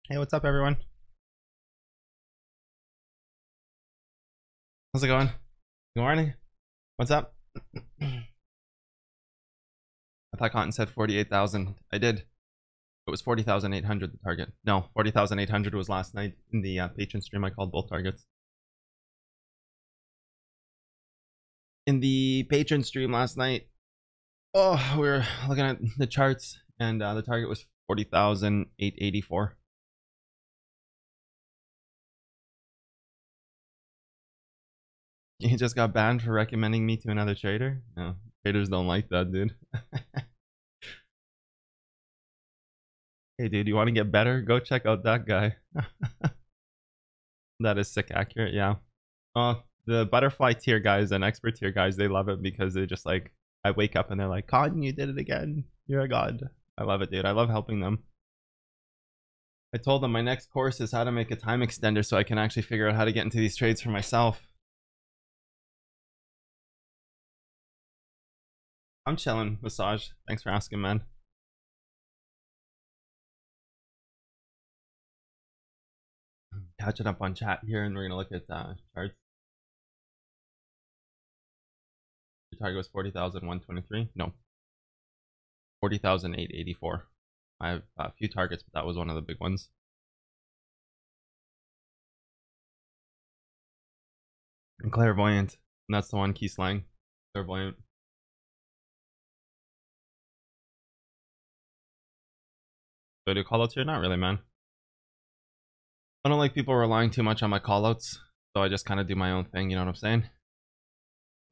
Hey, what's up, everyone? How's it going? Good morning. What's up? I thought Cotton said 48,000. I did. It was 40,800 the target. No, 40,800 was last night in the patron stream. I called both targets. In the patron stream last night, oh, we were looking at the charts, and the target was 40,884. You just got banned for recommending me to another trader? No, traders don't like that, dude. Hey, dude, you want to get better? Go check out that guy. That is sick accurate, yeah. The butterfly tier guys and expert tier guys, they love it because they just like, I wake up and they're like, Cotton, you did it again. You're a god. I love it, dude. I love helping them. I told them my next course is how to make a time extender so I can actually figure out how to get into these trades for myself. I'm chilling, Massage. Thanks for asking, man. Catch it up on chat here, and we're gonna look at charts. The target was 40,123. No, 40,884. I have a few targets, but that was one of the big ones. And clairvoyant, and that's the one key slang. Clairvoyant. Do I do callouts here? Not really, man. I don't like people relying too much on my callouts, so I just kind of do my own thing. You know what I'm saying?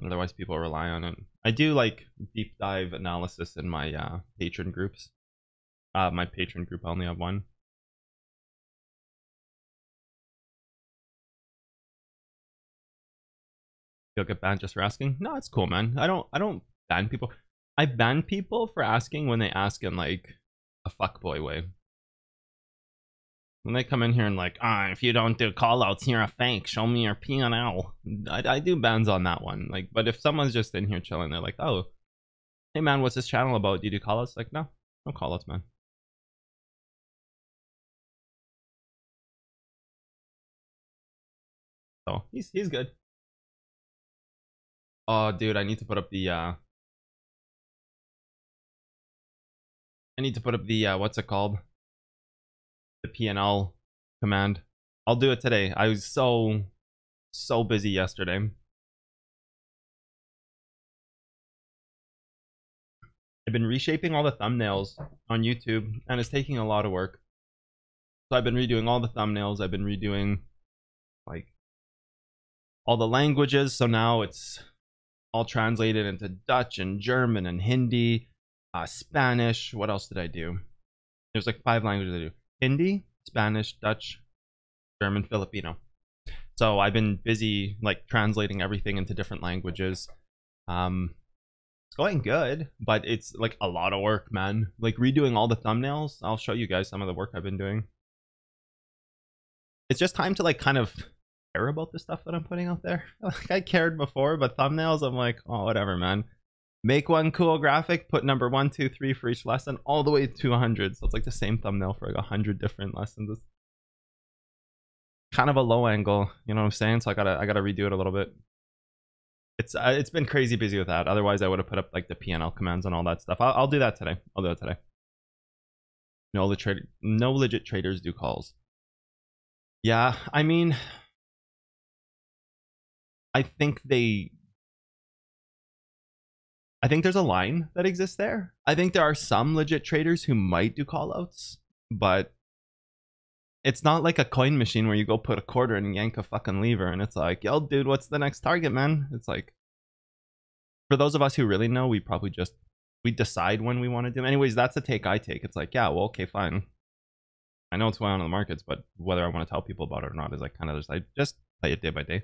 Otherwise, people rely on it. I do like deep dive analysis in my patron groups. My patron group, I only have one. You'll get banned just for asking? No, it's cool, man. I don't ban people. I ban people for asking when they ask in like a fuckboy way. When they come in here and like, if you don't do callouts, you're a fake. Show me your P&L. I do bans on that one. Like, but if someone's just in here chilling, they're like, oh, hey man, what's this channel about? Do you do callouts? Like, no callouts, man. So he's good. Oh, dude, I need to put up the what's it called? The P&L command. I'll do it today. I was so busy yesterday. I've been reshaping all the thumbnails on YouTube, and it's taking a lot of work. So I've been redoing all the thumbnails. I've been redoing like all the languages. So now it's all translated into Dutch and German and Hindi, Spanish. What else did I do? There's like 5 languages I do: Hindi, Spanish, Dutch, German, Filipino. So I've been busy like translating everything into different languages. It's going good, but it's like a lot of work, man. Like redoing all the thumbnails. I'll show you guys some of the work I've been doing. It's just time to like kind of care about the stuff that I'm putting out there. Like I cared before, but thumbnails, I'm like, oh, whatever, man. Make one cool graphic, put number 1, 2, 3 for each lesson, all the way to 100. So it's like the same thumbnail for like 100 different lessons. It's kind of a low angle, you know what I'm saying? So I gotta redo it a little bit. It's been crazy busy with that. Otherwise, I would have put up like the P&L commands and all that stuff. I'll do that today. I'll do it today. No legit traders do calls. Yeah, I mean, I think there's a line that exists there. I think there are some legit traders who might do callouts, but it's not like a coin machine where you go put a quarter and yank a fucking lever and it's like, yo, dude, what's the next target, man? It's like, for those of us who really know, we probably just we decide when we want to do. Anyways, that's the take I take. It's like, yeah, well, okay, fine. I know what's going on in the markets, but whether I want to tell people about it or not is like kind of just play it day by day.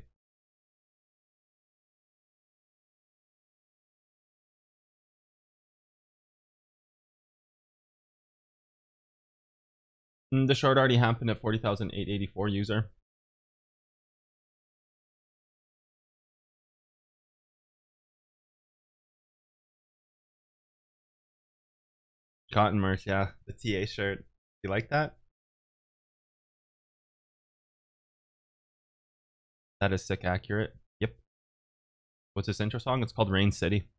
The short already happened at 40,884 user. Cotton merch, yeah. The TA shirt. You like that? That is sick accurate. Yep. What's this intro song? It's called Rain City.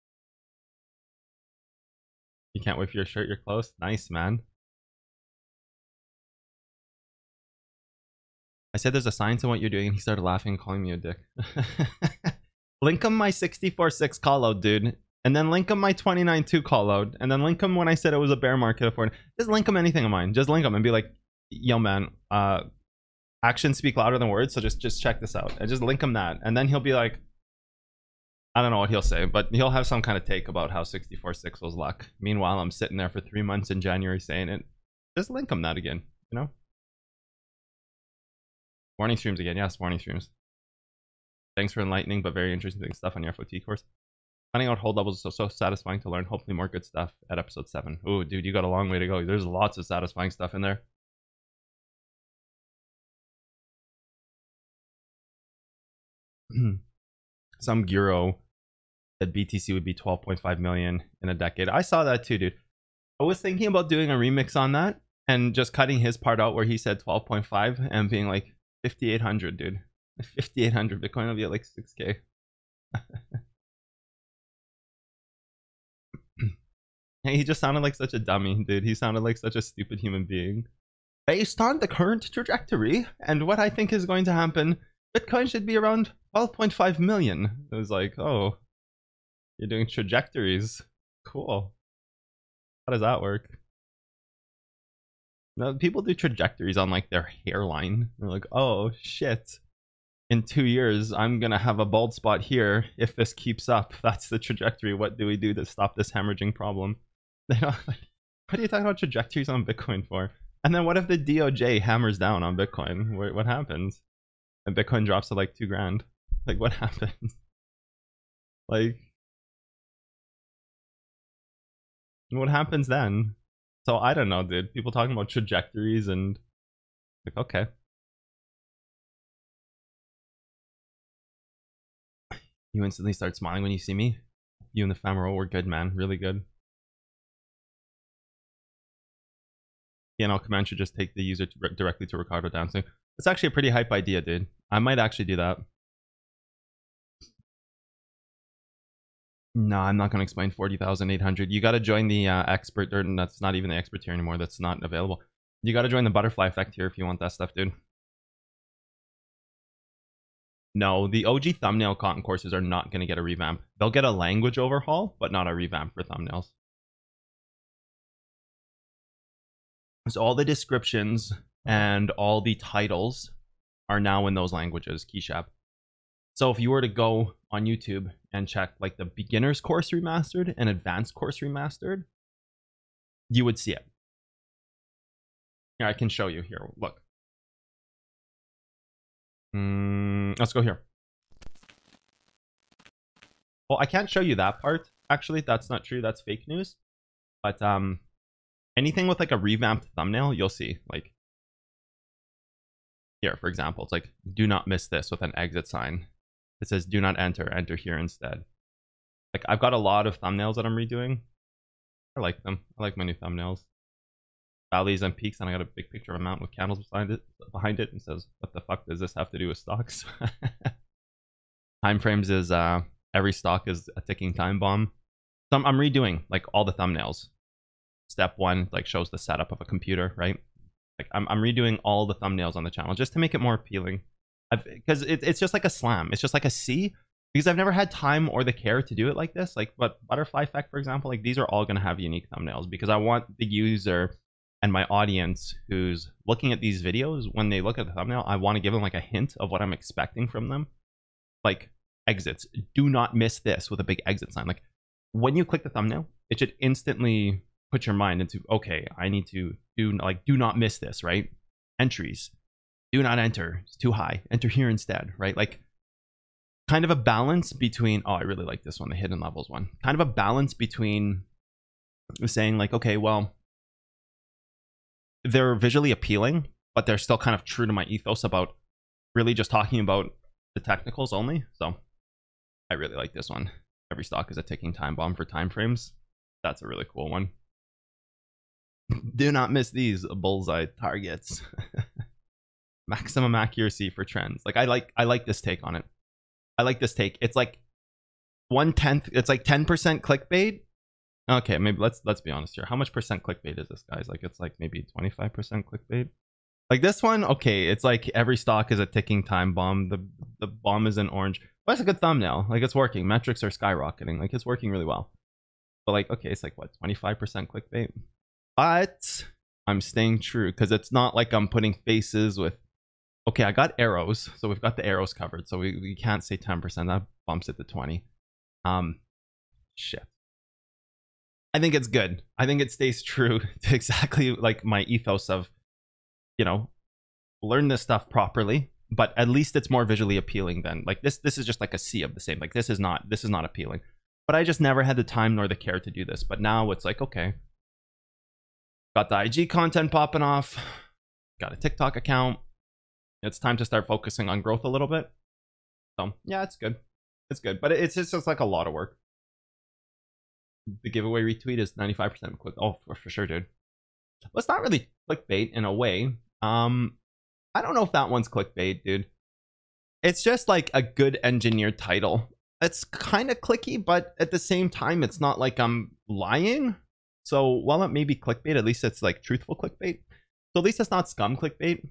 You can't wait for your shirt, you're close. Nice, man. I said there's a science in what you're doing, and he started laughing and calling me a dick. Link him my 64.6 call out, dude. And then link him my 29.2 call out. And then link him when I said it was a bear market for it. Just link him anything of mine. Just link him and be like, yo, man, actions speak louder than words, so just check this out. And just link him that. And then he'll be like, I don't know what he'll say, but he'll have some kind of take about how 64.6 was luck. Meanwhile, I'm sitting there for 3 months in January saying it. Just link him that again, you know? Morning streams again. Yes, morning streams. Thanks for enlightening but very interesting stuff on your FOT course. Finding out hold levels is so satisfying to learn. Hopefully more good stuff at episode 7. Ooh, dude, you got a long way to go. There's lots of satisfying stuff in there. Some Guro said BTC would be 12.5 million in a decade. I saw that too, dude. I was thinking about doing a remix on that and just cutting his part out where he said 12.5 and being like 5,800, dude. 5,800 Bitcoin will be at like 6K. He just sounded like such a dummy, dude. He sounded like such a stupid human being. Based on the current trajectory and what I think is going to happen, Bitcoin should be around 12.5 million. It was like, oh, you're doing trajectories. Cool. How does that work? No, people do trajectories on like their hairline. They're like, oh shit. In 2 years, I'm gonna have a bald spot here if this keeps up. That's the trajectory. What do we do to stop this hemorrhaging problem? What are you talking about trajectories on Bitcoin for? And then what if the DOJ hammers down on Bitcoin? What happens? And Bitcoin drops to like 2 grand. Like, what happens? Like, what happens then? So I don't know, dude. People talking about trajectories and like, okay. You instantly start smiling when you see me. You and the Famero were good, man. Really good. PNL command should just take the user directly to Ricardo dancing. It's actually a pretty hype idea, dude. I might actually do that. No, I'm not going to explain 40,800. You got to join the expert, or that's not even the expert tier anymore. That's not available. You got to join the butterfly effect here if you want that stuff, dude. No, the OG thumbnail content courses are not going to get a revamp. They'll get a language overhaul, but not a revamp for thumbnails. So all the descriptions and all the titles are now in those languages, Keyshap. So if you were to go on YouTube and check like the beginner's course remastered and advanced course remastered, you would see it. Here, I can show you here. Look. Let's go here. Well, I can't show you that part. Actually, that's not true. That's fake news. But anything with like a revamped thumbnail, you'll see. Like here, for example, it's like, do not miss this with an exit sign. It says, do not enter, enter here instead. Like, I've got a lot of thumbnails that I'm redoing. I like them. I like my new thumbnails. Valleys and peaks, and I got a big picture of a mountain with candles behind it and says, what the fuck does this have to do with stocks? Time frames is every stock is a ticking time bomb. So I'm redoing like all the thumbnails. Step 1 like shows the setup of a computer, right? Like I'm redoing all the thumbnails on the channel just to make it more appealing. Because it's just like a slam. It's just like a C. Because I've never had time or the care to do it like this. Like, but butterfly effect, for example, like these are all going to have unique thumbnails because I want the user and my audience who's looking at these videos, when they look at the thumbnail, I want to give them like a hint of what I'm expecting from them. Like exits. Do not miss this with a big exit sign. Like when you click the thumbnail, it should instantly put your mind into, okay, I need to do not miss this, right? Entries. Do not enter. It's too high. Enter here instead, right? Like kind of a balance between, oh, I really like this one, the hidden levels one. Kind of a balance between saying like, okay, well, they're visually appealing, but they're still kind of true to my ethos about really just talking about the technicals only. So I really like this one. Every stock is a ticking time bomb for time frames. That's a really cool one. Do not miss these bullseye targets. Maximum accuracy for trends. Like I like this take on it. I like this take. It's like 1/10. It's like 10% clickbait. Okay, maybe let's be honest here. How much percent clickbait is this, guys? Like it's like maybe 25% clickbait. Like this one, okay, it's like every stock is a ticking time bomb. The bomb is in orange. But it's a good thumbnail. Like it's working. Metrics are skyrocketing. Like it's working really well. But like, okay, it's like what, 25% clickbait? But I'm staying true because it's not like I'm putting faces with, okay, I got arrows. So we've got the arrows covered. So we can't say 10%. That bumps it to 20. Shit. I think it's good. I think it stays true to exactly like my ethos of, you know, learn this stuff properly, but at least it's more visually appealing than like this is just like a sea of the same. Like this is not appealing. But I just never had the time nor the care to do this. But now it's like, okay, got the IG content popping off, got a TikTok account. It's time to start focusing on growth a little bit. So yeah, it's good. It's good. But it's just like a lot of work. The giveaway retweet is 95% click. Oh, for sure, dude. Well, it's not really clickbait in a way. I don't know if that one's clickbait, dude. It's just like a good engineered title. It's kind of clicky, but at the same time, it's not like I'm lying. So while it may be clickbait, at least it's like truthful clickbait. So at least it's not scum clickbait.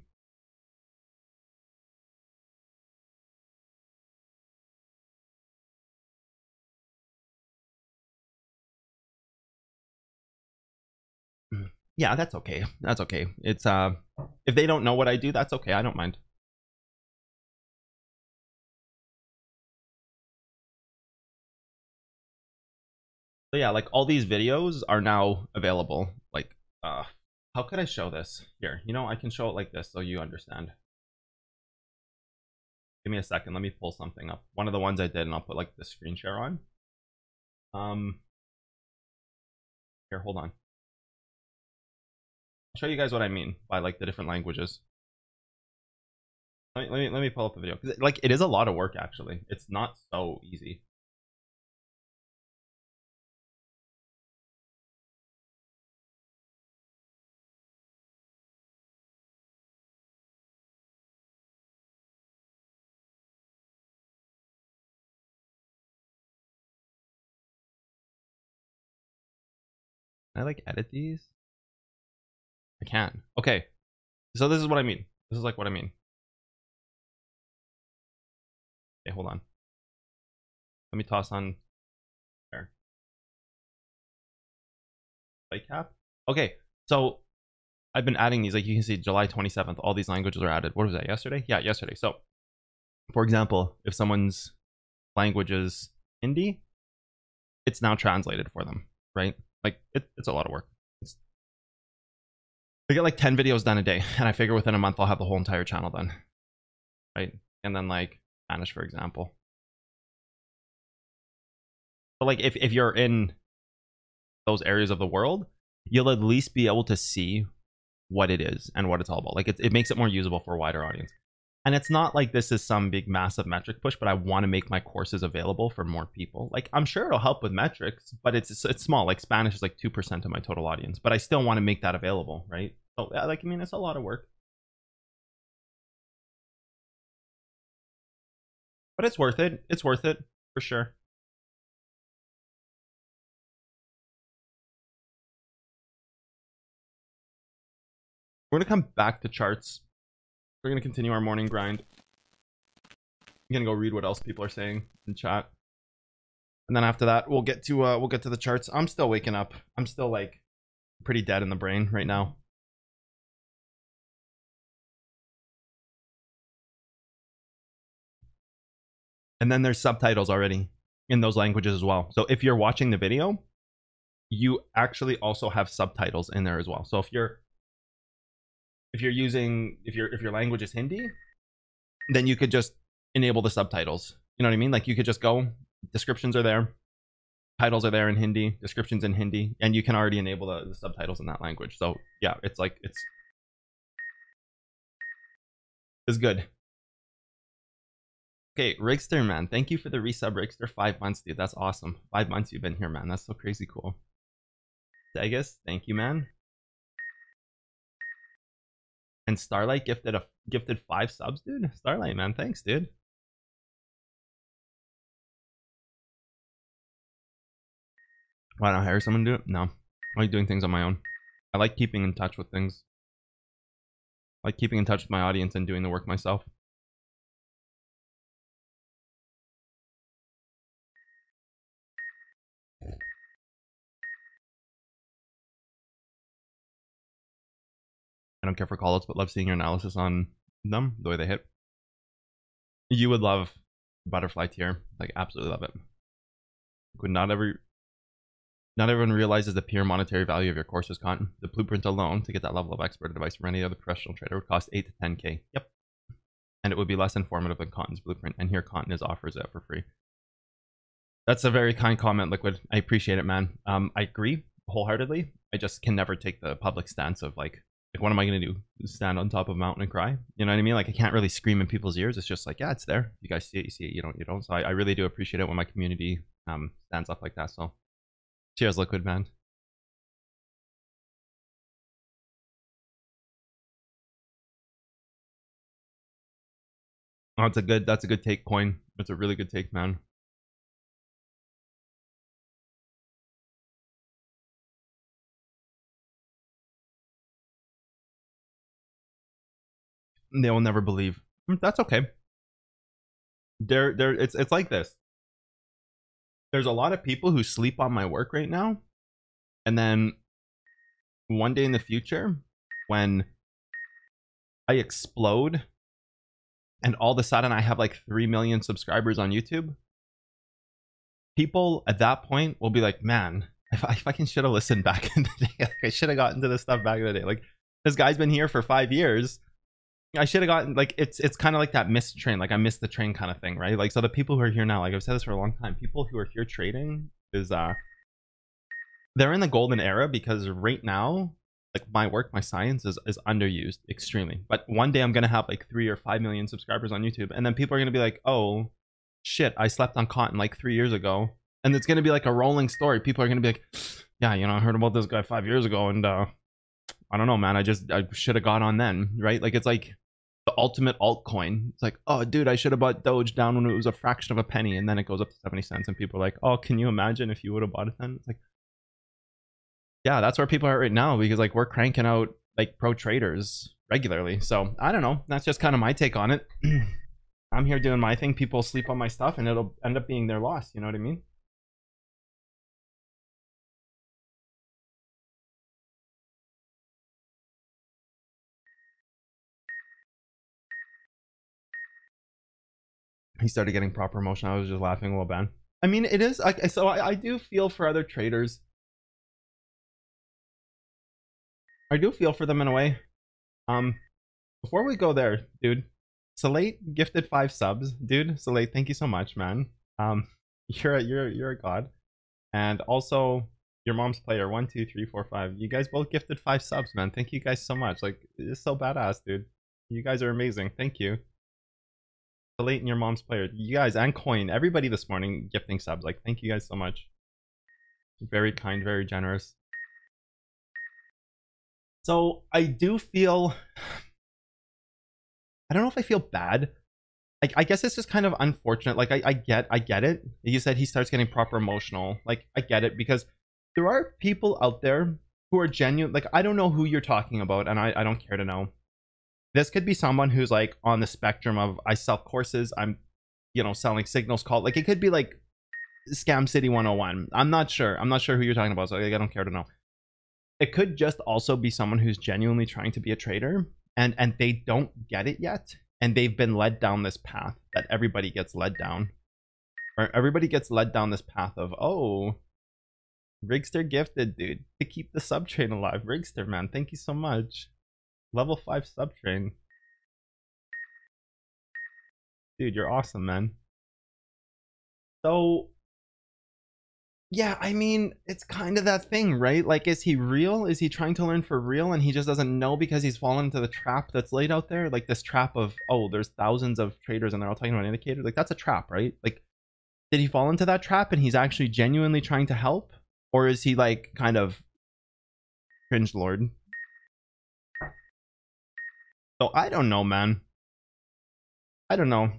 Yeah, that's okay. That's okay. It's if they don't know what I do, that's okay. I don't mind. So yeah, like all these videos are now available. Like, how could I show this? Here, you know, I can show it like this so you understand. Give me a second. Let me pull something up. One of the ones I did, and I'll put like the screen share on. Here, hold on. I'll show you guys what I mean by like the different languages. Let me pull up the video because like it is a lot of work actually. It's not so easy. Can I like edit these? I can. Okay. So this is what I mean. This is like what I mean. Okay, hold on. Let me toss on there. Play cap. Okay, so I've been adding these. Like you can see, July 27th, all these languages are added. What was that? Yesterday? Yeah, yesterday. So, for example, if someone's language is Hindi, it's now translated for them, right? Like it's a lot of work. I get like 10 videos done a day, and I figure within a month I'll have the whole entire channel done, right? And then like Spanish, for example. But like if you're in those areas of the world, you'll at least be able to see what it is and what it's all about. Like it makes it more usable for a wider audience. And it's not like this is some big massive metric push, but I want to make my courses available for more people. Like I'm sure it'll help with metrics, but it's small. Like Spanish is like 2% of my total audience, but I still want to make that available, right? So yeah, like I mean, it's a lot of work, but it's worth it. It's worth it for sure. We're gonna come back to charts. We're gonna continue our morning grind. I'm gonna go read what else people are saying in chat, and then after that, we'll get to the charts. I'm still waking up. I'm still like pretty dead in the brain right now. And then there's subtitles already in those languages as well. So if you're watching the video, you actually also have subtitles in there as well. So if your language is Hindi, then you could just enable the subtitles. You know what I mean? Like you could just go, descriptions are there, titles are there in Hindi, descriptions in Hindi, and you can already enable the subtitles in that language. So yeah, it's like it's good. Okay, Rigster, man. Thank you for the resub, Rigster. 5 months, dude. That's awesome. 5 months you've been here, man. That's so crazy cool. Degas, thank you, man. And Starlight gifted 5 subs, dude. Starlight, man, thanks, dude. Why not hire someone to do it? No, I like doing things on my own. I like keeping in touch with things. I like keeping in touch with my audience and doing the work myself. I don't care for callouts, but love seeing your analysis on them, the way they hit. You would love butterfly tier, like absolutely love it. Not everyone realizes the pure monetary value of your course's content. The blueprint alone to get that level of expert advice from any other professional trader would cost 8 to 10k. Yep, and it would be less informative than Cotton's blueprint. And here, Cotton offers it for free. That's a very kind comment, Liquid. I appreciate it, man. I agree wholeheartedly. I just can never take the public stance of like what am I going to do? Stand on top of a mountain and cry? You know what I mean? Like I can't really scream in people's ears. It's just like, yeah, it's there. You guys see it, you see it. You don't. So I really do appreciate it when my community stands up like that. So cheers, Liquid, man. Oh, that's a good take, Coin. That's a really good take, man. They will never believe. That's okay. It's like this. There's a lot of people who sleep on my work right now, and then one day in the future, when I explode, and all of a sudden I have like 3 million subscribers on YouTube, people at that point will be like, man, if I fucking should have listened back in the day. Like, I should have gotten to this stuff back in the day. Like this guy's been here for 5 years. I should have gotten like it's kind of like that missed train, like I missed the train kind of thing, right? Like so the people who are here now, like I've said this for a long time, people who are here trading is they're in the golden era because right now, like my work, my science is underused extremely. But one day I'm gonna have like 3 or 5 million subscribers on YouTube, and then people are gonna be like, oh shit, I slept on cotton like 3 years ago, and it's gonna be like a rolling story. People are gonna be like, yeah, you know, I heard about this guy 5 years ago, and I don't know, man, I should have got on then, right? Like it's like the ultimate altcoin. It's like, oh dude, I should have bought Doge down when it was a fraction of a penny, and then it goes up to 70 cents, and people are like, oh, can you imagine if you would have bought it then? It's like, yeah, that's where people are right now, because like we're cranking out like pro traders regularly. So I don't know, that's just kind of my take on it. I'm here doing my thing, people sleep on my stuff, and it'll end up being their loss, you know what I mean? He started getting proper promotion. I was just laughing a little bit. I mean, it is like, so I do feel for other traders. I do feel for them in a way. Before we go there, dude, Salate gifted 5 subs, dude. Salate, thank you so much, man. You're a god. And also your mom's player 1 2 3 4 5. You guys both gifted 5 subs, man. Thank you guys so much. Like it's so badass, dude. You guys are amazing. Thank you. Salate and your mom's player, you guys, and Coin, everybody this morning gifting subs. Like thank you guys so much. Very kind, very generous. So I do feel, I don't know if I feel bad. I guess it's just kind of unfortunate. Like I get it. You said he starts getting proper emotional. Like I get it, because there are people out there who are genuine. Like I don't know who you're talking about, and I don't care to know. This could be someone who's like on the spectrum of I sell courses, I'm, you know, selling signals call. Like it could be like Scam City 101. I'm not sure who you're talking about, so like, I don't care to know. It could just also be someone who's genuinely trying to be a trader, and they don't get it yet, and they've been led down this path that everybody gets led down, or everybody gets led down this path of, oh, Rigster gifted, dude, to keep the sub train alive. Rigster, man, thank you so much. Level 5 sub train, dude, you're awesome, man. So yeah, I mean, it's kind of that thing, right? Like, is he real? Is he trying to learn for real, and he just doesn't know because he's fallen into the trap that's laid out there? Like this trap of, oh, there's thousands of traders and they're all talking about indicators. Like that's a trap, right? Like, did he fall into that trap and he's actually genuinely trying to help? Or is he like kind of cringe lord? So I don't know, man. I don't know.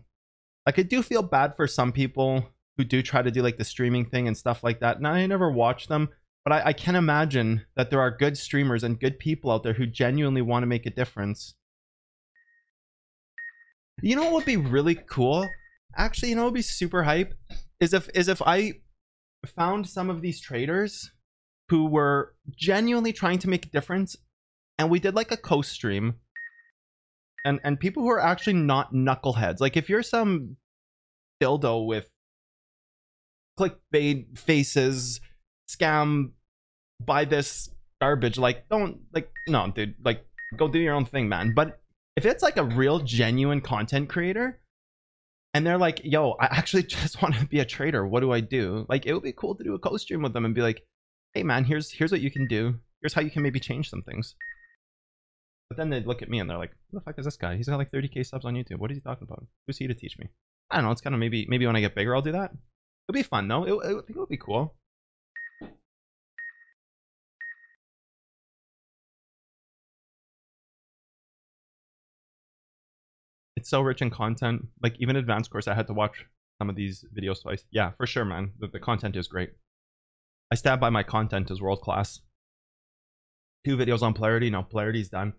Like, I do feel bad for some people who do try to do like the streaming thing and stuff like that. Now, I never watch them, but I can imagine that there are good streamers and good people out there who genuinely want to make a difference. You know what would be really cool? Actually, you know what would be super hype? Is if I found some of these traders who were genuinely trying to make a difference, and we did like a co-stream, and people who are actually not knuckleheads. Like, if you're some dildo with clickbait faces, scam, buy this garbage, like, don't, like, no, dude, like, go do your own thing, man. But if it's like a real genuine content creator and they're like, yo, I actually just want to be a trader, what do I do? Like, it would be cool to do a co-stream with them and be like, hey man, here's what you can do, here's how you can maybe change some things. But then they look at me and they're like, who the fuck is this guy? He's got like 30k subs on YouTube, what is he talking about? Who's he to teach me? I don't know. It's kind of maybe when I get bigger I'll do that. It'll be fun though. I think it would be cool. It's so rich in content. Like, even advanced course, I had to watch some of these videos twice. Yeah, for sure, man. The content is great. I stand by my content is world class. 2 videos on polarity. No, polarity's done.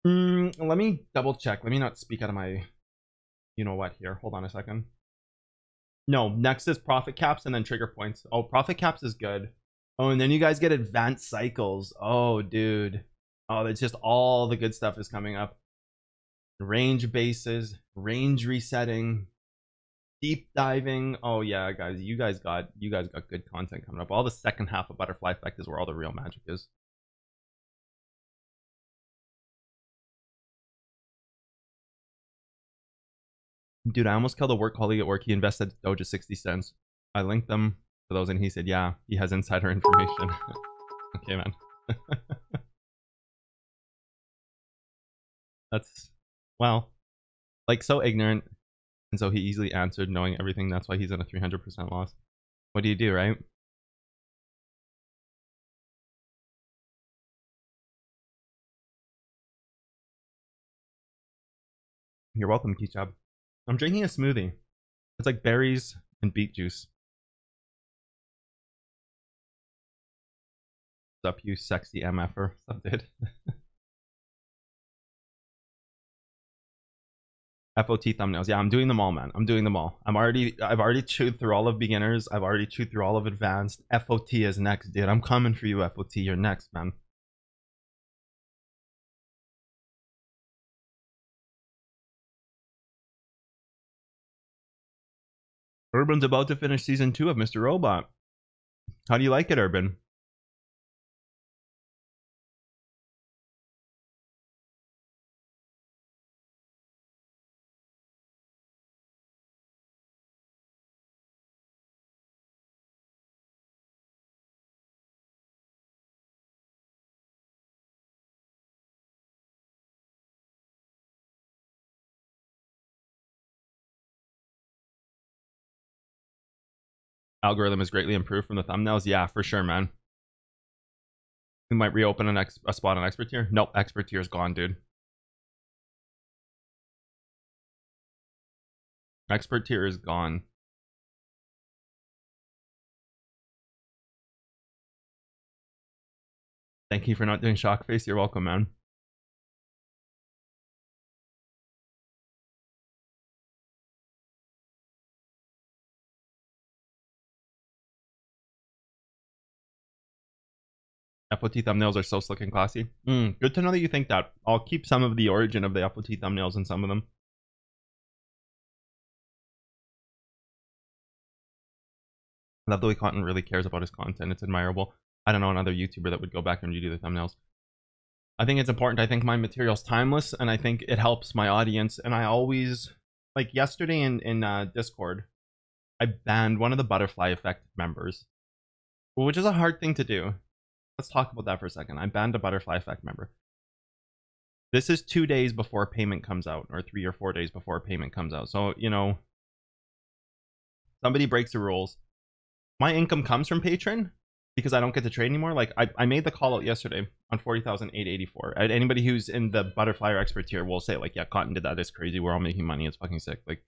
Let me double check. Let me not speak out of my, you know what, here. Hold on a second. No, next is profit caps and then trigger points. Oh, profit caps is good. Oh, and then you guys get advanced cycles. Oh, dude. Oh, it's just all the good stuff is coming up. Range bases, range resetting, deep diving. Oh yeah, guys, you guys got good content coming up. All the second half of Butterfly Effect is where all the real magic is. Dude, I almost killed a work colleague at work. He invested Doja 60 cents. I linked them to those and he said, yeah, he has insider information. Okay, man. That's, well, like, so ignorant. And so he easily answered knowing everything. That's why he's in a 300% loss. What do you do, right? You're welcome, Kichab. I'm drinking a smoothie. It's like berries and beet juice. What's up, you sexy MFer? What's up, dude? FOT thumbnails. Yeah, I'm doing them all, man. I'm doing them all. I've already chewed through all of beginners. I've already chewed through all of advanced. FOT is next, dude. I'm coming for you, FOT. You're next, man. Urban's about to finish season 2 of Mr. Robot. How do you like it, Urban? Algorithm is greatly improved from the thumbnails. Yeah, for sure, man. We might reopen a spot on expert tier. Nope, expert tier is gone, dude. Expert tier is gone. Thank you for not doing shock face. You're welcome, man. FOT thumbnails are so slick and classy. Good to know that you think that. I'll keep some of the origin of the FOT thumbnails in some of them. I love the way Cotton really cares about his content. It's admirable. I don't know another YouTuber that would go back and redo the thumbnails. I think it's important. I think my material's timeless, and I think it helps my audience. And I always, like yesterday in Discord, I banned one of the Butterfly Effect members, which is a hard thing to do. Let's talk about that for a second. I banned a Butterfly Effect member. This is 2 days before payment comes out, or 3 or 4 days before payment comes out. So, you know, somebody breaks the rules. My income comes from Patreon because I don't get to trade anymore. Like I made the call out yesterday on 40,884. Anybody who's in the butterfly or expert tier will say like, yeah, Cotton did that. It's crazy. We're all making money. It's fucking sick. Like,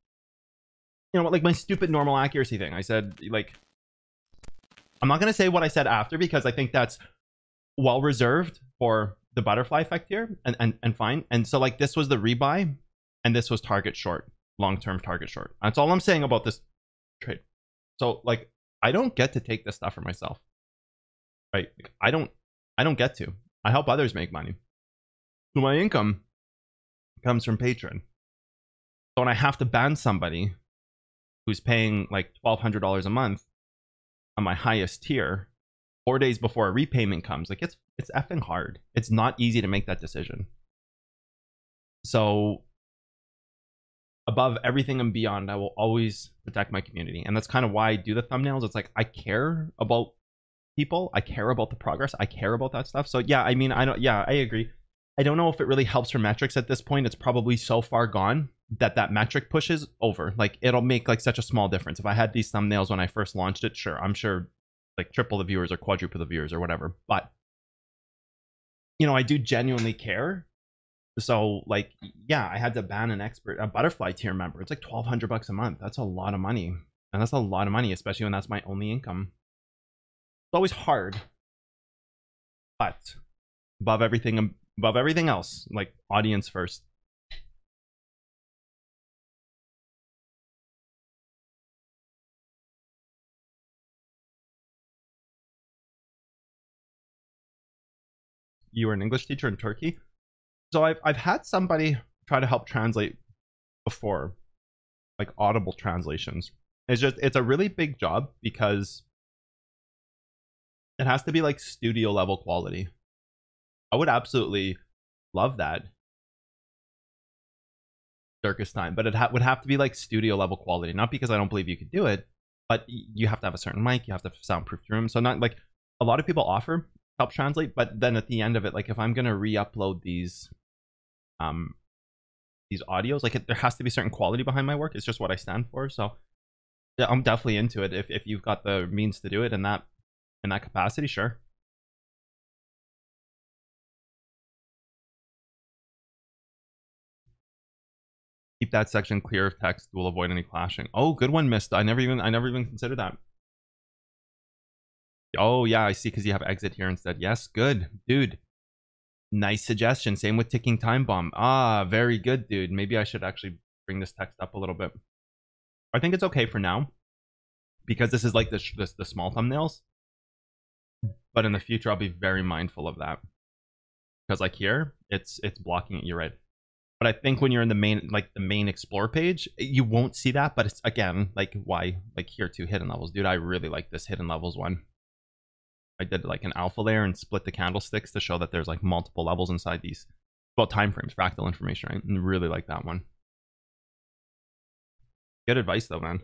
you know what? Like my stupid normal accuracy thing. I said like, I'm not gonna say what I said after because I think that's well reserved for the butterfly effect here and fine. And so like this was the rebuy and this was target short, long-term target short. That's all I'm saying about this trade. So like I don't get to take this stuff for myself. Right? Like, I don't get to. I help others make money. So my income comes from Patreon. So when I have to ban somebody who's paying like $1,200 a month on my highest tier 4 days before a repayment comes, like it's effing hard. It's not easy to make that decision. So above everything and beyond, I will always protect my community. And that's kind of why I do the thumbnails. It's like I care about people. I care about the progress. I care about that stuff. So yeah, I mean, I agree. I don't know if it really helps for metrics at this point. It's probably so far gone that that metric pushes over. Like it'll make like such a small difference. If I had these thumbnails when I first launched it, sure, I'm sure like triple the viewers or quadruple the viewers or whatever. But you know, I do genuinely care. So like, yeah, I had to ban a butterfly tier member. It's like $1,200 a month. That's a lot of money. And that's a lot of money, especially when that's my only income. It's always hard. But above everything else, like audience first. You were an English teacher in Turkey? So I've had somebody try to help translate before, like audible translations. It's a really big job because it has to be like studio level quality. I would absolutely love that. Darkest Time, but it would have to be like studio level quality, not because I don't believe you could do it, but you have to have a certain mic, you have to have soundproof room. So not like a lot of people offer help translate, but then at the end of it, like if I'm gonna re-upload these audios, like there has to be certain quality behind my work. It's just what I stand for. So yeah, I'm definitely into it if you've got the means to do it in that capacity, sure. Keep that section clear of text. Will avoid any clashing. Oh, good one, missed. I never even considered that. Oh yeah, I see, because you have exit here instead. Yes, good, dude. Nice suggestion. Same with ticking time bomb. Ah, very good, dude. Maybe I should actually bring this text up a little bit. I think it's okay for now because this is like the small thumbnails. But in the future, I'll be very mindful of that because like here, it's blocking it. You're right. But I think when you're in the main explore page, you won't see that. But it's again like why like here too hidden levels, dude. I really like this hidden levels one. I did like an alpha layer and split the candlesticks to show that there's like multiple levels inside these. Well, time frames, fractal information, right? And really like that one. Good advice though, man.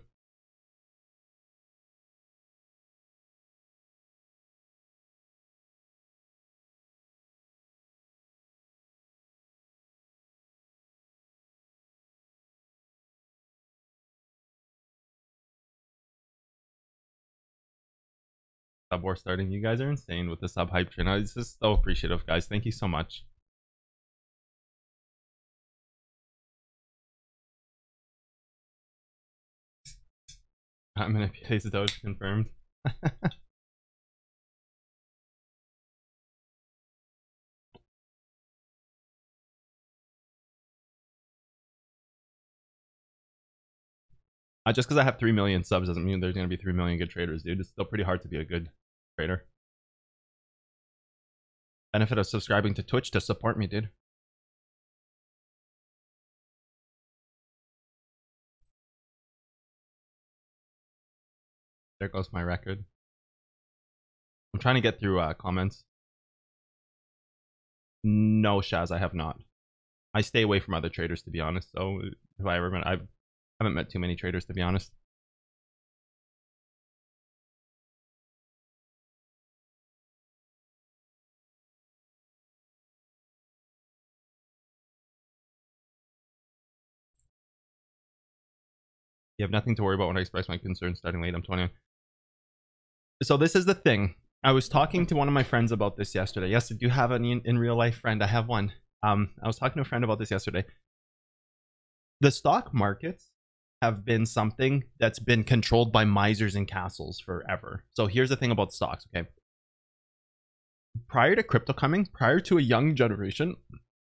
Sub war starting. You guys are insane with the sub hype train. It's just so appreciative, guys. Thank you so much. I'm gonna place the Doge confirmed. Just because I have 3 million subs doesn't mean there's gonna be 3 million good traders, dude. It's still pretty hard to be a good trader. Benefit of subscribing to Twitch to support me, dude. There goes my record. I'm trying to get through comments. No, Shaz, I have not. I stay away from other traders, to be honest. So if I ever met, I haven't met too many traders, to be honest. You have nothing to worry about when I express my concerns starting late. I'm 20. So this is the thing. I was talking to one of my friends about this yesterday. Yes, I do have an in real life friend. I have one. I was talking to a friend about this yesterday. The stock markets have been something that's been controlled by misers and castles forever. So here's the thing about stocks, okay? Prior to crypto coming, prior to a young generation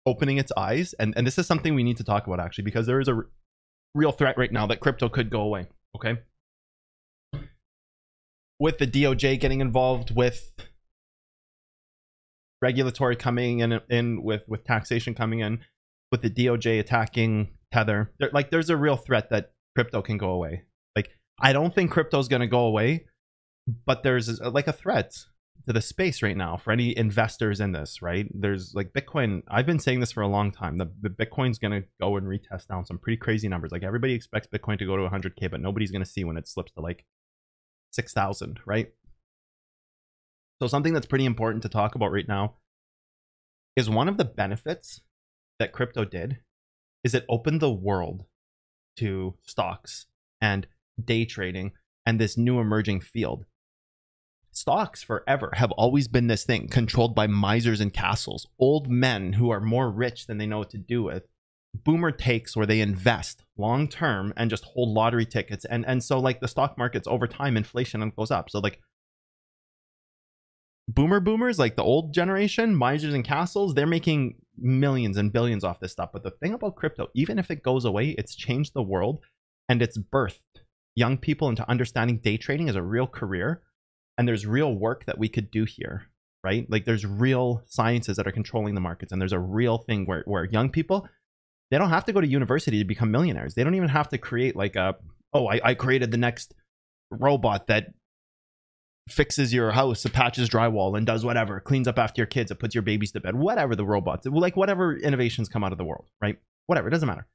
opening its eyes, and this is something we need to talk about actually, because there is a real threat right now that crypto could go away, okay? With the DOJ getting involved, with regulatory coming in with taxation coming in, with the DOJ attacking Tether, there's a real threat that crypto can go away. Like, I don't think crypto's going to go away, but there's like a threat to the space right now for any investors in this, right? There's like Bitcoin. I've been saying this for a long time. The Bitcoin's going to go and retest down some pretty crazy numbers. Like, everybody expects Bitcoin to go to 100K, but nobody's going to see when it slips to like 6,000, right? So something that's pretty important to talk about right now is one of the benefits that crypto did is it opened the world to stocks and day trading and this new emerging field. Stocks forever have always been this thing controlled by misers and castles, old men who are more rich than they know what to do with. Boomer takes where they invest long term and just hold lottery tickets. And so like the stock markets over time, inflation goes up. So like boomers, like the old generation, misers and castles, they're making millions and billions off this stuff. But the thing about crypto, even if it goes away, it's changed the world and it's birthed young people into understanding day trading as a real career. And there's real work that we could do here, right? Like there's real sciences that are controlling the markets. And there's a real thing where young people, they don't have to go to university to become millionaires. They don't even have to create like I created the next robot that fixes your house, it patches drywall and does whatever, cleans up after your kids, it puts your babies to bed, whatever the robots, like whatever innovations come out of the world, right? Whatever, it doesn't matter.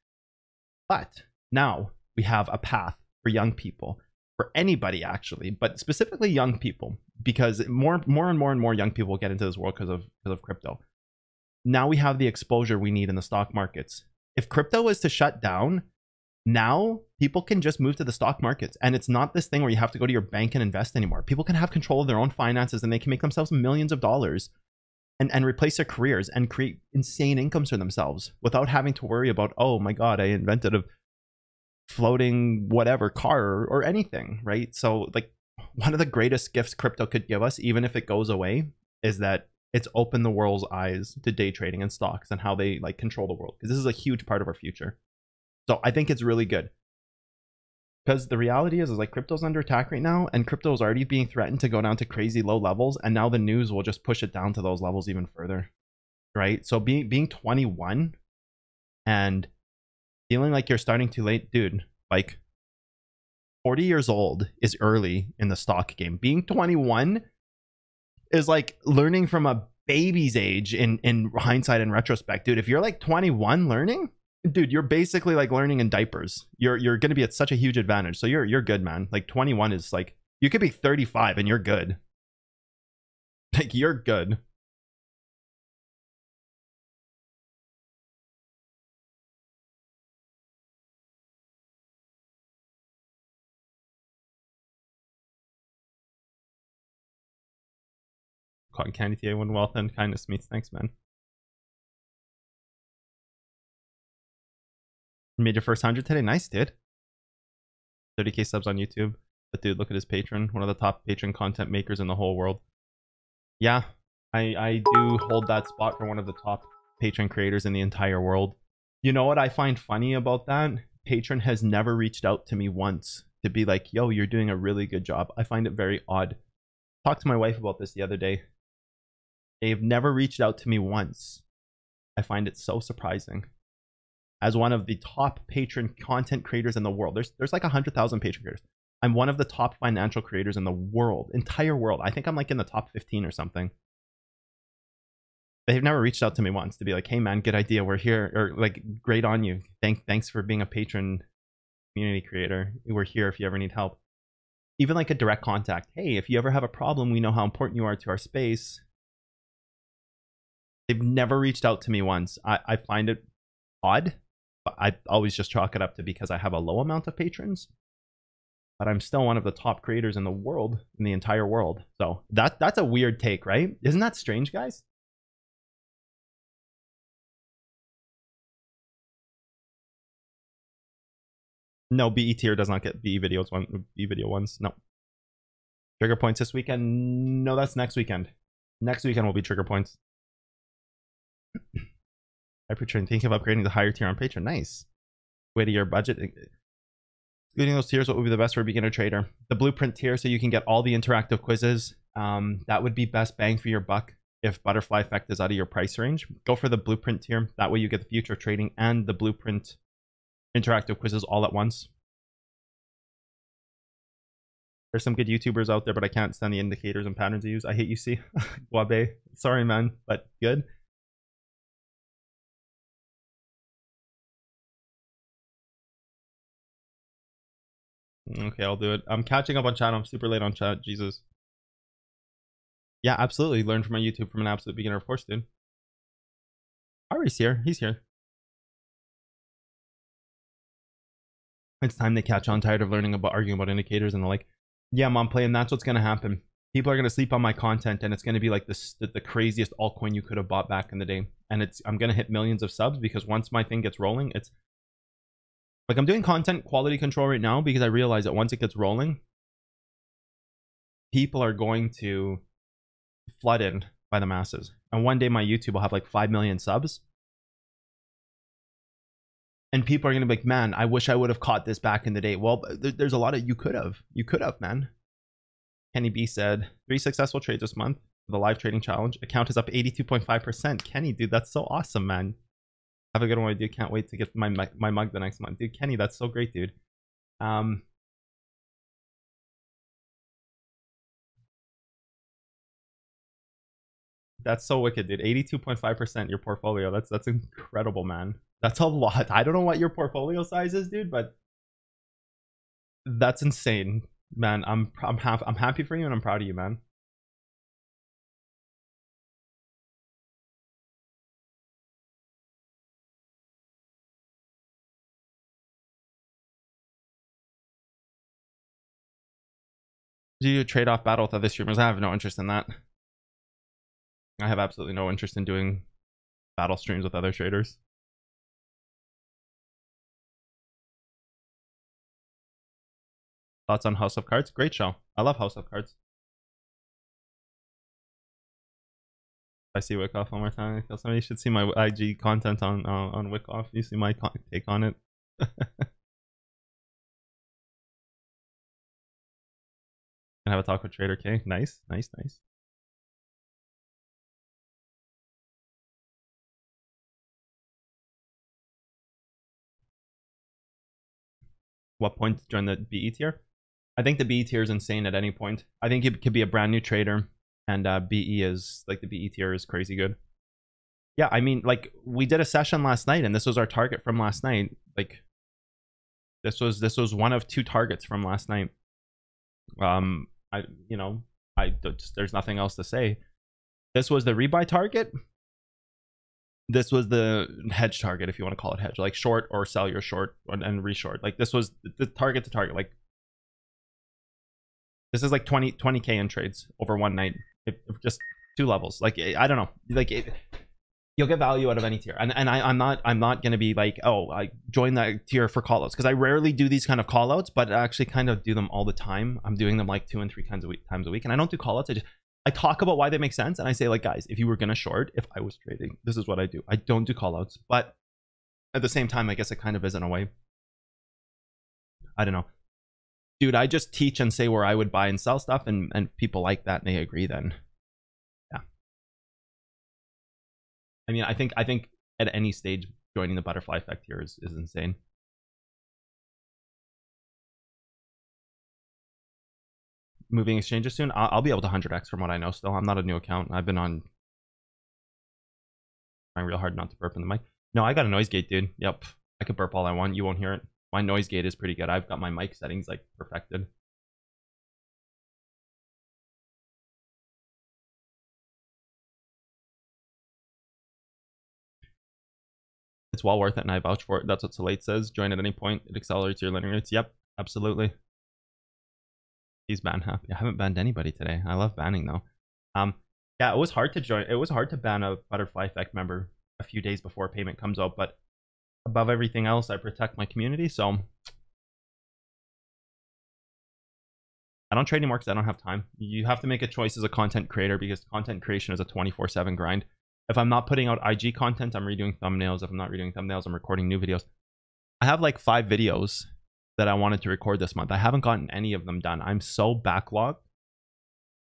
But now we have a path for young people, for anybody actually, but specifically young people, because more and more young people get into this world because of crypto. Now we have the exposure we need in the stock markets. If crypto is to shut down, now people can just move to the stock markets, and it's not this thing where you have to go to your bank and invest anymore. People can have control of their own finances, and they can make themselves millions of dollars and replace their careers and create insane incomes for themselves without having to worry about, oh my god, I invented a floating whatever car or anything, right? So like one of the greatest gifts crypto could give us, even if it goes away, is that it's opened the world's eyes to day trading and stocks and how they like control the world, because this is a huge part of our future. So I think it's really good, because the reality is like crypto's under attack right now, and crypto is already being threatened to go down to crazy low levels, and now the news will just push it down to those levels even further, right? So being 21 and feeling like you're starting too late, dude, like 40 years old is early in the stock game. Being 21 is like learning from a baby's age in hindsight and retrospect, dude. If you're like 21 learning, dude, you're basically like learning in diapers. You're going to be at such a huge advantage. So you're good, man. Like 21 is like, you could be 35 and you're good. Like you're good. Cotton candy TA, one wealth and kindness meets. Thanks, man. You made your first 100 today. Nice, dude. 30K subs on YouTube. But dude, look at his patron. One of the top patron content makers in the whole world. Yeah, I do hold that spot for one of the top patron creators in the entire world. You know what I find funny about that? Patron has never reached out to me once to be like, yo, you're doing a really good job. I find it very odd. Talked to my wife about this the other day. They've never reached out to me once. I find it so surprising. As one of the top patron content creators in the world, there's like 100,000 patron creators. I'm one of the top financial creators in the world, entire world. I think I'm like in the top 15 or something. They've never reached out to me once to be like, hey man, good idea, we're here, or like, great on you. Thanks for being a patron community creator. We're here if you ever need help. Even like a direct contact. Hey, if you ever have a problem, we know how important you are to our space. They've never reached out to me once. I find it odd, but I always just chalk it up to because I have a low amount of patrons. but I'm still one of the top creators in the world, in the entire world. So that's a weird take, right? Isn't that strange, guys? No, BE tier does not get BE video ones. No. Trigger points this weekend? No, that's next weekend. Next weekend will be trigger points. I Patreon, think of upgrading the higher tier on Patreon. Nice. Way to your budget. Including those tiers, what would be the best for a beginner trader? The blueprint tier, so you can get all the interactive quizzes. That would be best bang for your buck if butterfly effect is out of your price range. Go for the blueprint tier. That way you get the future trading and the blueprint interactive quizzes all at once. There's some good YouTubers out there, but I can't stand the indicators and patterns you use. I hate you, see. Wabe. Sorry, man, but good. Okay, I'll do it. I'm catching up on chat. I'm super late on chat. Jesus. Yeah, absolutely. Learn from my YouTube from an absolute beginner, of course, dude. Ari's here. He's here. It's time they catch on. Tired of learning about arguing about indicators and the like. Yeah, mom playing. That's what's gonna happen. People are gonna sleep on my content, and it's gonna be like the craziest altcoin you could have bought back in the day. And I'm gonna hit millions of subs because once my thing gets rolling, it's like I'm doing content quality control right now because I realize that once it gets rolling, people are going to flood in by the masses. And one day my YouTube will have like 5 million subs. And people are going to be like, man, I wish I would have caught this back in the day. Well, there's a lot of, you could have, man. Kenny B said, 3 successful trades this month. The live trading challenge. Account is up 82.5%. Kenny, dude, that's so awesome, man. Have a good one, dude. Can't wait to get my mug the next month. Dude, Kenny, that's so great, dude. That's so wicked, dude. 82.5% your portfolio. That's incredible, man. That's a lot. I don't know what your portfolio size is, dude, but that's insane, man. I'm happy for you and I'm proud of you, man. Do you trade off battle with other streamers? I have no interest in that. I have absolutely no interest in doing battle streams with other traders. Thoughts on House of Cards? Great show. I love House of Cards. I see Wickoff one more time. Somebody should see my IG content on Wickoff. You see my take on it. And have a talk with Trader K. Nice, nice, nice. What point to join the BE tier? I think the BE tier is insane at any point. I think it could be a brand new trader, and BE is like the BE tier is crazy good. Yeah, I mean, like we did a session last night, and this was our target from last night. Like this was one of 2 targets from last night. There's nothing else to say. This was the rebuy target. This was the hedge target, if you want to call it hedge, like short or sell your short and reshort. Like this was the target to target. Like this is like 20k in trades over one night. Just 2 levels. Like I don't know. Like you'll get value out of any tier. And I'm not gonna be like, oh, I join that tier for callouts, because I rarely do these kind of callouts, but I actually kind of do them all the time. I'm doing them like 2 and 3 times a week, and I don't do callouts. I talk about why they make sense, and I say, like, guys, if you were gonna short, if I was trading, this is what I do. I don't do callouts, but at the same time, I guess it kind of is in a way. I don't know, dude. I just teach and say where I would buy and sell stuff, and people like that and they agree. Then, yeah. I mean, I think at any stage joining the butterfly effect here is insane. Moving exchanges soon. I'll be able to 100x from what I know. Still, I'm not a new account. I've been on trying real hard not to burp in the mic. No, I got a noise gate, dude. Yep, I could burp all I want. You won't hear it. My noise gate is pretty good. I've got my mic settings like perfected. It's well worth it, and I vouch for it. That's what Salate says. Join at any point. It accelerates your learning rates. Yep, absolutely. He's ban happy. I haven't banned anybody today. I love banning though. Yeah, it was hard to join. It was hard to ban a Butterfly Effect member a few days before payment comes out, but above everything else, I protect my community, so I don't trade anymore because I don't have time. You have to make a choice as a content creator because content creation is a 24/7 grind. If I'm not putting out IG content, I'm redoing thumbnails. If I'm not redoing thumbnails, I'm recording new videos. I have like 5 videos that I wanted to record this month. I haven't gotten any of them done. I'm so backlogged.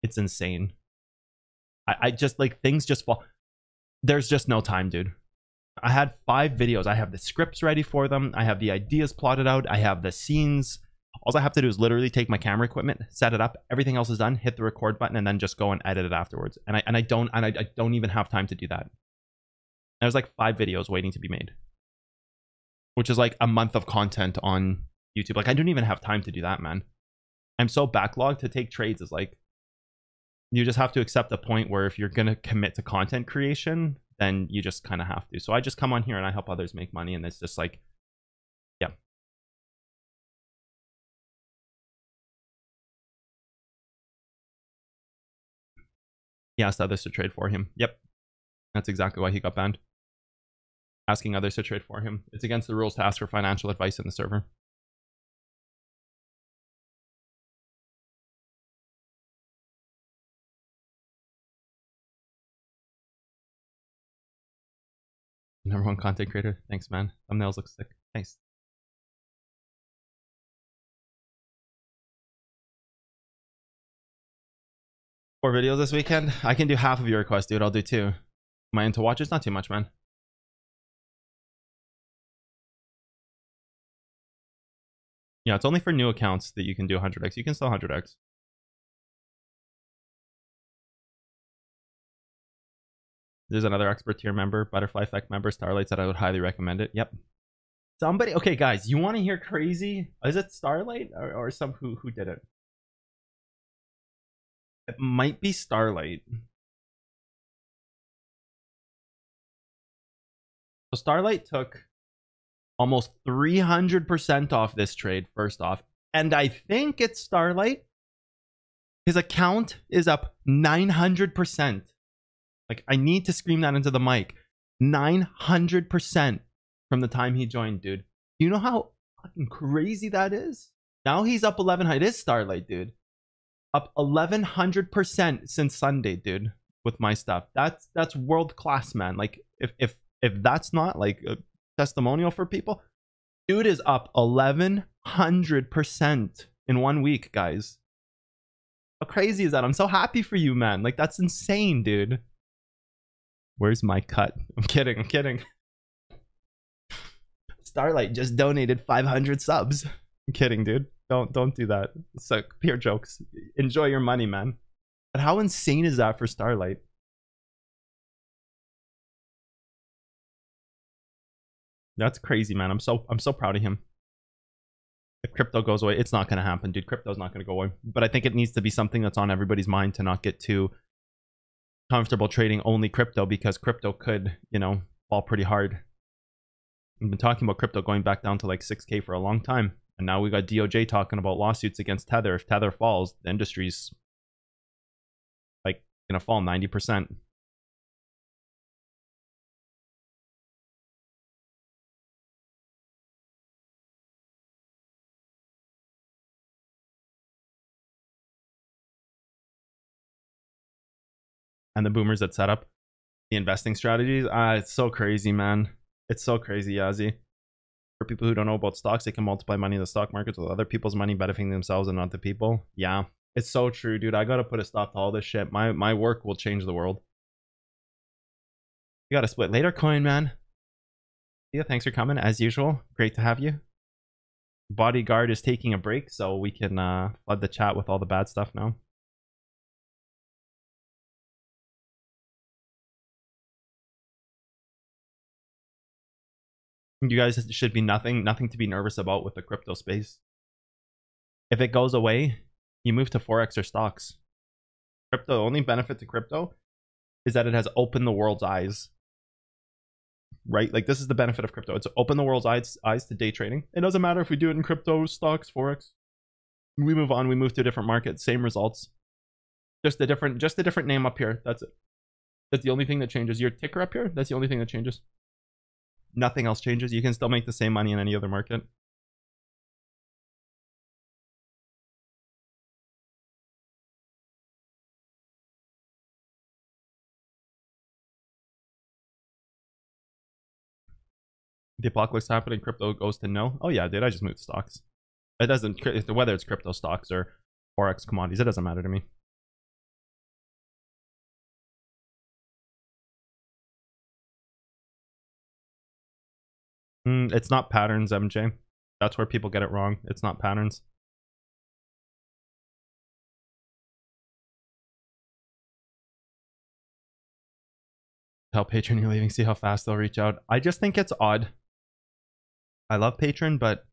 It's insane. I just like things just fall. There's just no time, dude. I had 5 videos. I have the scripts ready for them. I have the ideas plotted out. I have the scenes. All I have to do is literally take my camera equipment, set it up. Everything else is done. Hit the record button and then just go and edit it afterwards. And I don't even have time to do that. There's like 5 videos waiting to be made, which is like a month of content on YouTube. Like I don't even have time to do that, man. I'm so backlogged. To take trades is like, you just have to accept a point where if you're going to commit to content creation, then you just kind of have to. So I just come on here and I help others make money. And it's just like, yeah. He asked others to trade for him. Yep. That's exactly why he got banned. Asking others to trade for him. It's against the rules to ask for financial advice in the server. #1 content creator. Thanks, man. Thumbnails look sick. Nice. Four videos this weekend. I can do half of your request, dude. I'll do 2. Am I into watches? Not too much, man. Yeah, it's only for new accounts that you can do 100x. You can still 100x. There's another expert tier member, Butterfly Effect member, Starlight said I would highly recommend it. Yep. Somebody, okay, guys, you want to hear crazy? Is it Starlight or some who did it? It might be Starlight. So Starlight took almost 300% off this trade, first off. And I think it's Starlight. His account is up 900%. Like, I need to scream that into the mic. 900% from the time he joined, dude. You know how fucking crazy that is? Now he's up 1100. It is Starlight, dude. Up 1100% since Sunday, dude, with my stuff. That's world class, man. Like, if that's not like a testimonial for people, dude is up 1100% in 1 week, guys. How crazy is that? I'm so happy for you, man. Like, that's insane, dude. Where's my cut? I'm kidding. I'm kidding. Starlight just donated 500 subs. I'm kidding, dude. Don't do that. It's like pure jokes. Enjoy your money, man. But how insane is that for Starlight? That's crazy, man. I'm so proud of him. If crypto goes away, it's not going to happen, dude. Crypto's not going to go away. But I think it needs to be something that's on everybody's mind to not get too comfortable trading only crypto, because crypto could, you know, fall pretty hard. We've been talking about crypto going back down to like 6K for a long time. And now we got DOJ talking about lawsuits against Tether. If Tether falls, the industry's like going to fall 90%. And the boomers that set up the investing strategies, it's so crazy, man. It's so crazy, Yazzie. For people who don't know about stocks, they can multiply money in the stock markets with other people's money benefiting themselves and not the people. Yeah, it's so true, dude. I gotta put a stop to all this shit. My work will change the world. You gotta split later, coin, man. Yeah, thanks for coming as usual. Great to have you. Bodyguard is taking a break, so we can flood the chat with all the bad stuff now. You guys should be nothing to be nervous about with the crypto space. If it goes away, you move to Forex or stocks. Crypto, the only benefit to crypto is that it has opened the world's eyes. Right? Like, this is the benefit of crypto. It's opened the world's eyes to day trading. It doesn't matter if we do it in crypto, stocks, Forex. We move on. We move to a different market. Same results. Just a different name up here. That's it. That's the only thing that changes. Your ticker up here, that's the only thing that changes. Nothing else changes. You can still make the same money in any other market. The apocalypse happening, crypto goes to no. Oh yeah, dude, I just moved stocks. It doesn't, whether it's crypto stocks or forex commodities, it doesn't matter to me. It's not patterns, MJ. That's where people get it wrong. It's not patterns. Tell Patreon you're leaving, see how fast they'll reach out. I just think it's odd. I love Patreon, but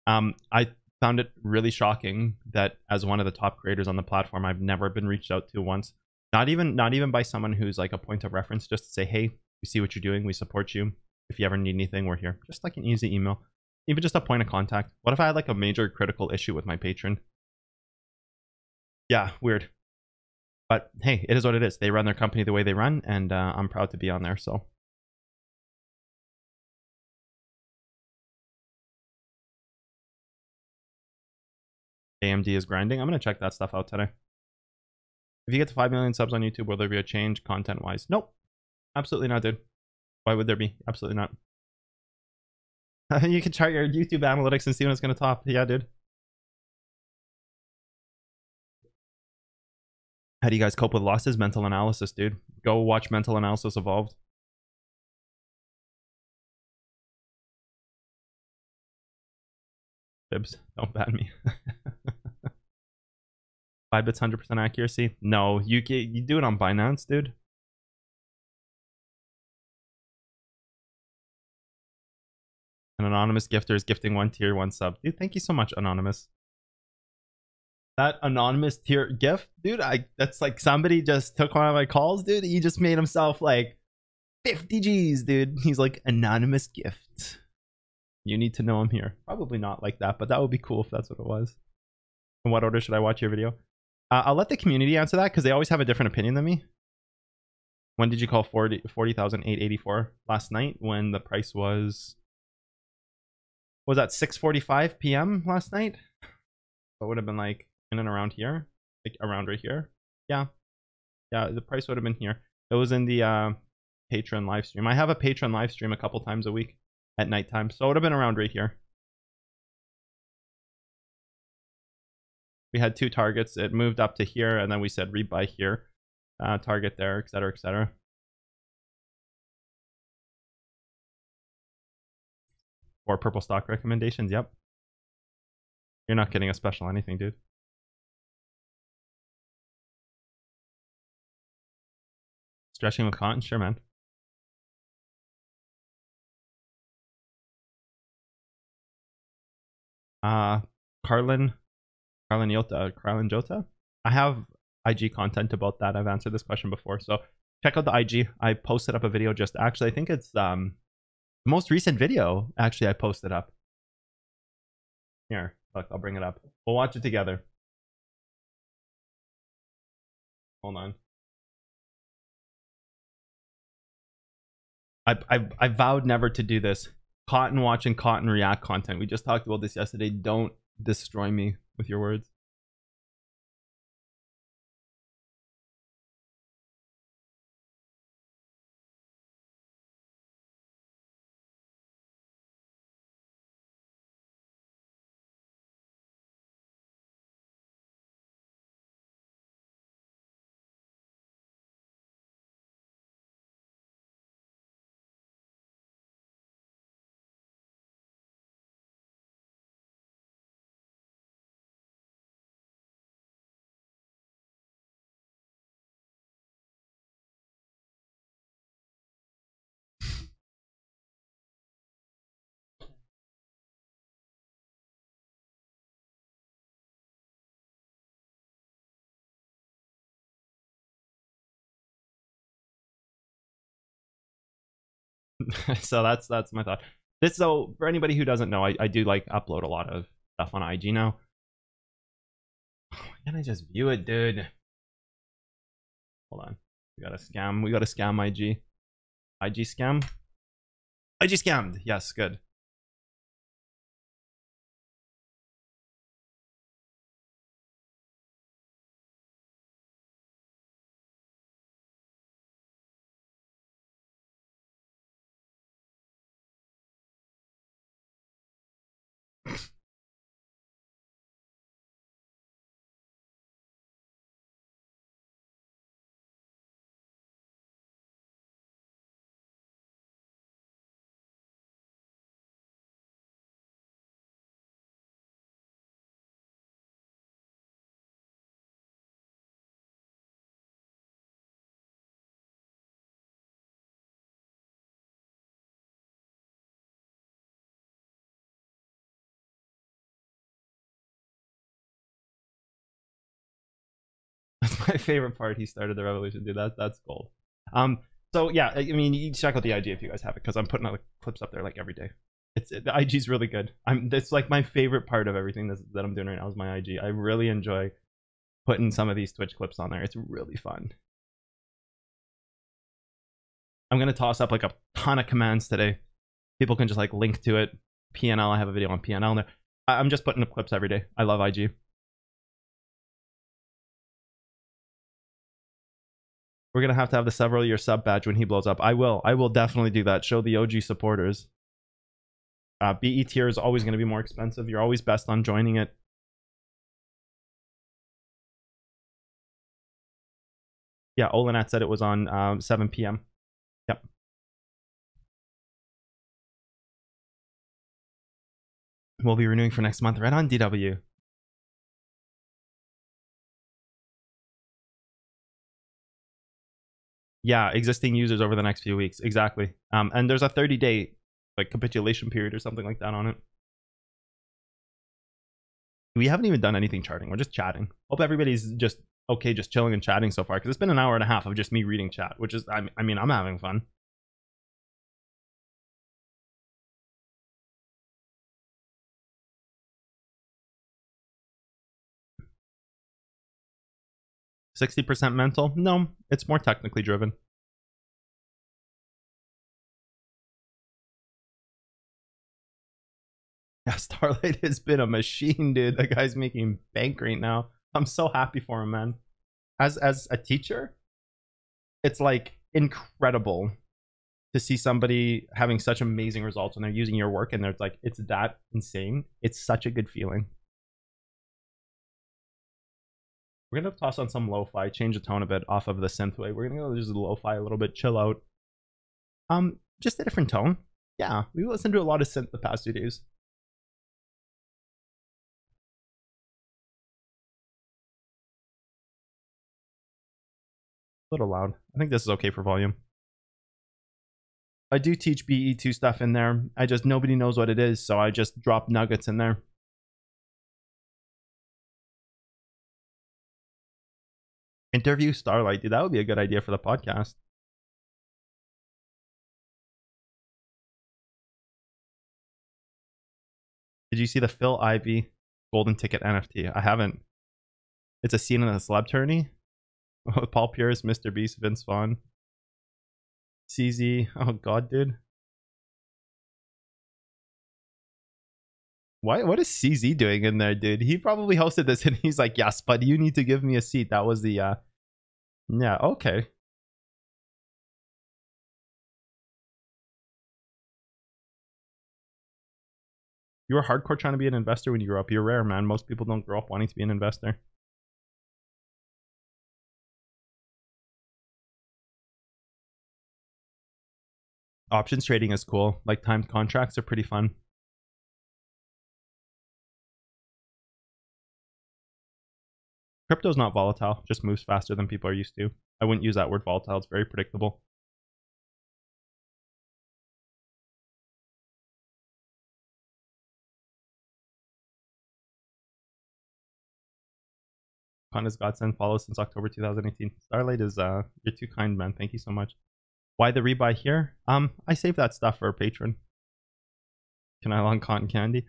I found it really shocking that as one of the top creators on the platform, I've never been reached out to once. Not even by someone who's like a point of reference, just to say, hey, we see what you're doing, we support you. If you ever need anything, we're here. Just like an easy email. Even just a point of contact. What if I had like a major critical issue with my patron? Yeah, weird. But hey, it is what it is. They run their company the way they run, and I'm proud to be on there, so. AMD is grinding. I'm going to check that stuff out today. If you get to 5 million subs on YouTube, will there be a change content-wise? Nope. Absolutely not, dude. Why would there be? Absolutely not. You can chart your YouTube analytics and see when it's going to top. Yeah, dude. How do you guys cope with losses? Mental analysis, dude. Go watch Mental Analysis Evolved. Fibs, don't ban me. 5 bits, 100% accuracy? No, you do it on Binance, dude. An anonymous gifter is gifting 1 tier, 1 sub. Dude, thank you so much, Anonymous. That anonymous tier gift, dude, that's like somebody just took one of my calls, dude. He just made himself like 50 G's, dude. He's like, anonymous gift. You need to know I'm here. Probably not like that, but that would be cool if that's what it was. In what order should I watch your video? I'll let the community answer that because they always have a different opinion than me. When did you call 40,884 last night when the price was that 6:45 p.m. last night? So it would have been like in and around here, like around right here. Yeah, the price would have been here. It was in the Patreon live stream. I have a Patreon live stream a couple times a week at nighttime, so it would have been around right here. We had 2 targets. It moved up to here, and then we said rebuy here, target there, etc., etc. Or purple stock recommendations. Yep. You're not getting a special anything, dude. Stretching with cotton? Sure, man. Carlin Jota? I have IG content about that. I've answered this question before, so check out the IG. I posted up a video just actually, I think it's the most recent video actually I posted up. Here, look, I'll bring it up. We'll watch it together. Hold on. I vowed never to do this. Cotton watch and cotton react content. We just talked about this yesterday. Don't destroy me with your words. So that's my thought. So for anybody who doesn't know, I do like upload a lot of stuff on IG now. Why can't I just view it, dude? Hold on. We gotta scam. We gotta scam IG. IG scam. IG scammed. Yes, good. That's my favorite part. He started the revolution, dude. That's gold. So yeah, I mean, you check out the IG if you guys have it, because I'm putting out clips up there like every day. The IG's really good. That's like my favorite part of everything that I'm doing right now is my IG. I really enjoy putting some of these Twitch clips on there. It's really fun. I'm gonna toss up like a ton of commands today. People can just like link to it. PNL, I have a video on PNL in there. I'm just putting up clips every day. I love IG. We're gonna have to have the several year sub badge when he blows up. I will definitely do that. Show the OG supporters. BE tier is always gonna be more expensive. You're always best on joining it. Yeah, Olanat said it was on 7 p.m. Yep. We'll be renewing for next month, right on DW. Yeah, existing users over the next few weeks. Exactly. And there's a 30-day like capitulation period or something like that on it. We haven't even done anything charting. We're just chatting. Hope everybody's just okay, just chilling and chatting so far, because it's been an hour and a half of just me reading chat, which is, I mean, I'm having fun. %60 mental? No, it's more technically driven. Yeah, Starlight has been a machine, dude. The guy's making bank right now. I'm so happy for him, man. As a teacher, it's like incredible to see somebody having such amazing results when they're using your work, and it's like, it's that insane. It's such a good feeling. We're gonna toss on some lo-fi, change the tone a bit off of the synthwave. We're gonna go just lo-fi a little bit, chill out. Just a different tone. Yeah, we listened to a lot of synth the past 2 days. A little loud. I think this is okay for volume. I do teach BE2 stuff in there. I just, nobody knows what it is, so I just drop nuggets in there. Interview Starlight, dude. That would be a good idea for the podcast. Did you see the Phil Ivey golden ticket NFT? I haven't. It's a scene in a celeb tourney. Paul Pierce, Mr. Beast, Vince Vaughn, CZ. Oh god, dude. What is CZ doing in there, dude? He probably hosted this and he's like, yes, but you need to give me a seat. That was the yeah, okay. You were hardcore trying to be an investor when you grew up. You're rare, man. Most people don't grow up wanting to be an investor. Options trading is cool. Like timed contracts are pretty fun. Crypto's not volatile, just moves faster than people are used to. I wouldn't use that word volatile. It's very predictable. Conda's Godsend follows since October 2018. Starlight is you're too kind, man. Thank you so much. Why the rebuy here? I save that stuff for a patron. Can I long cotton candy?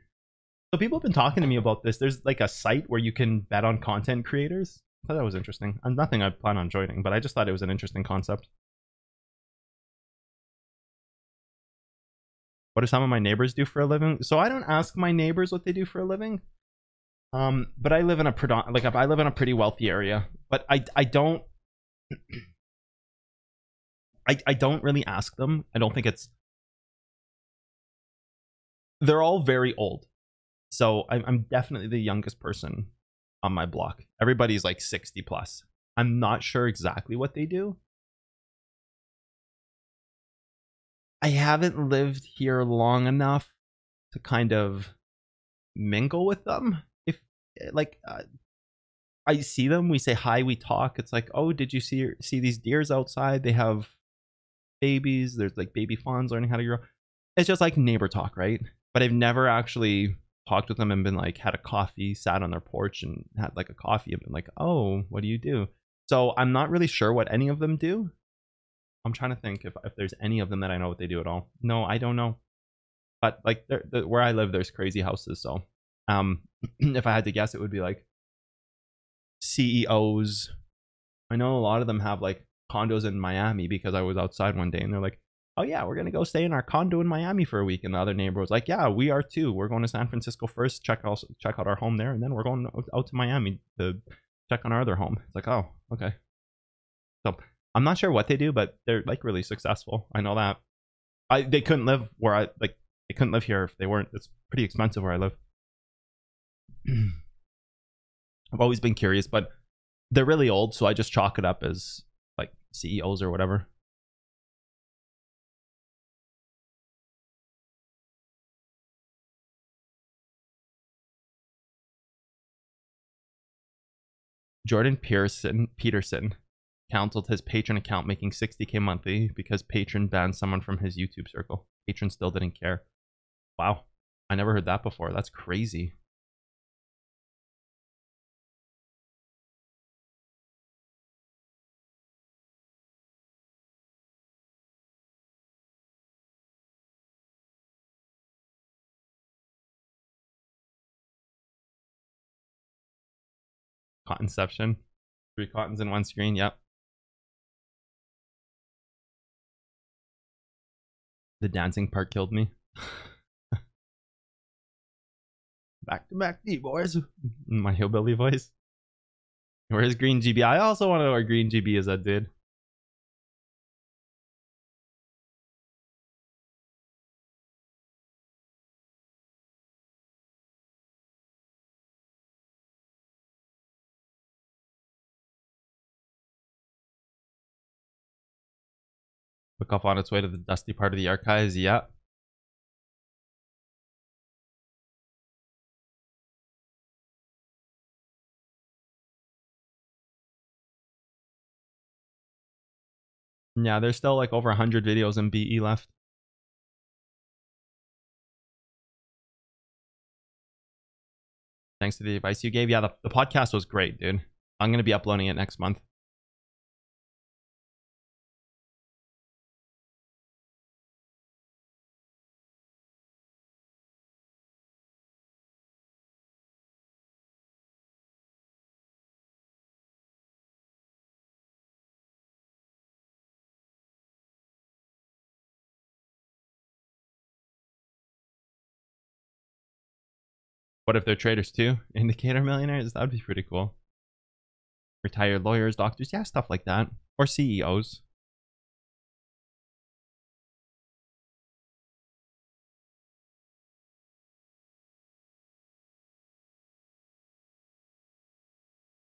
So people have been talking to me about this. There's like a site where you can bet on content creators. I thought that was interesting. Nothing I plan on joining, but I just thought it was an interesting concept. What do some of my neighbors do for a living? So I don't ask my neighbors what they do for a living. But I live in a I live in a pretty wealthy area. But I don't I don't really ask them. I don't think it's. They're all very old, so I'm definitely the youngest person on my block. Everybody's like 60 plus. I'm not sure exactly what they do. I haven't lived here long enough to kind of mingle with them. If like I see them, we say hi, we talk. It's like, oh, did you see these deers outside? They have babies. There's like baby fawns learning how to grow. It's just like neighbor talk, right? But I've never actually talked with them and been like, had a coffee, sat on their porch and had like a coffee and been like, oh, what do you do? So I'm not really sure what any of them do. I'm trying to think if there's any of them that I know what they do at all. No, I don't know. But like where I live, there's crazy houses. So if I had to guess, it would be like CEOs. I know a lot of them have like condos in Miami because I was outside one day and they're like, oh yeah, we're gonna go stay in our condo in Miami for a week. And the other neighbor was like, yeah, we are too. We're going to San Francisco first, check out our home there, and then we're going out to Miami to check on our other home. It's like, oh, okay. So I'm not sure what they do, but they're like really successful. I know that. They couldn't live where they couldn't live here if they weren't. It's pretty expensive where I live. I've always been curious, but they're really old, so I just chalk it up as like CEOs or whatever. Jordan Peterson canceled his patron account, making 60K monthly because patron banned someone from his YouTube circle. Patron still didn't care. Wow, I never heard that before. That's crazy. Cottonception. 3 cottons in one screen. Yep. The dancing part killed me. Back to back D boys. My hillbilly voice. Where's Green GB? I also want to know where Green GB is at, dude. Look up on its way to the dusty part of the archives. Yeah. Yeah, there's still like over 100 videos in BE left. Thanks to the advice you gave. Yeah, the podcast was great, dude. I'm going to be uploading it next month. What if they're traders too? Indicator millionaires? That would be pretty cool. Retired lawyers, doctors, yeah, stuff like that. Or CEOs.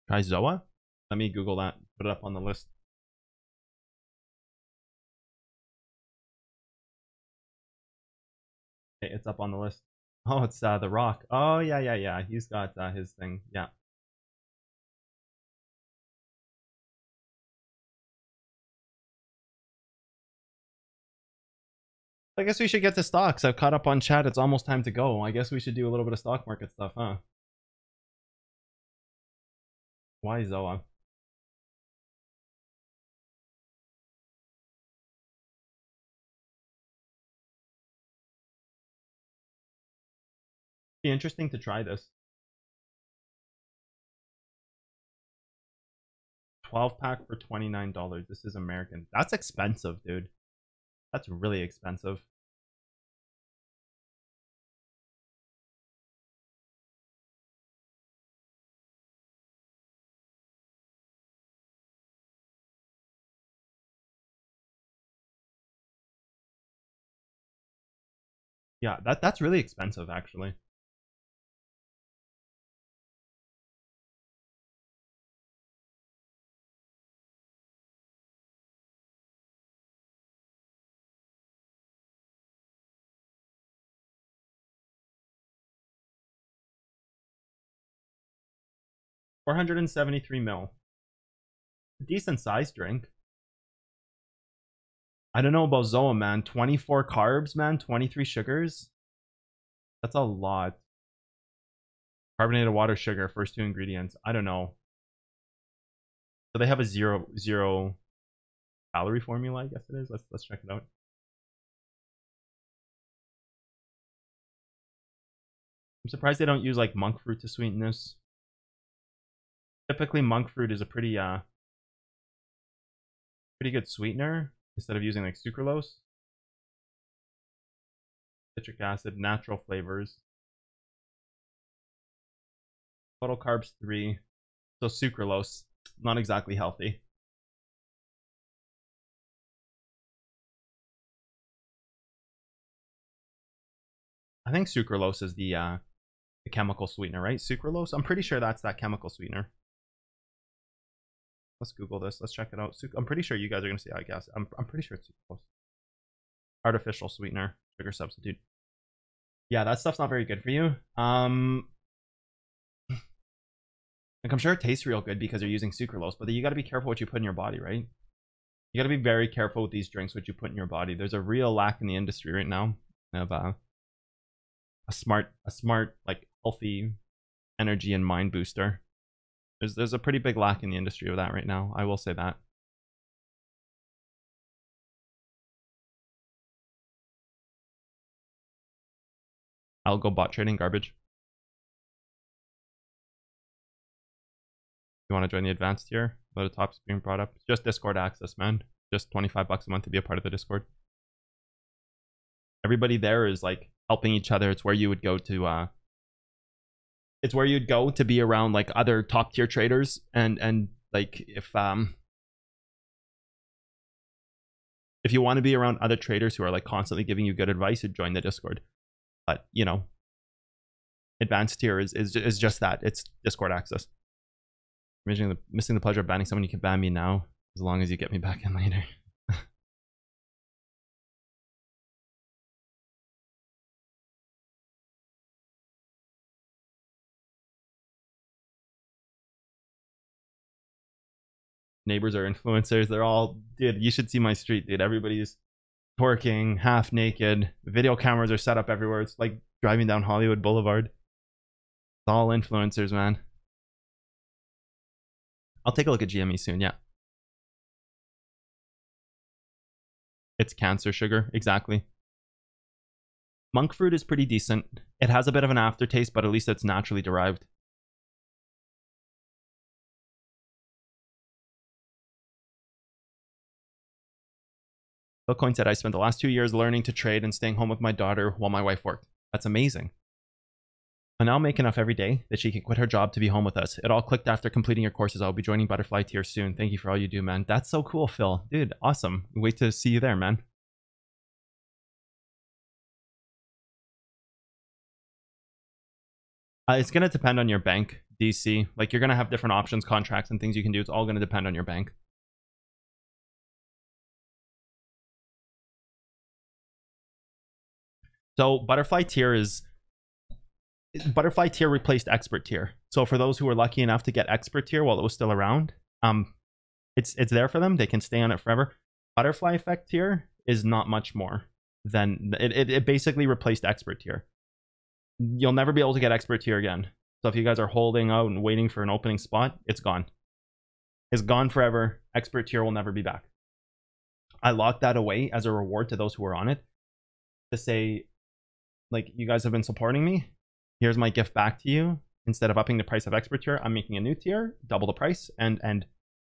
Try Zoa? Let me Google that. Put it up on the list. Okay, it's up on the list. Oh, it's The Rock. Oh, yeah. He's got his thing. Yeah. I guess we should get to stocks. I've caught up on chat. It's almost time to go. I guess we should do a little bit of stock market stuff, huh? Why Zoa? Be interesting to try this. 12-pack for $29. This is American. That's expensive, dude. That's really expensive. Yeah, that's really expensive, actually. $473 ml. Decent sized drink. I don't know about Zoa, man. 24 carbs, man. 23 sugars. That's a lot. Carbonated water, sugar, first two ingredients. I don't know. So they have a zero calorie formula, I guess it is. Let's check it out. I'm surprised they don't use like monk fruit to sweeten this. Typically monk fruit is a pretty good sweetener instead of using like sucralose. Citric acid, natural flavors. Total carbs 3. So sucralose, not exactly healthy. I think sucralose is the chemical sweetener, right? Sucralose? I'm pretty sure that's that chemical sweetener. Let's Google this. Let's check it out. I'm pretty sure you guys are gonna see. I guess I'm pretty sure it's sucralose. Artificial sweetener, sugar substitute. Yeah, that stuff's not very good for you. Like I'm sure it tastes real good because you're using sucralose, but you got to be careful what you put in your body, right? You got to be very careful with these drinks, what you put in your body. There's a real lack in the industry right now of a smart, like healthy energy and mind booster. There's a pretty big lack in the industry of that right now. I will say that. I'll go bot trading garbage. You want to join the advanced tier? Load of topics being brought up. Just Discord access, man. Just 25 bucks a month to be a part of the Discord. Everybody there is like helping each other. It's where you would go to it's where you'd go to be around like other top tier traders and like if you want to be around other traders who are like constantly giving you good advice, you'd join the Discord. But you know, advanced tier is just that. It's Discord access. Missing the pleasure of banning someone. You can ban me now as long as you get me back in later. Neighbors are influencers. They're all, dude, you should see my street, dude. Everybody's twerking, half naked. Video cameras are set up everywhere. It's like driving down Hollywood Boulevard. It's all influencers, man. I'll take a look at GME soon, yeah. It's cancer sugar, exactly. Monk fruit is pretty decent. It has a bit of an aftertaste, but at least it's naturally derived. Bitcoin said, I spent the last 2 years learning to trade and staying home with my daughter while my wife worked. That's amazing. I now make enough every day that she can quit her job to be home with us. It all clicked after completing your courses. I'll be joining Butterfly Tier soon. Thank you for all you do, man. That's so cool, Phil. Dude, awesome. Wait to see you there, man. It's going to depend on your bank, DC. Like, you're going to have different options, contracts, and things you can do. It's all going to depend on your bank. So, Butterfly Tier replaced Expert Tier. So, for those who were lucky enough to get Expert Tier while it was still around, it's there for them. They can stay on it forever. Butterfly Effect Tier is not much more than... It basically replaced Expert Tier. You'll never be able to get Expert Tier again. So if you guys are holding out and waiting for an opening spot, it's gone. It's gone forever. Expert Tier will never be back. I locked that away as a reward to those who were on it to say, like, you guys have been supporting me. here's my gift back to you. Instead of upping the price of expert tier, I'm making a new tier, double the price, and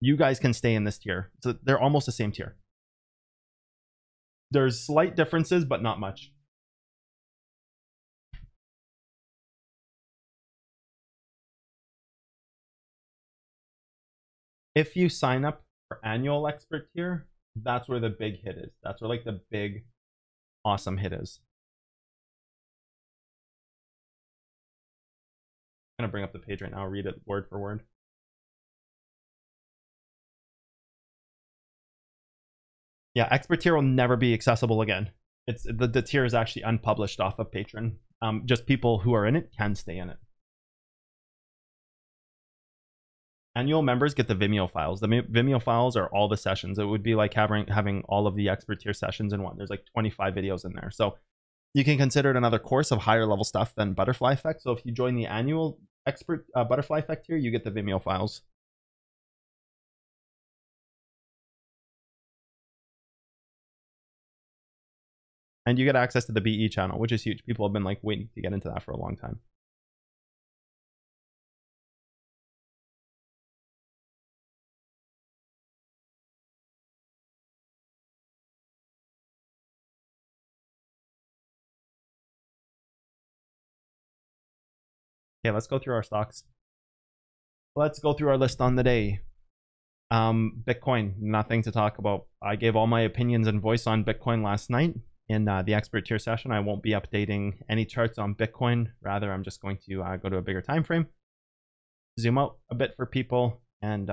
you guys can stay in this tier. So they're almost the same tier. There's slight differences, but not much. If you sign up for annual expert tier, that's where the big hit is. That's where like the big awesome hit is. I'm gonna bring up the page right now, read it word for word. Yeah, expert tier will never be accessible again. It's the tier is actually unpublished off of Patreon. Just people who are in it can stay in it. Annual members get the Vimeo files. The Vimeo files are all the sessions. It would be like having all of the expert tier sessions in one. There's like 25 videos in there. So you can consider it another course of higher level stuff than Butterfly Effect. So if you join the annual expert Butterfly Effect tier, you get the Vimeo files. And you get access to the BE channel, which is huge. People have been like waiting to get into that for a long time. Okay, let's go through our stocks. Let's go through our list on the day. Bitcoin, nothing to talk about. I gave all my opinions and voice on Bitcoin last night in the expert tier session. I won't be updating any charts on Bitcoin. Rather, I'm just going to go to a bigger time frame, zoom out a bit for people, and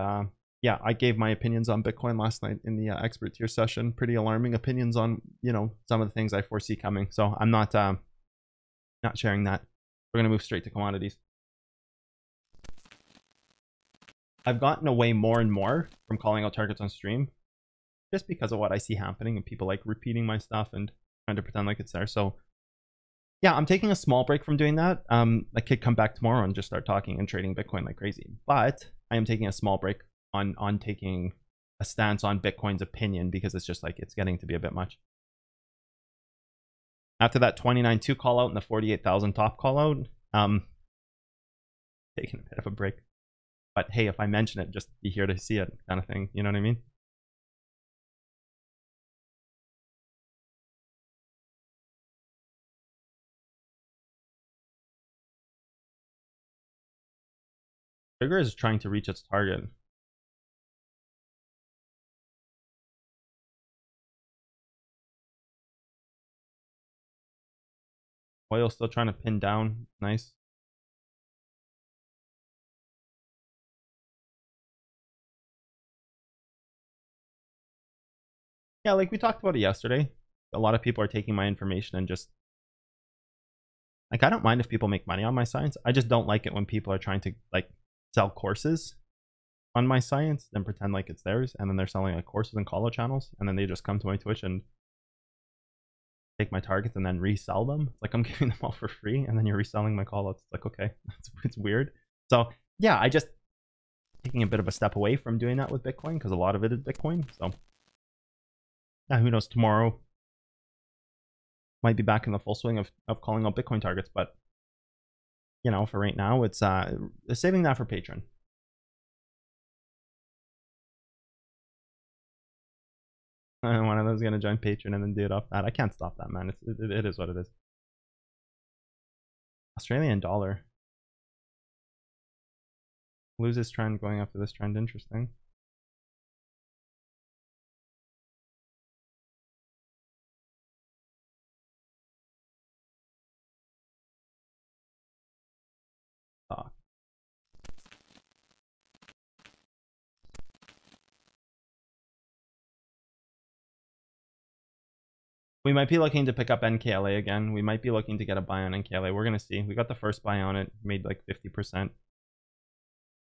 yeah, I gave my opinions on Bitcoin last night in the expert tier session. Pretty alarming opinions on, you know, some of the things I foresee coming. So I'm not sharing that. We're gonna move straight to commodities. I've gotten away more and more from calling out targets on stream just because of what I see happening and people like repeating my stuff and trying to pretend like it's there. So yeah, I'm taking a small break from doing that. I could come back tomorrow and just start talking and trading Bitcoin like crazy, but I am taking a small break on taking a stance on Bitcoin's opinion because it's just like it's getting to be a bit much. After that 29.2 call out and the 48,000 top call out, taking a bit of a break. But hey, if I mention it, just be here to see it, kind of thing. You know what I mean? Sugar is trying to reach its target. Oil still trying to pin down. Nice. Yeah, like we talked about it yesterday. A lot of people are taking my information and just like, I don't mind if people make money on my science. I just don't like it when people are trying to like sell courses on my science and pretend like it's theirs, and then they're selling like courses and call out channels, and then they just come to my Twitch and take my targets and then resell them. It's like I'm giving them all for free, and then you're reselling my call outs. It's like, okay, it's weird. So yeah, I just taking a bit of a step away from doing that with Bitcoin because a lot of it is Bitcoin. So yeah, who knows, tomorrow might be back in the full swing of calling out Bitcoin targets, but you know, for right now, it's saving that for Patreon. One of those gonna join Patreon and then do it off that. I can't stop that, man. It is what it is. Australian dollar loses trend going after this trend. Interesting. Oh. We might be looking to pick up NKLA again. We might be looking to get a buy on NKLA. We're gonna see. We got the first buy on it, made like 50%.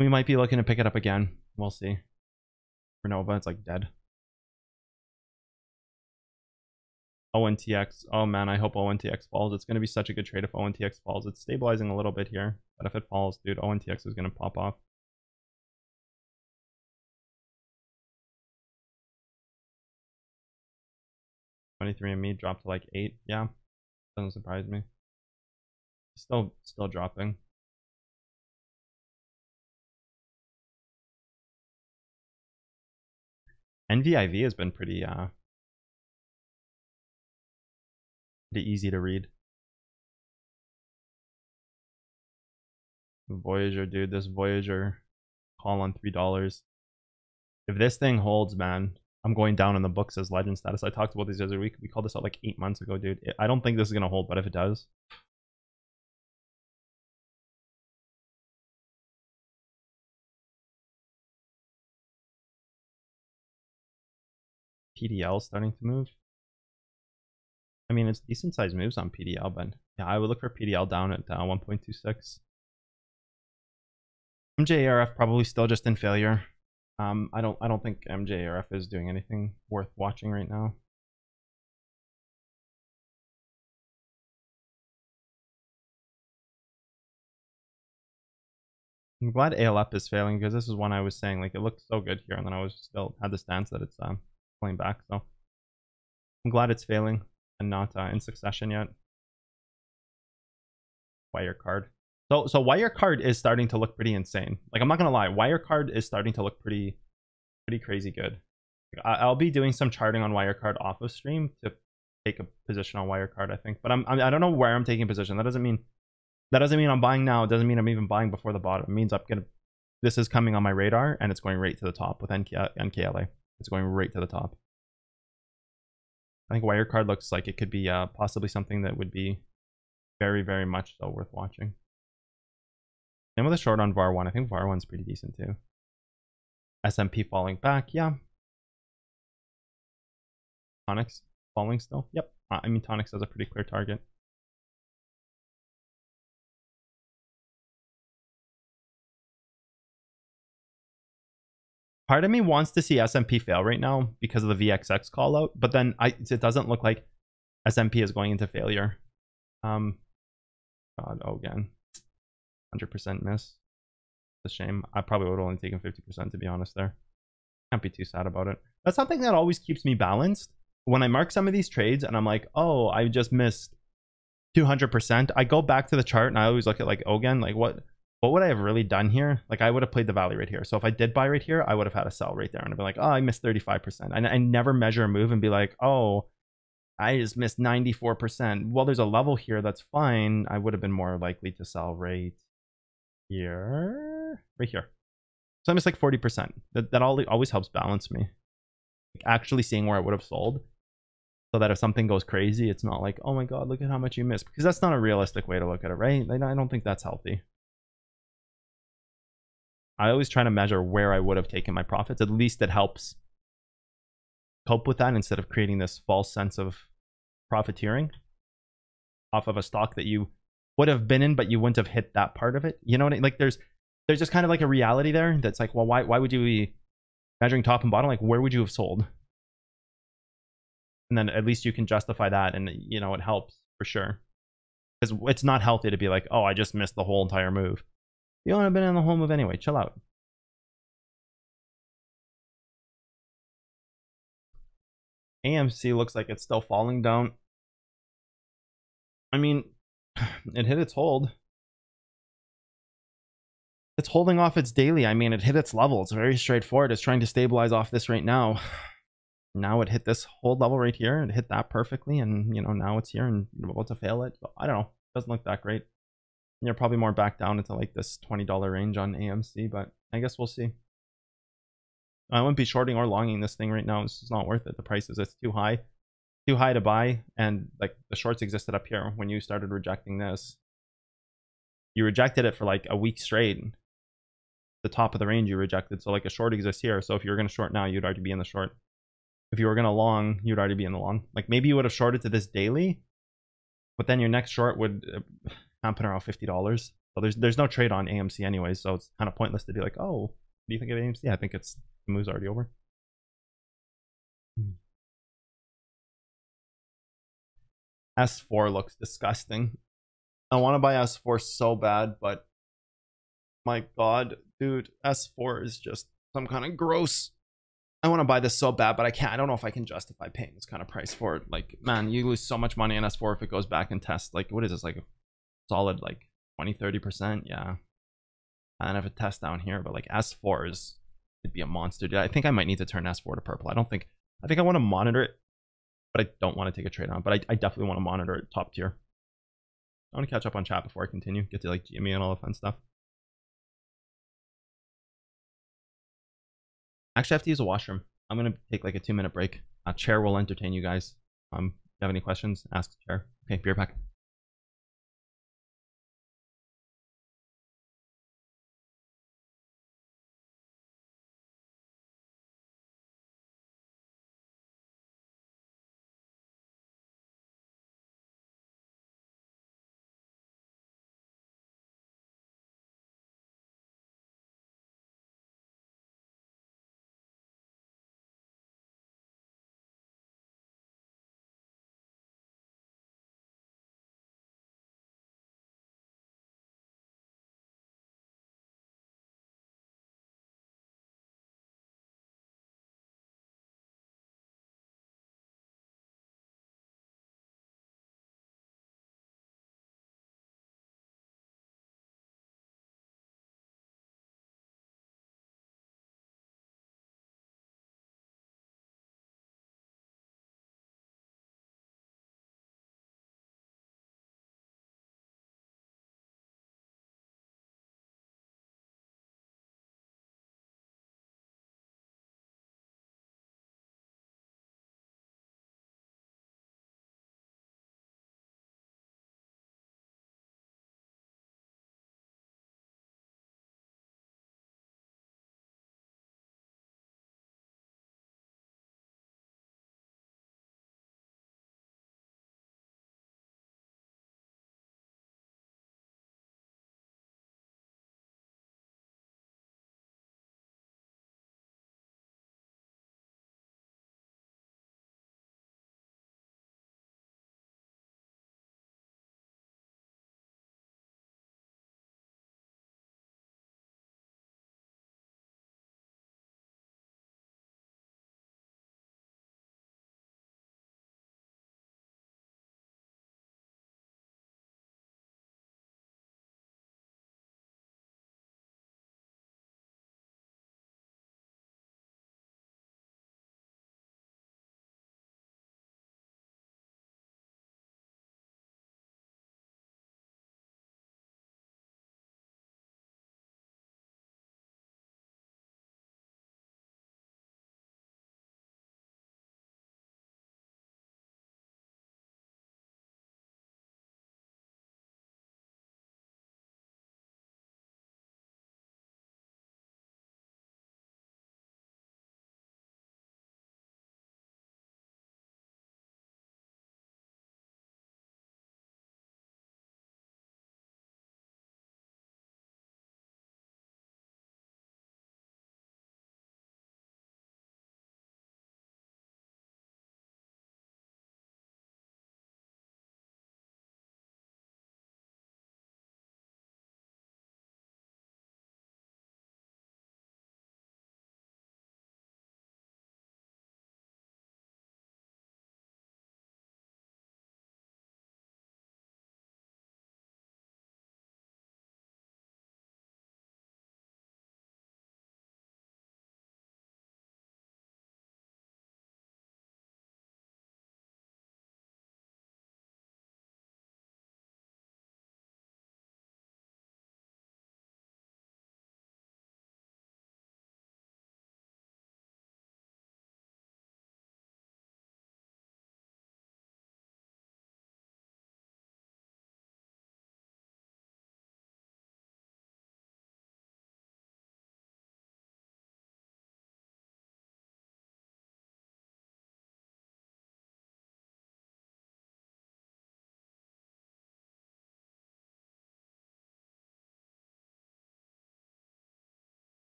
We might be looking to pick it up again. We'll see. For Nova, it's like dead. ONTX. Oh man, I hope ONTX falls. It's gonna be such a good trade if ONTX falls. It's stabilizing a little bit here, but if it falls, dude, ONTX is gonna pop off. $23 and me dropped to like 8. Yeah, doesn't surprise me. Still dropping. NVIV has been pretty easy to read. Voyager, dude, this Voyager call on $3. If this thing holds, man, I'm going down in the books as legend status. I talked about these the other week. We called this out like 8 months ago, dude. I don't think this is gonna hold, but if it does, PDL starting to move. I mean, it's decent sized moves on PDL, but yeah, I would look for PDL down at 1.26. MJARF probably still just in failure. I don't think MJARF is doing anything worth watching right now. I'm glad ALF is failing because this is one I was saying like it looked so good here, and then I was still had the stance that it's pulling back. So I'm glad it's failing and not in succession yet. Wirecard. So Wirecard is starting to look pretty insane. Like, I'm not gonna lie, Wirecard is starting to look pretty crazy good. I'll be doing some charting on Wirecard off of stream to take a position on Wirecard, I think. But I don't know where I'm taking a position. That doesn't mean I'm buying now. It doesn't mean I'm even buying before the bottom. It means this is coming on my radar and it's going right to the top with NKLA. It's going right to the top. I think Wirecard looks like it could be possibly something that would be very, very much so worth watching. Same with a short on VAR1. I think VAR1's pretty decent too. SMP falling back, yeah. Tonics falling still. Yep. I mean, Tonics has a pretty clear target. Part of me wants to see SMP fail right now because of the VXX call out, but then it doesn't look like SMP is going into failure. God, again. 100% miss. It's a shame. I probably would have only taken 50% to be honest there. Can't be too sad about it. That's something that always keeps me balanced. When I mark some of these trades and I'm like, oh, I just missed 200%, I go back to the chart and I always look at like, again, like what would I have really done here? Like, I would have played the valley right here. So if I did buy right here, I would have had a sell right there and I'd be like, oh, I missed 35%. I never measure a move and be like, oh, I just missed 94%. Well, there's a level here, that's fine. I would have been more likely to sell right here, right here. So I missed like 40%. That always helps balance me. Like actually seeing where I would have sold, so that if something goes crazy, it's not like, oh my god, look at how much you missed, because that's not a realistic way to look at it, right? I don't think that's healthy. I always try to measure where I would have taken my profits. At least it helps cope with that instead of creating this false sense of profiteering off of a stock that you would have been in, but you wouldn't have hit that part of it. You know what I mean? Like there's just kind of like a reality there that's like, well, why would you be measuring top and bottom? Like, where would you have sold? And then at least you can justify that, and you know, it helps for sure. Because it's not healthy to be like, oh, I just missed the whole entire move. You don't have been in the whole move anyway. Chill out. AMC looks like it's still falling down. I mean, it hit its hold. It's holding off its daily. I mean, it hit its level. It's very straightforward. It's trying to stabilize off this right now. Now it hit this hold level right here. It hit that perfectly, and you know, now it's here and about to fail it. So, I don't know. It doesn't look that great. You're probably more back down into like this $20 range on AMC, but I guess we'll see. I wouldn't be shorting or longing this thing right now. It's just not worth it. The price is, it's too high to buy, and like the shorts existed up here when you started rejecting this. You rejected it for like a week straight. The top of the range you rejected, so like a short exists here. So if you were going to short now, you'd already be in the short. If you were going to long, you'd already be in the long. Like maybe you would have shorted to this daily, but then your next short would happen around $50. So there's no trade on AMC anyways, so it's kind of pointless to be like, oh, what do you think of AMC? I think the move's already over. S4 looks disgusting. I want to buy S4 so bad, but my god, dude, S4 is just some kind of gross. I want to buy this so bad, but I can't. I don't know if I can justify paying this kind of price for it. Like, man, you lose so much money in S4 if it goes back and tests. Like, what is this? Like solid like 20-30%. Yeah. And I have a test down here, but like S4 is could be a monster. Dude, I think I might need to turn S4 to purple. I think I want to monitor it, but I don't want to take a trade on. But I definitely want to monitor it top tier. I want to catch up on chat before I continue. Get to like GME and all the fun stuff. Actually, I have to use a washroom. I'm gonna take like a 2-minute break. Chair will entertain you guys. If you have any questions, ask Chair. Okay, be right back.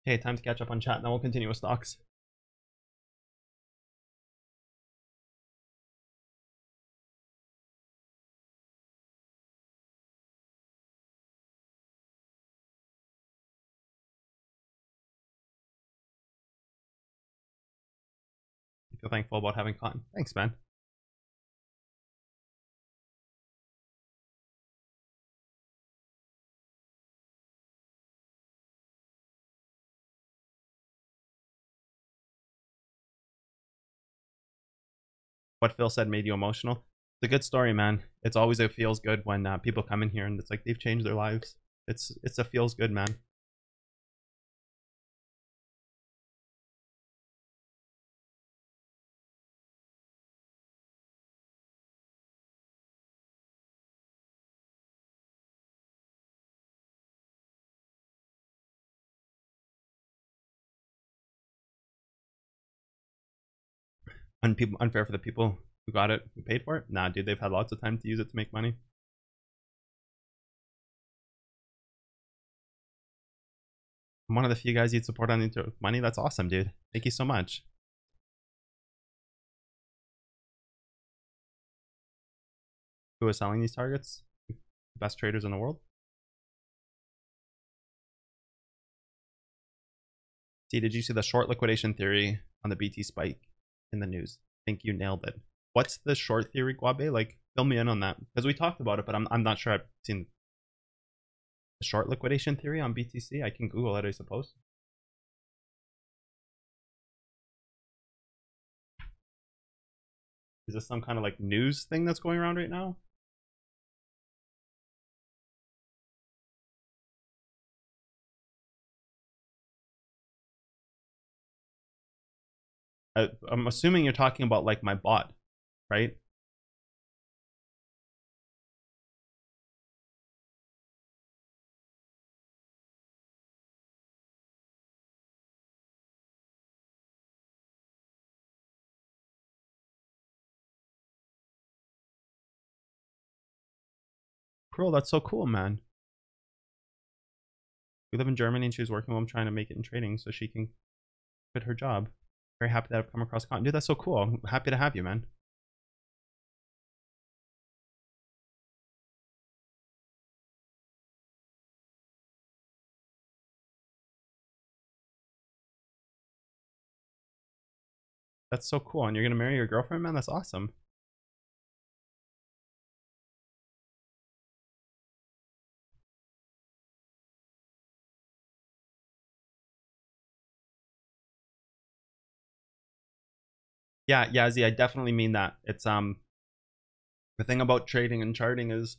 Okay, time to catch up on chat, and then we'll continue with stocks. I feel thankful about having cotton. Thanks, man. What Phil said made you emotional. It's a good story, man. It's always, it feels good when people come in here and it's like they've changed their lives. It's a feels good, man. Unfair for the people who got it, who paid for it. Nah, dude, they've had lots of time to use it to make money. I'm one of the few guys you'd support on YouTube with money. That's awesome, dude. Thank you so much. Who is selling these targets? Best traders in the world. See, did you see the short liquidation theory on the BT spike in the news? I think you nailed it. What's the short theory, Guabe? Like, fill me in on that, because we talked about it, but I'm not sure I've seen the short liquidation theory on BTC. I can Google it, I suppose. Is this some kind of like news thing that's going around right now? I'm assuming you're talking about like my bot, right? Cool, that's so cool, man. We live in Germany and she's working while I'm trying to make it in trading so she can quit her job. Very happy that I've come across content. Dude, that's so cool. I'm happy to have you, man. That's so cool. And you're gonna marry your girlfriend, man? That's awesome. Yeah, Yazzie, I definitely mean that. It's the thing about trading and charting is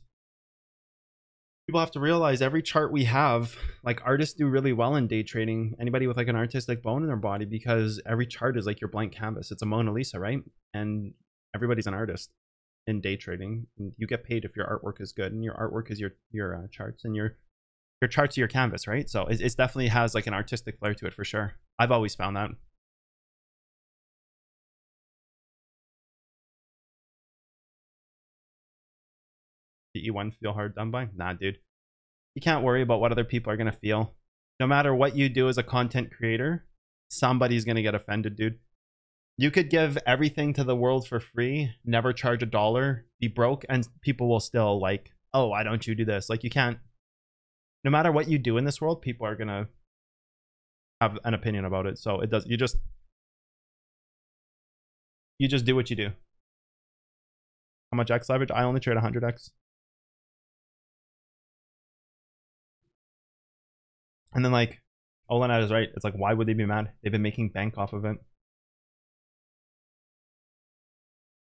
people have to realize every chart we have, like artists do really well in day trading. Anybody with like an artistic bone in their body, because every chart is like your blank canvas. It's a Mona Lisa, right? And everybody's an artist in day trading. And you get paid if your artwork is good, and your artwork is your charts, and your charts are your canvas, right? So it definitely has like an artistic flair to it for sure. I've always found that. PE1 feel hard done by? Nah, dude. You can't worry about what other people are going to feel. No matter what you do as a content creator, somebody's going to get offended, dude. You could give everything to the world for free, never charge $1, be broke, and people will still like, oh, why don't you do this? Like, you can't. No matter what you do in this world, people are going to have an opinion about it. So it does. You just do what you do. How much X leverage? I only trade 100X. And then like, Olenat is right. It's like, why would they be mad? They've been making bank off of it.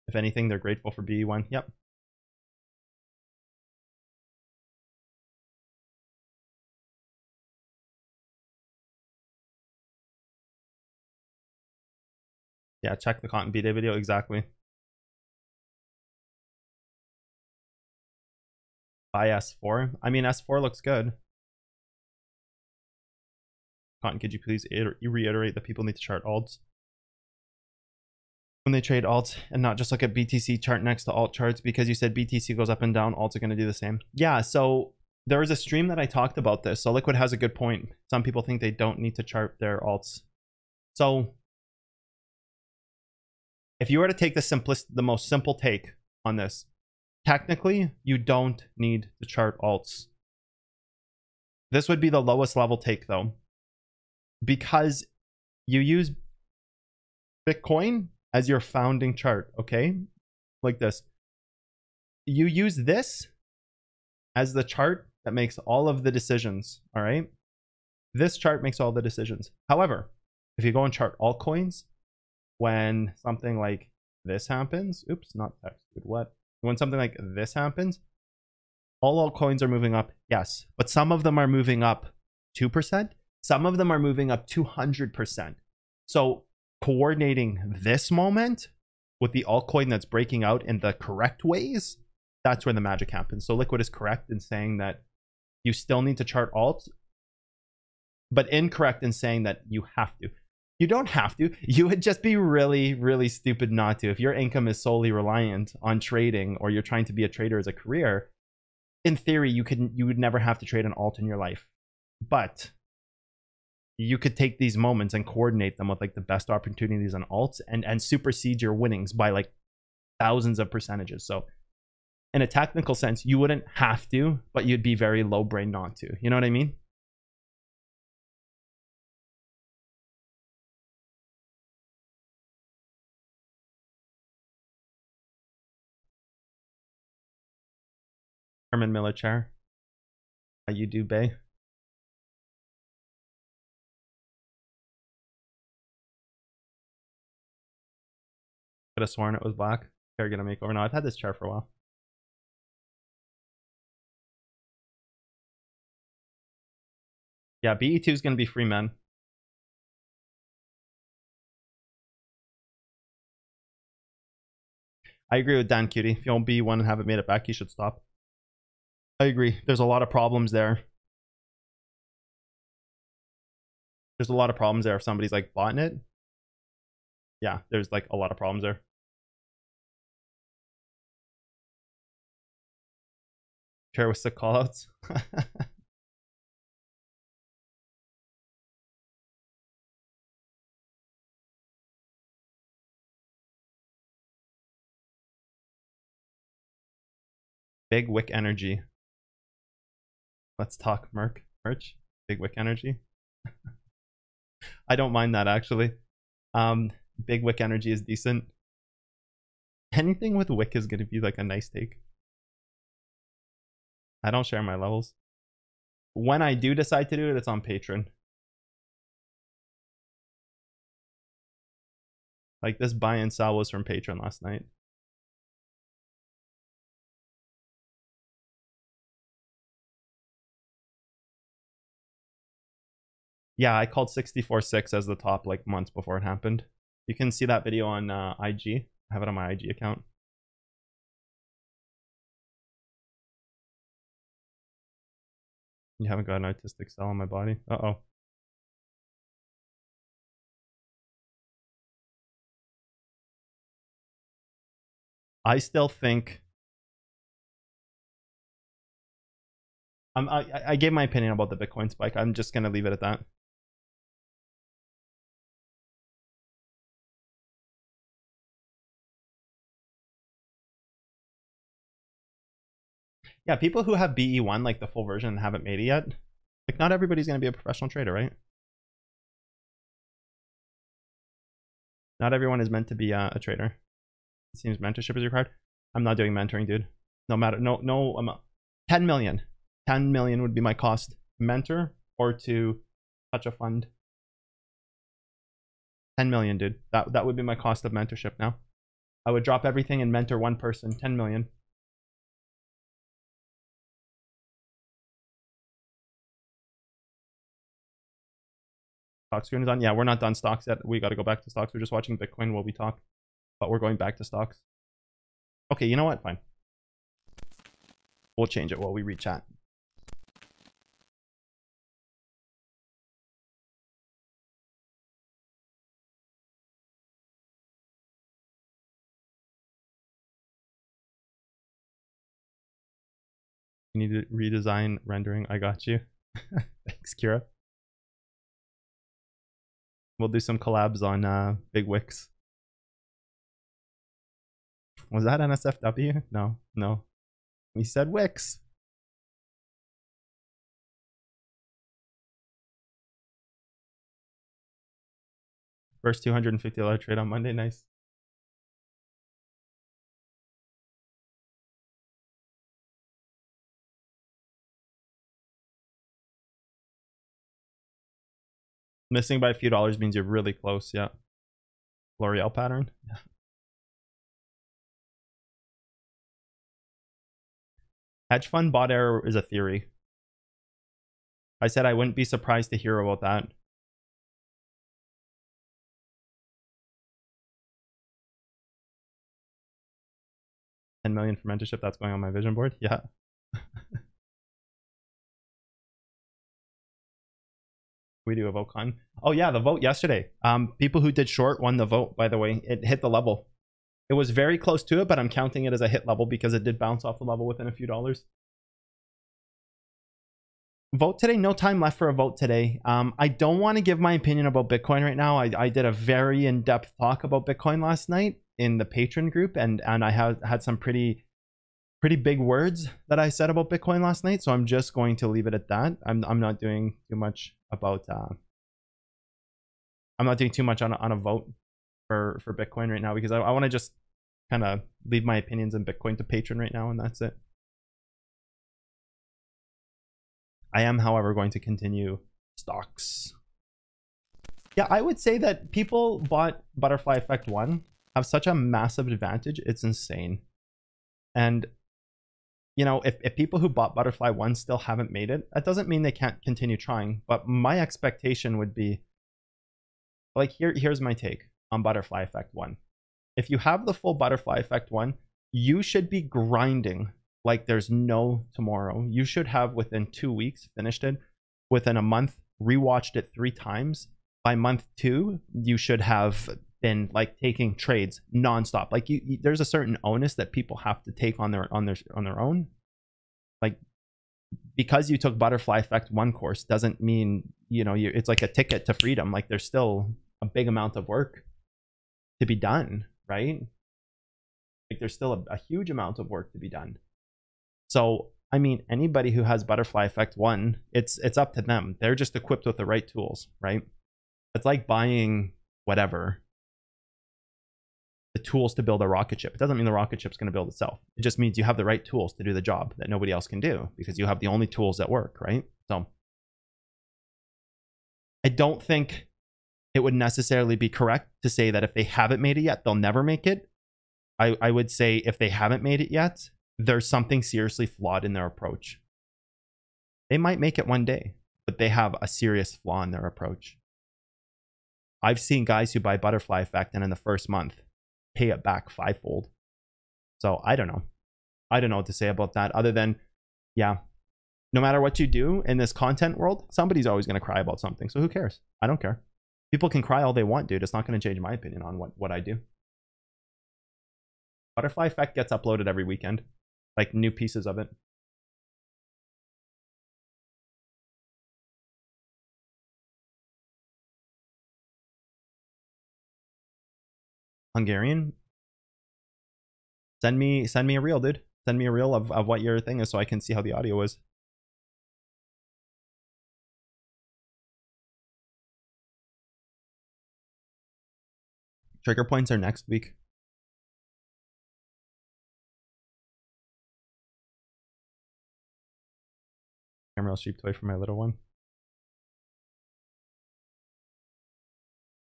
If anything, they're grateful for BE1. Yep. Yeah, check the Cotton B-Day video. Exactly. Buy S4. I mean, S4 looks good. Cotton, could you please reiterate that people need to chart alts when they trade alts and not just look at BTC chart next to alt charts? Because you said BTC goes up and down, alts are going to do the same. Yeah, so there was a stream that I talked about this. So Liquid has a good point. Some people think they don't need to chart their alts. So if you were to take the most simple take on this, technically you don't need to chart alts. This would be the lowest level take though, because you use Bitcoin as your founding chart, okay? Like this. You use this as the chart that makes all of the decisions, all right? This chart makes all the decisions. However, if you go and chart altcoins, when something like this happens, oops, not text, what? When something like this happens, all altcoins are moving up, yes, but some of them are moving up 2%, some of them are moving up 200%. So coordinating this moment with the altcoin that's breaking out in the correct ways, that's where the magic happens. So Liquid is correct in saying that you still need to chart alts, but incorrect in saying that you have to. You don't have to. You would just be really, really stupid not to. If your income is solely reliant on trading, or you're trying to be a trader as a career, in theory, you would never have to trade an alt in your life. But you could take these moments and coordinate them with like the best opportunities on alts and supersede your winnings by like thousands of percentages. So in a technical sense, you wouldn't have to, but you'd be very low brain not to. You know what I mean? Herman Miller chair. How you do, Bay? Could have sworn it was black. Chair gonna make over. No, I've had this chair for a while. Yeah, BE2 is gonna be free, man. I agree with Dan Cutie. If you don't be one and haven't made it back, you should stop. I agree. There's a lot of problems there. There's a lot of problems there if somebody's like bought it. Yeah, there's like a lot of problems there. Chair with sick callouts. Big Wick Energy. Let's talk merch. Big Wick Energy. I don't mind that actually. Big Wick Energy is decent. Anything with Wick is gonna be like a nice take. I don't share my levels. When I do decide to do it, it's on Patreon. Like this buy and sell was from Patreon last night. Yeah, I called 64.6 as the top like months before it happened. You can see that video on IG. I have it on my IG account. You haven't got an artistic cell on my body? Uh-oh. I still think... I gave my opinion about the Bitcoin spike. I'm just going to leave it at that. Yeah, people who have BE1, like the full version, and haven't made it yet, like not everybody's going to be a professional trader, right? Not everyone is meant to be a trader. It seems mentorship is required. I'm not doing mentoring, dude. No matter, no, 10 million. 10 million would be my cost. Mentor or to touch a fund. 10 million, dude. That would be my cost of mentorship now. I would drop everything and mentor one person. 10 million. Stock screen is on. Yeah, we're not done stocks yet. We got to go back to stocks. We're just watching Bitcoin while we talk, but we're going back to stocks. Okay, you know what? Fine. We'll change it while we read chat. you need to redesign rendering. I got you. Thanks, Kira. We'll do some collabs on Big Wix. Was that NSFW? No, no. We said Wix. First $250 trade on Monday. Nice. Missing by a few dollars means you're really close. Yeah. L'Oreal pattern. Yeah. Hedge fund bot error is a theory. I said I wouldn't be surprised to hear about that. $10 million for mentorship. That's going on my vision board. Yeah. We do a vote con. Oh yeah, the vote yesterday. People who did short won the vote, by the way. It hit the level. It was very close to it, but I'm counting it as a hit level because it did bounce off the level within a few dollars. Vote today. No time left for a vote today. I don't want to give my opinion about Bitcoin right now. I did a very in-depth talk about Bitcoin last night in the patron group, and I had some pretty big words that I said about Bitcoin last night. So I'm just going to leave it at that. I'm not doing too much about I'm not doing too much on a vote for Bitcoin right now because I want to just kind of leave my opinions on Bitcoin to patron right now, and that's it. I am, however, going to continue stocks. Yeah, I would say that people bought Butterfly Effect 1 have such a massive advantage. It's insane. And, you know, if people who bought Butterfly 1 still haven't made it, that doesn't mean they can't continue trying. But my expectation would be, like, here's my take on Butterfly Effect 1. If you have the full Butterfly Effect 1, you should be grinding like there's no tomorrow. You should have within 2 weeks finished it. Within a month, rewatched it 3 times. By month 2, you should have been like taking trades nonstop. Like there's a certain onus that people have to take on their own. Like because you took Butterfly Effect 1 course doesn't mean, you know, it's like a ticket to freedom. Like there's still a big amount of work to be done, right? Like there's still a huge amount of work to be done. So, I mean, anybody who has Butterfly Effect 1, it's up to them. They're just equipped with the right tools, right? It's like buying whatever, the tools to build a rocket ship. It doesn't mean the rocket ship's going to build itself. It just means you have the right tools to do the job that nobody else can do because you have the only tools that work, right? So, I don't think it would necessarily be correct to say that if they haven't made it yet, they'll never make it. I would say if they haven't made it yet, there's something seriously flawed in their approach. They might make it one day, but they have a serious flaw in their approach. I've seen guys who buy Butterfly Effect and in the first month pay it back 5-fold. So I don't know. I don't know what to say about that other than, yeah, no matter what you do in this content world, somebody's always going to cry about something. So who cares? I don't care. People can cry all they want, dude. It's not going to change my opinion on what I do. Butterfly Effect gets uploaded every weekend. Like new pieces of it. Hungarian? Send me a reel, dude. Send me a reel of what your thing is so I can see how the audio is. Trigger points are next week. Camera sheep toy for my little one.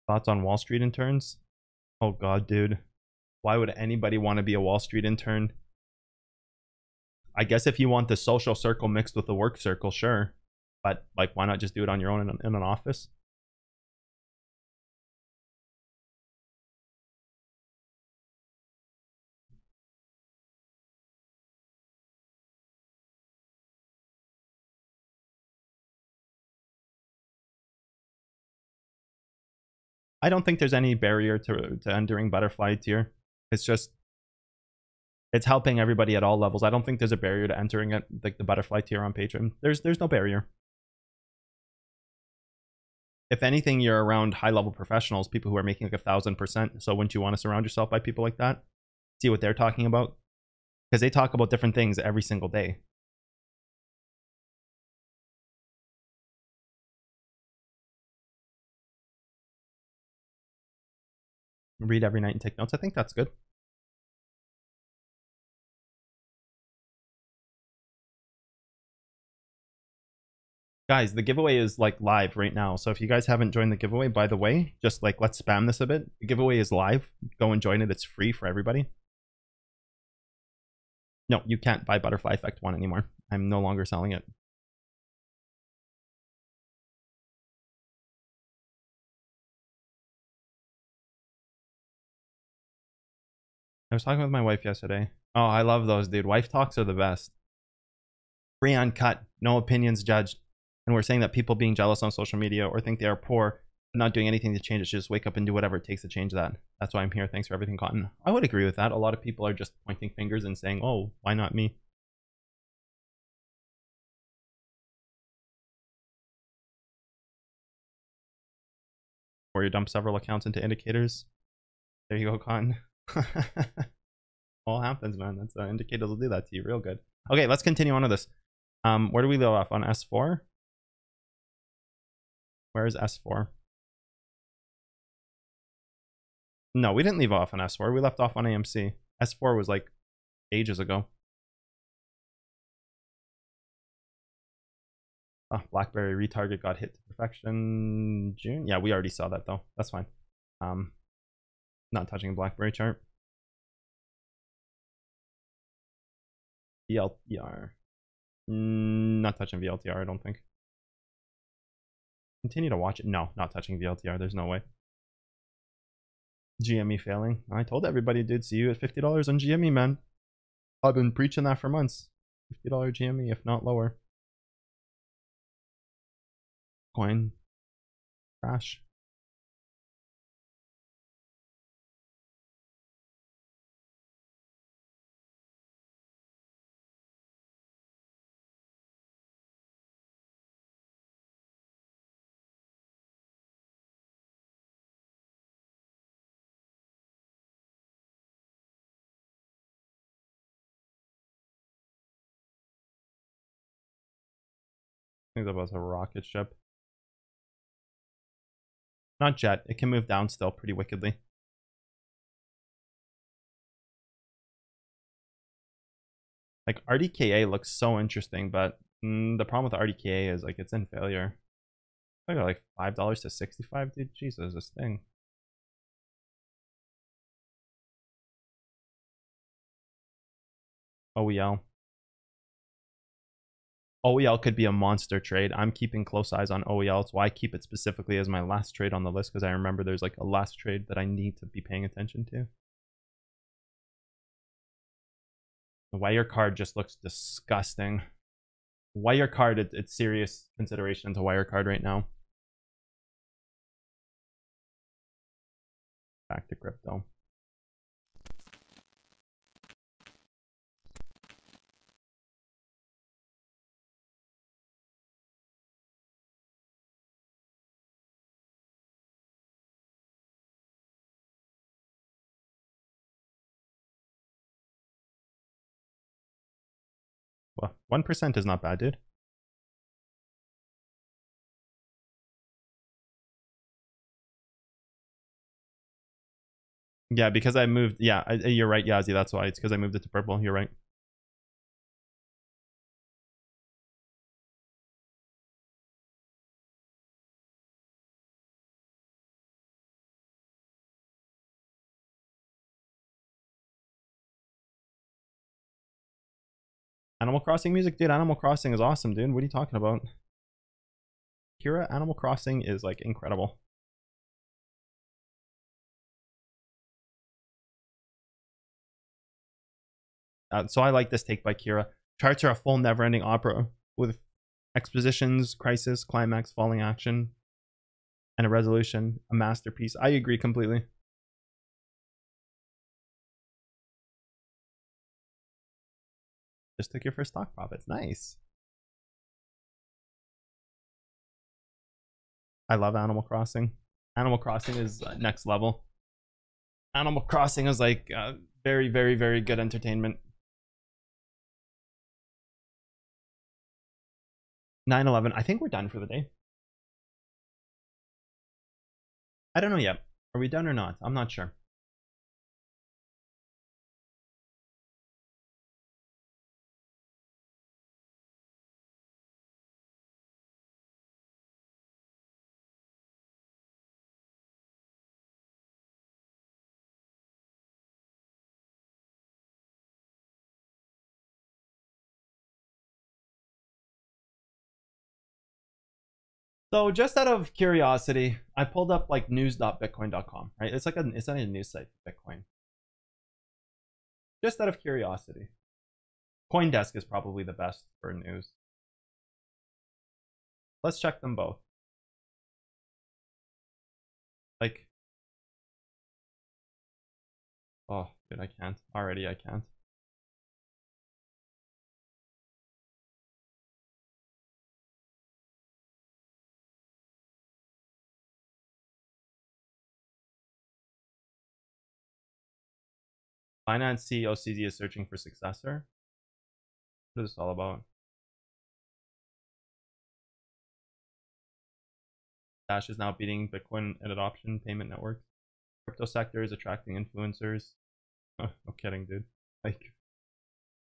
Thoughts on Wall Street interns? Oh god, dude. Why would anybody want to be a Wall Street intern? I guess if you want the social circle mixed with the work circle, sure. But like, why not just do it on your own in an office? I don't think there's any barrier to entering Butterfly tier. It's just It's helping everybody at all levels. I don't think there's a barrier to entering it, like the butterfly tier on Patreon. There's no barrier. If anything, you're around high level professionals, people who are making like 1,000%. So wouldn't you want to surround yourself by people like that? See what they're talking about? Because they talk about different things every single day. Read every night and take notes. I think that's good. Guys, the giveaway is like live right now. So if you guys haven't joined the giveaway, by the way, just like let's spam this a bit. The giveaway is live. Go and join it. It's free for everybody. No, you can't buy Butterfly Effect 1 anymore. I'm no longer selling it. I was talking with my wife yesterday. Oh, I love those, dude. Wife talks are the best. Free uncut, no opinions judged. And we're saying that people being jealous on social media or think they are poor, not doing anything to change it, should just wake up and do whatever it takes to change that. That's why I'm here. Thanks for everything, Cotton. I would agree with that. A lot of people are just pointing fingers and saying, oh, why not me? Or you dump several accounts into indicators. There you go, Cotton. All happens, man. That's indicators will do that to you real good. Okay, let's continue on with this. Where do we leave off? On S4? Where is S4? No, we didn't leave off on S4. We left off on AMC. S4 was like ages ago. Oh, BlackBerry retarget got hit to perfection June. Yeah, we already saw that though. That's fine. Not touching BlackBerry chart. VLTR. Not touching VLTR, I don't think. Continue to watch it. No, not touching VLTR. There's no way. GME failing. I told everybody, dude, see you at $50 on GME, man. I've been preaching that for months. $50 GME, if not lower. Coin. Crash. I think that was a rocket ship. Not jet. It can move down still pretty wickedly. Like RDKA looks so interesting, but the problem with the RDKA is like it's in failure. I got like $5 to 65, dude. Jesus, this thing. OEL. OEL could be a monster trade. I'm keeping close eyes on OEL. That's why I keep it specifically as my last trade on the list, because I remember there's like a last trade that I need to be paying attention to. The Wirecard just looks disgusting. Wirecard, it's serious consideration to Wirecard right now. Back to crypto. Well, 1% is not bad, dude. Yeah, because I moved. Yeah, you're right, Yazzie. That's why. It's because I moved it to purple. You're right. Animal Crossing music? Dude, Animal Crossing is awesome, dude. What are you talking about? Kira, Animal Crossing is like incredible. So I like this take by Kira. Charts are a full never-ending opera with expositions, crisis, climax, falling action, and a resolution. A masterpiece. I agree completely. Just took your first stock profits. Nice. I love Animal Crossing. Animal Crossing is next level. Animal Crossing is like very, very, very good entertainment. 9/11. I think we're done for the day. I don't know yet. Are we done or not? I'm not sure. So just out of curiosity, I pulled up like news.bitcoin.com, right? It's like it's not a news site for Bitcoin. Just out of curiosity. CoinDesk is probably the best for news. Let's check them both. Like, oh, dude, I can't. Already, I can't. Binance CEO CZ is searching for successor. What is this all about? Dash is now beating Bitcoin at adoption payment networks. Crypto sector is attracting influencers. Oh, no kidding, dude. Like,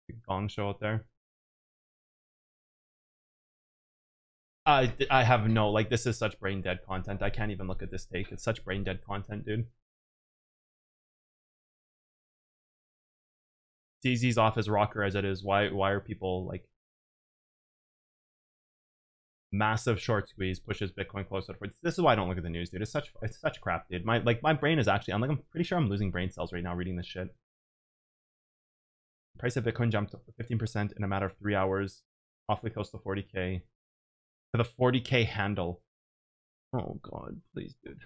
big gong show out there. I have no, like, this is such brain dead content. I can't even look at this take. It's such brain dead content, dude. DZ's off as rocker as it is. Why are people like massive short squeeze pushes Bitcoin closer to this is why I don't look at the news, dude. It's such crap, dude. My brain is actually I'm pretty sure I'm losing brain cells right now reading this shit. Price of Bitcoin jumped 15% in a matter of 3 hours, awfully close to 40k. To the 40k handle. Oh god, please, dude.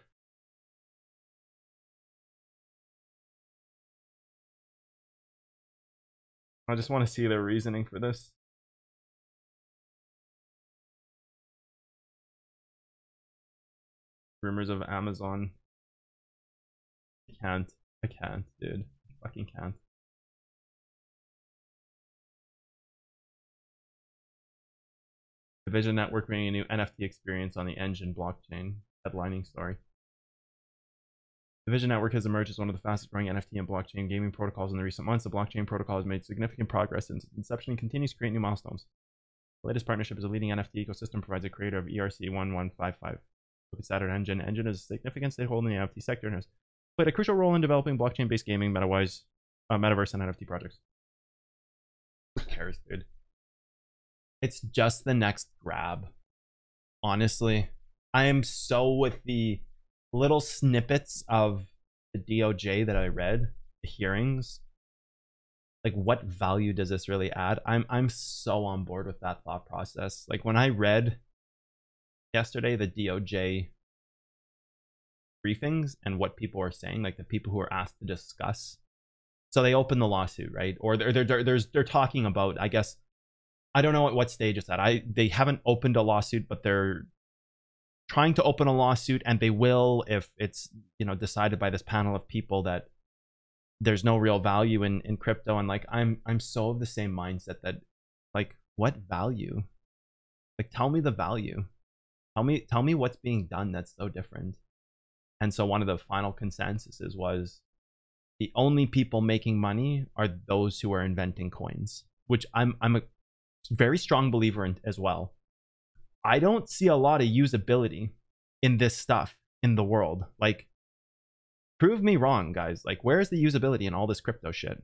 I just want to see their reasoning for this. Rumors of Amazon. I can't, dude. I fucking can't. Division Network bringing a new NFT experience on the Engine blockchain. Headlining story. Division Network has emerged as one of the fastest growing NFT and blockchain gaming protocols in the recent months. The blockchain protocol has made significant progress since its inception and continues to create new milestones. The latest partnership is a leading NFT ecosystem, provides a creator of ERC1155. Look at Saturn Engine. Engine is a significant stakeholder in the NFT sector and has played a crucial role in developing blockchain-based gaming, metaverse, and NFT projects. Who cares, dude? It's just the next grab. Honestly, I am so with the little snippets of the DOJ that I read, the hearings. Like, what value does this really add? I'm so on board with that thought process. Like, when I read yesterday the DOJ briefings and what people are saying, like the people who are asked to discuss. So they open the lawsuit, right? Or they're talking about, I guess, I don't know at what stage it's at. They haven't opened a lawsuit, but they're trying to open a lawsuit, and they will if it's, you know, decided by this panel of people that there's no real value in crypto. And like, I'm so of the same mindset that, like, what value? Like, tell me the value. Tell me what's being done that's so different. And so one of the final consensuses was the only people making money are those who are inventing coins, which I'm a very strong believer in as well. I don't see a lot of usability in this stuff in the world. Like, prove me wrong, guys. Like, where's the usability in all this crypto shit?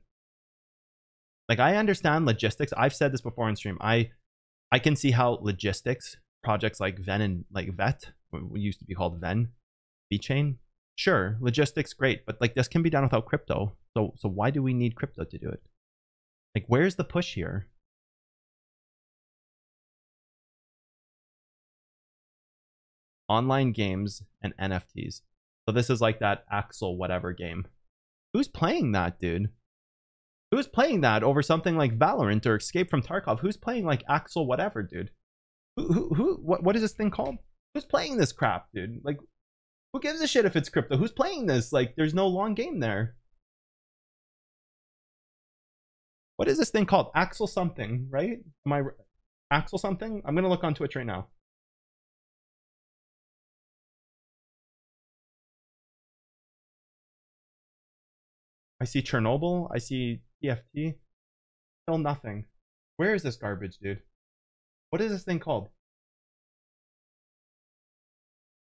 Like, I understand logistics. I've said this before on stream. I can see how logistics projects like Ven and like Vet, what used to be called Ven, VeChain, sure, logistics great, but like this can be done without crypto. So why do we need crypto to do it? Like, where's the push here? Online games and NFTs. So this is like that Axel whatever game. Who's playing that, dude? Who's playing that over something like Valorant or Escape from Tarkov? Who's playing like Axel whatever, dude? What is this thing called? Who's playing this crap, dude? Like, who gives a shit if it's crypto? Who's playing this? Like, there's no long game there. What is this thing called? Axel something, right? Am I Axel something? I'm gonna look on Twitch right now. I see Chernobyl. I see TFT. Still nothing. Where is this garbage, dude? What is this thing called?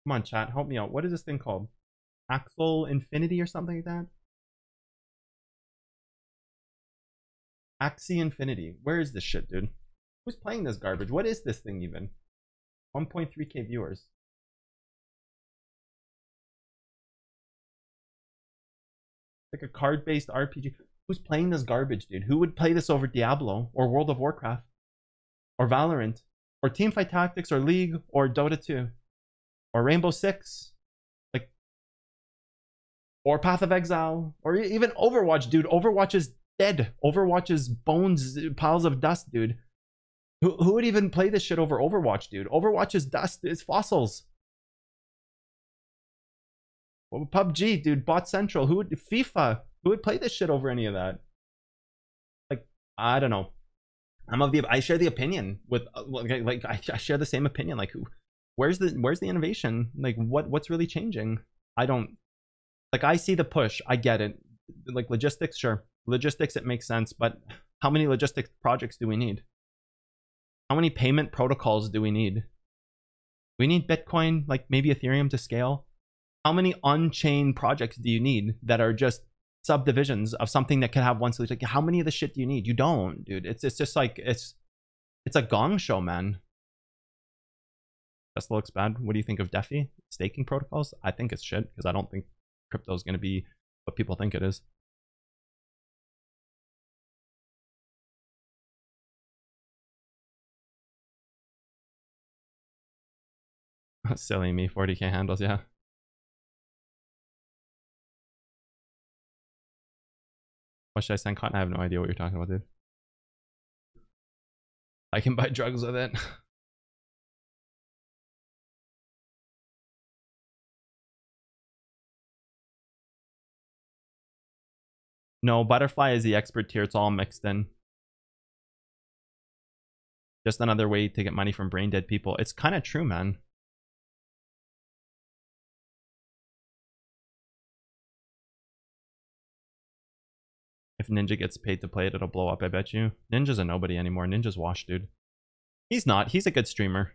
Come on, chat. Help me out. What is this thing called? Axel Infinity or something like that? Axie Infinity. Where is this shit, dude? Who's playing this garbage? What is this thing even? 1.3k viewers. Like a card-based RPG. Who's playing this garbage, dude? Who would play this over Diablo or World of Warcraft or Valorant or Teamfight Tactics or League or Dota 2 or Rainbow Six, like, or Path of Exile or even Overwatch, dude? Overwatch is dead. Overwatch is bones, piles of dust, dude. Who would even play this shit over Overwatch, dude? Overwatch is dust. It's fossils. Well, PUBG, dude. Bot Central. Who would FIFA? Who would play this shit over any of that? Like, I don't know. I share the opinion with like I share the same opinion. Like, where's the innovation? Like, what's really changing? I don't, like, I see the push. I get it. Like, logistics, sure. Logistics, it makes sense. But how many logistics projects do we need? How many payment protocols do we need? We need Bitcoin, like maybe Ethereum to scale. How many on-chain projects do you need that are just subdivisions of something that can have one solution? Like, how many of the shit do you need? You don't, dude. It's just like, it's a gong show, man. Tesla looks bad. What do you think of DeFi? Staking protocols? I think it's shit because I don't think crypto is going to be what people think it is. Silly me, 40k handles, yeah. What should I send content? I have no idea what you're talking about, dude. I can buy drugs with it. No, Butterfly is the expert tier. It's all mixed in. Just another way to get money from brain dead people. It's kind of true, man. If Ninja gets paid to play it, it'll blow up, I bet you. Ninja's a nobody anymore. Ninja's washed, dude. He's not. He's a good streamer.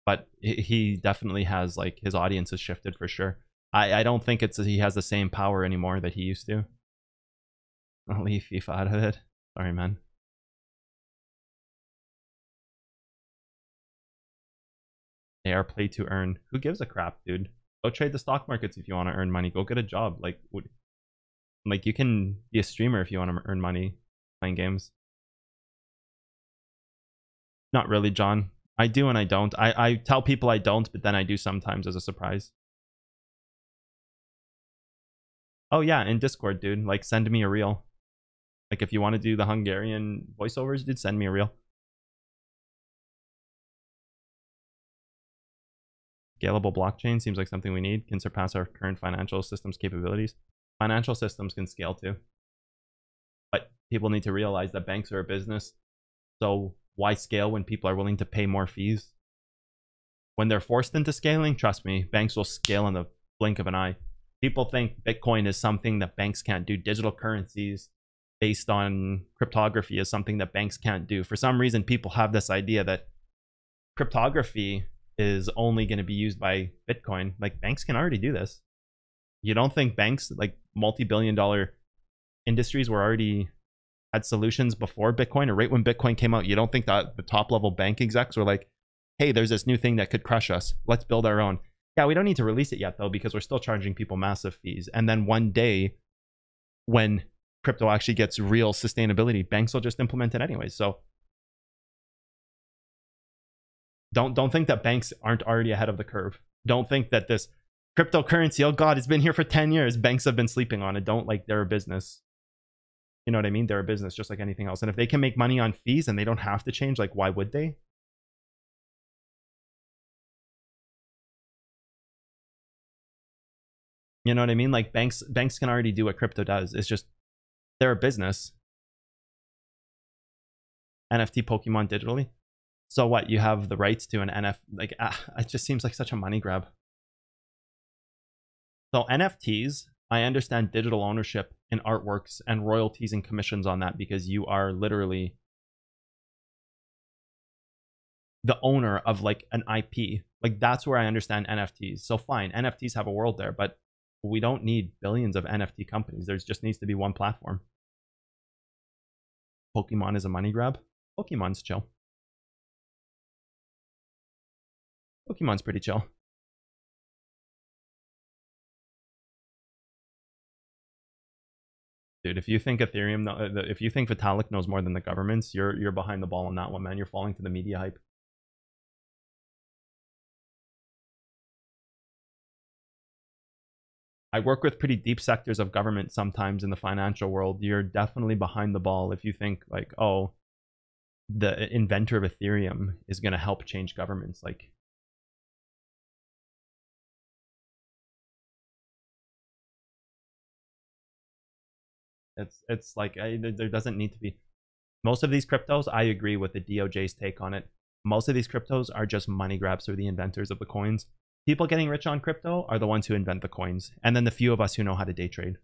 But he definitely has, like, his audience has shifted for sure. I don't think he has the same power anymore that he used to. I'll leave FIFA out of it. Sorry, man. They are play to earn. Who gives a crap, dude? Go trade the stock markets if you want to earn money. Go get a job. Like, you can be a streamer if you want to earn money playing games. Not really, John. I do and I don't. I tell people I don't, but then I do sometimes as a surprise. Oh yeah, in Discord, dude. Like, send me a reel. Like, if you want to do the Hungarian voiceovers, dude, send me a reel. Scalable blockchain seems like something we need. Can surpass our current financial systems capabilities. Financial systems can scale too. But people need to realize that banks are a business. So why scale when people are willing to pay more fees? When they're forced into scaling, trust me, banks will scale in the blink of an eye. People think Bitcoin is something that banks can't do. Digital currencies based on cryptography is something that banks can't do. For some reason, people have this idea that cryptography is only going to be used by Bitcoin. Like, banks can already do this. You don't think banks, like multi-billion-dollar industries, were already had solutions before Bitcoin, or right when Bitcoin came out? You don't think that the top-level bank execs were like, hey, there's this new thing that could crush us. Let's build our own. Yeah, we don't need to release it yet, though, because we're still charging people massive fees. And then one day, when crypto actually gets real sustainability, banks will just implement it anyway. So don't think that banks aren't already ahead of the curve. Don't think that this cryptocurrency, oh god, it's been here for 10 years. Banks have been sleeping on it. Don't, like, they're a business. You know what I mean? They're a business just like anything else. And if they can make money on fees and they don't have to change, like, why would they? You know what I mean? Like, banks can already do what crypto does. It's just they're a business. NFT Pokemon digitally. So what? You have the rights to an NF? Like, it just seems like such a money grab. So NFTs, I understand digital ownership in artworks and royalties and commissions on that because you are literally the owner of like an IP. Like, that's where I understand NFTs. So fine, NFTs have a world there, but we don't need billions of NFT companies. There just needs to be one platform. Pokemon is a money grab. Pokemon's chill. Pokemon's pretty chill. Dude, if you think Ethereum, if you think Vitalik knows more than the governments, you're behind the ball on that one, man. You're falling to the media hype. I work with pretty deep sectors of government sometimes in the financial world. You're definitely behind the ball if you think like, oh, the inventor of Ethereum is going to help change governments. Like, it's like there doesn't need to be. Most of these cryptos, I agree with the DOJ's take on it. Most of these cryptos are just money grabs for the inventors of the coins. People getting rich on crypto are the ones who invent the coins, and then the few of us who know how to day trade.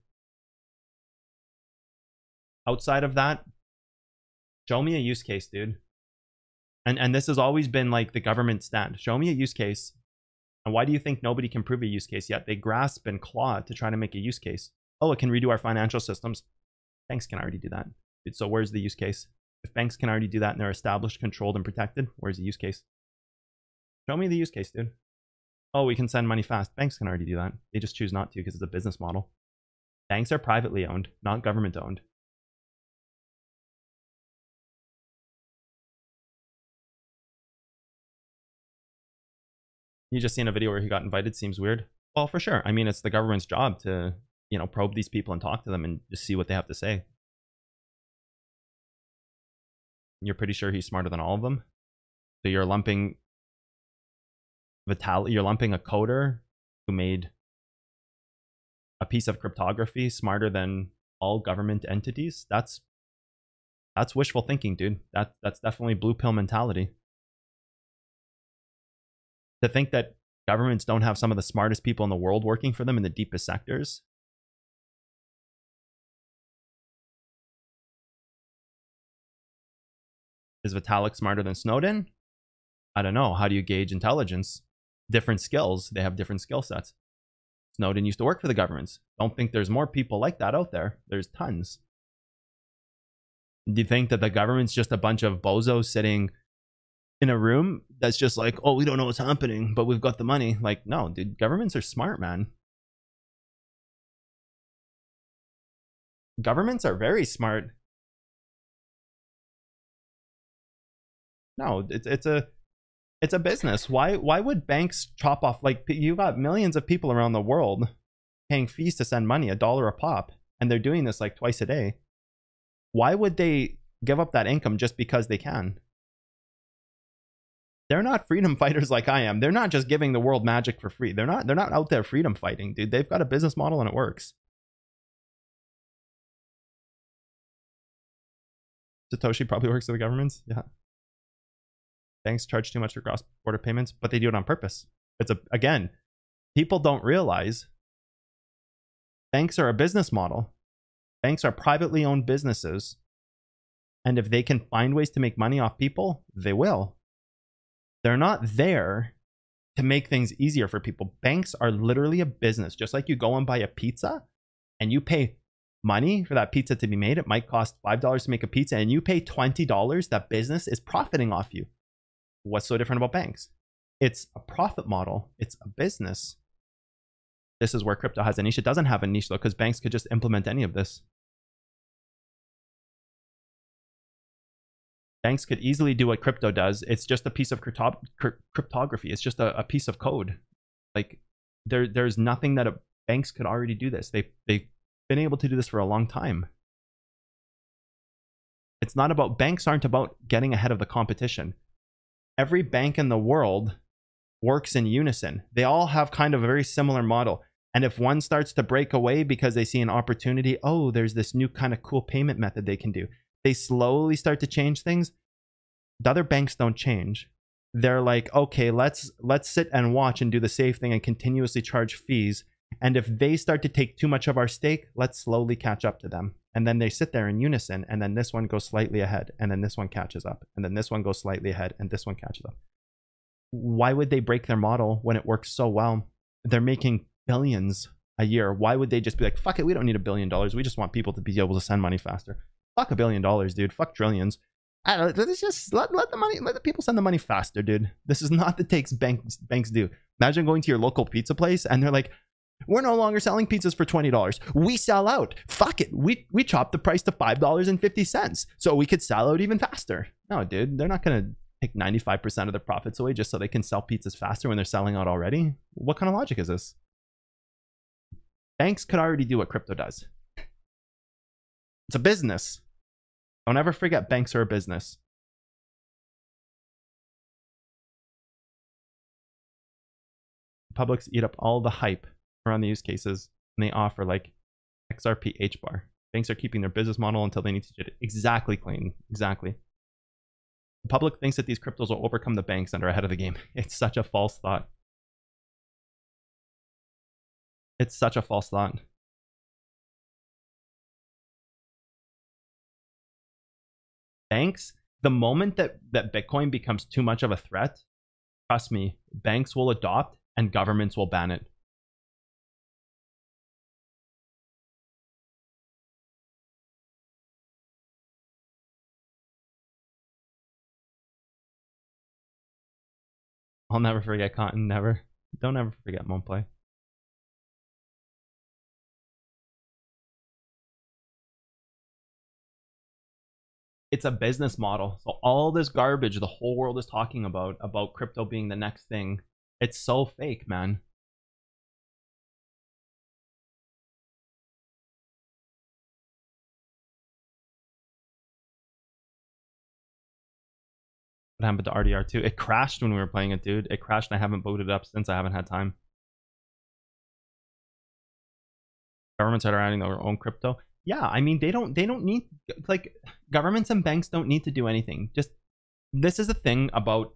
Outside of that, show me a use case, dude. And this has always been like the government stand. Show me a use case. And why do you think nobody can prove a use case yet? They grasp and claw to try to make a use case. Oh, it can redo our financial systems. Banks can already do that. So where's the use case? If banks can already do that and they're established, controlled, and protected, where's the use case? Show me the use case, dude. Oh, we can send money fast. Banks can already do that. They just choose not to because it's a business model. Banks are privately owned, not government owned. You just seen a video where he got invited. Seems weird. Well, for sure. I mean, it's the government's job to, you know, probe these people and talk to them and just see what they have to say. You're pretty sure he's smarter than all of them. So you're lumping you're lumping a coder who made a piece of cryptography smarter than all government entities. That's wishful thinking, dude. That's definitely blue pill mentality. To think that governments don't have some of the smartest people in the world working for them in the deepest sectors. Is Vitalik smarter than Snowden? I don't know. How do you gauge intelligence? Different skills. They have different skill sets. Snowden used to work for the governments. Don't think there's more people like that out there. There's tons. Do you think that the government's just a bunch of bozos sitting in a room that's just like, oh, we don't know what's happening, but we've got the money? Like, no, dude, governments are smart, man. Governments are very smart. No, it's a business. Why would banks chop off, like, you got millions of people around the world paying fees to send money, $1 a pop, and they're doing this like twice a day. Why would they give up that income just because they can? They're not freedom fighters like I am. They're not just giving the world magic for free. They're not out there freedom fighting, dude. They've got a business model and it works. Satoshi probably works for the governments. Yeah. Banks charge too much for cross-border payments, but they do it on purpose. Again, people don't realize banks are a business model. Banks are privately owned businesses. And if they can find ways to make money off people, they will. They're not there to make things easier for people. Banks are literally a business. Just like you go and buy a pizza and you pay money for that pizza to be made. It might cost $5 to make a pizza and you pay $20. That business is profiting off you. What's so different about banks? It's a profit model. It's a business. This is where crypto has a niche. It doesn't have a niche though, because banks could just implement any of this. Banks could easily do what crypto does. It's just a piece of cryptography. It's just a piece of code. Like there's nothing that banks could already do this. They've been able to do this for a long time. It's not about, banks aren't about getting ahead of the competition. Every bank in the world works in unison. They all have kind of a very similar model. And if one starts to break away because they see an opportunity, oh, there's this new kind of cool payment method they can do, they slowly start to change things. The other banks don't change. They're like, okay, let's sit and watch and do the safe thing and continuously charge fees. And if they start to take too much of our stake, let's slowly catch up to them. And then they sit there in unison, and then this one goes slightly ahead, and then this one catches up, and then this one goes slightly ahead, and this one catches up. Why would they break their model when it works so well? They're making billions a year. Why would they just be like, fuck it, we don't need $1 billion. We just want people to be able to send money faster. Fuck $1 billion, dude. Fuck trillions. I don't know, let's just let the people send the money faster, dude. This is not the takes banks do. Imagine going to your local pizza place and they're like, we're no longer selling pizzas for $20. We sell out. Fuck it. We chop the price to $5.50 so we could sell out even faster. No, dude, they're not gonna take 95% of their profits away just so they can sell pizzas faster when they're selling out already. What kind of logic is this? Banks could already do what crypto does. It's a business. Don't ever forget, banks are a business. Publics eat up all the hype around the use cases, and they offer like XRP HBAR. Banks are keeping their business model until they need to get it exactly clean. Exactly. The public thinks that these cryptos will overcome the banks and are ahead of the game. It's such a false thought. It's such a false thought. Banks, the moment that Bitcoin becomes too much of a threat, trust me, banks will adopt and governments will ban it. I'll never forget Cotton, never. Don't ever forget Monplay. It's a business model. So all this garbage the whole world is talking about crypto being the next thing, it's so fake, man. What happened to RDR2? It crashed when we were playing it, dude. It crashed and I haven't booted it up since. I haven't had time. Governments that are adding their own crypto. Yeah, I mean, they don't need, like, governments and banks don't need to do anything. Just, this is a thing about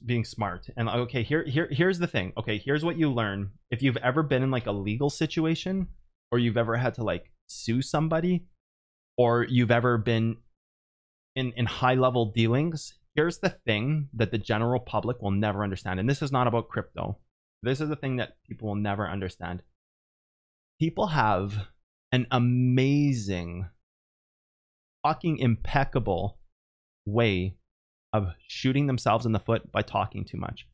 being smart. And okay, here's the thing. Okay, here's what you learn. If you've ever been in like a legal situation, or you've ever had to like sue somebody, or you've ever been in high level dealings, here's the thing that the general public will never understand. And this is not about crypto. This is the thing that people will never understand. People have an amazing, fucking impeccable way of shooting themselves in the foot by talking too much.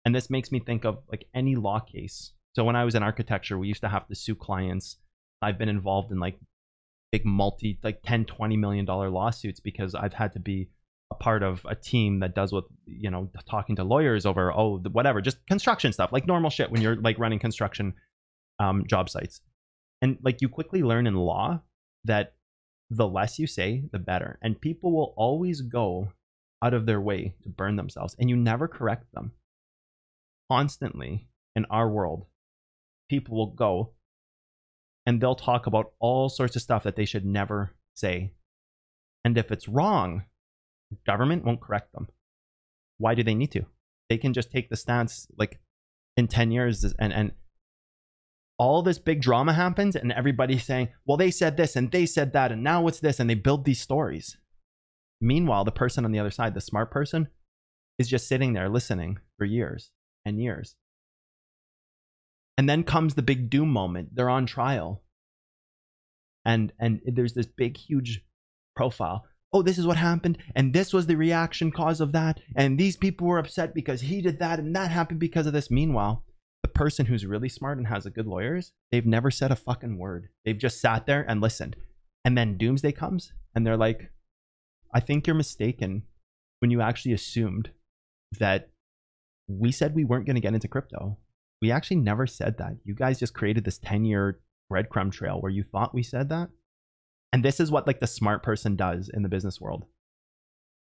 And this makes me think of like any law case. So when I was in architecture, we used to have to sue clients. I've been involved in like big like $10-20 million lawsuits because I've had to be a part of a team that does what, you know, talking to lawyers over, oh, whatever, just construction stuff, like normal shit when you're like running construction job sites. And like you quickly learn in law that the less you say, the better. And people will always go out of their way to burn themselves, and you never correct them. Constantly in our world, people will go and they'll talk about all sorts of stuff that they should never say. And if it's wrong, the government won't correct them. Why do they need to? They can just take the stance like in 10 years and all this big drama happens and everybody's saying, well, they said this and they said that and now it's this, and they build these stories. Meanwhile, the person on the other side, the smart person, is just sitting there listening for years and years. And then comes the big doom moment. They're on trial. And there's this big, huge profile. Oh, this is what happened. And this was the reaction cause of that. And these people were upset because he did that. And that happened because of this. Meanwhile, the person who's really smart and has a good lawyers, they've never said a fucking word. They've just sat there and listened. And then doomsday comes and they're like, I think you're mistaken when you actually assumed that we said we weren't going to get into crypto. We actually never said that. You guys just created this 10-year breadcrumb trail where you thought we said that. And this is what like the smart person does in the business world.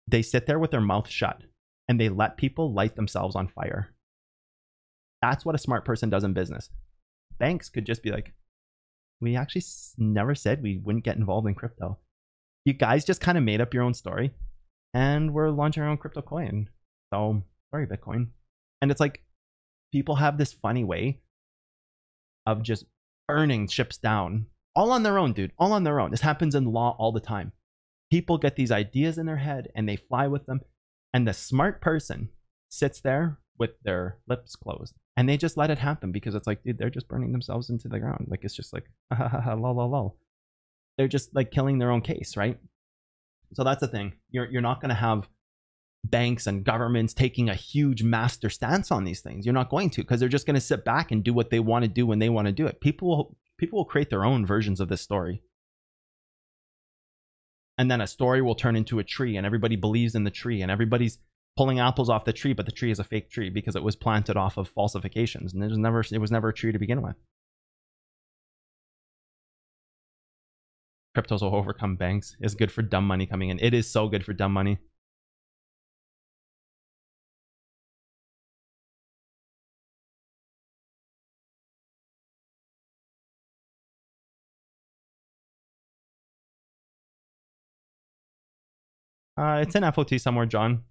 They sit there with their mouth shut and they let people light themselves on fire. That's what a smart person does in business. Banks could just be like, we actually never said we wouldn't get involved in crypto. You guys just kind of made up your own story and we're launching our own crypto coin. So, sorry, Bitcoin. And it's like, people have this funny way of just burning ships down all on their own, dude. All on their own. This happens in law all the time. People get these ideas in their head and they fly with them. And the smart person sits there with their lips closed and they just let it happen because it's like, dude, they're just burning themselves into the ground. Like, it's just like, lol, lol, lol. They're just like killing their own case, right? So that's the thing. You're not going to have banks and governments taking a huge master stance on these things. You're not going to, because they're just going to sit back and do what they want to do when they want to do it. People will create their own versions of this story. And then a story will turn into a tree and everybody believes in the tree and everybody's pulling apples off the tree, but the tree is a fake tree because it was planted off of falsifications and it was never a tree to begin with. Cryptos will overcome banks. It's good for dumb money coming in. It is so good for dumb money. It's in FOT somewhere, John.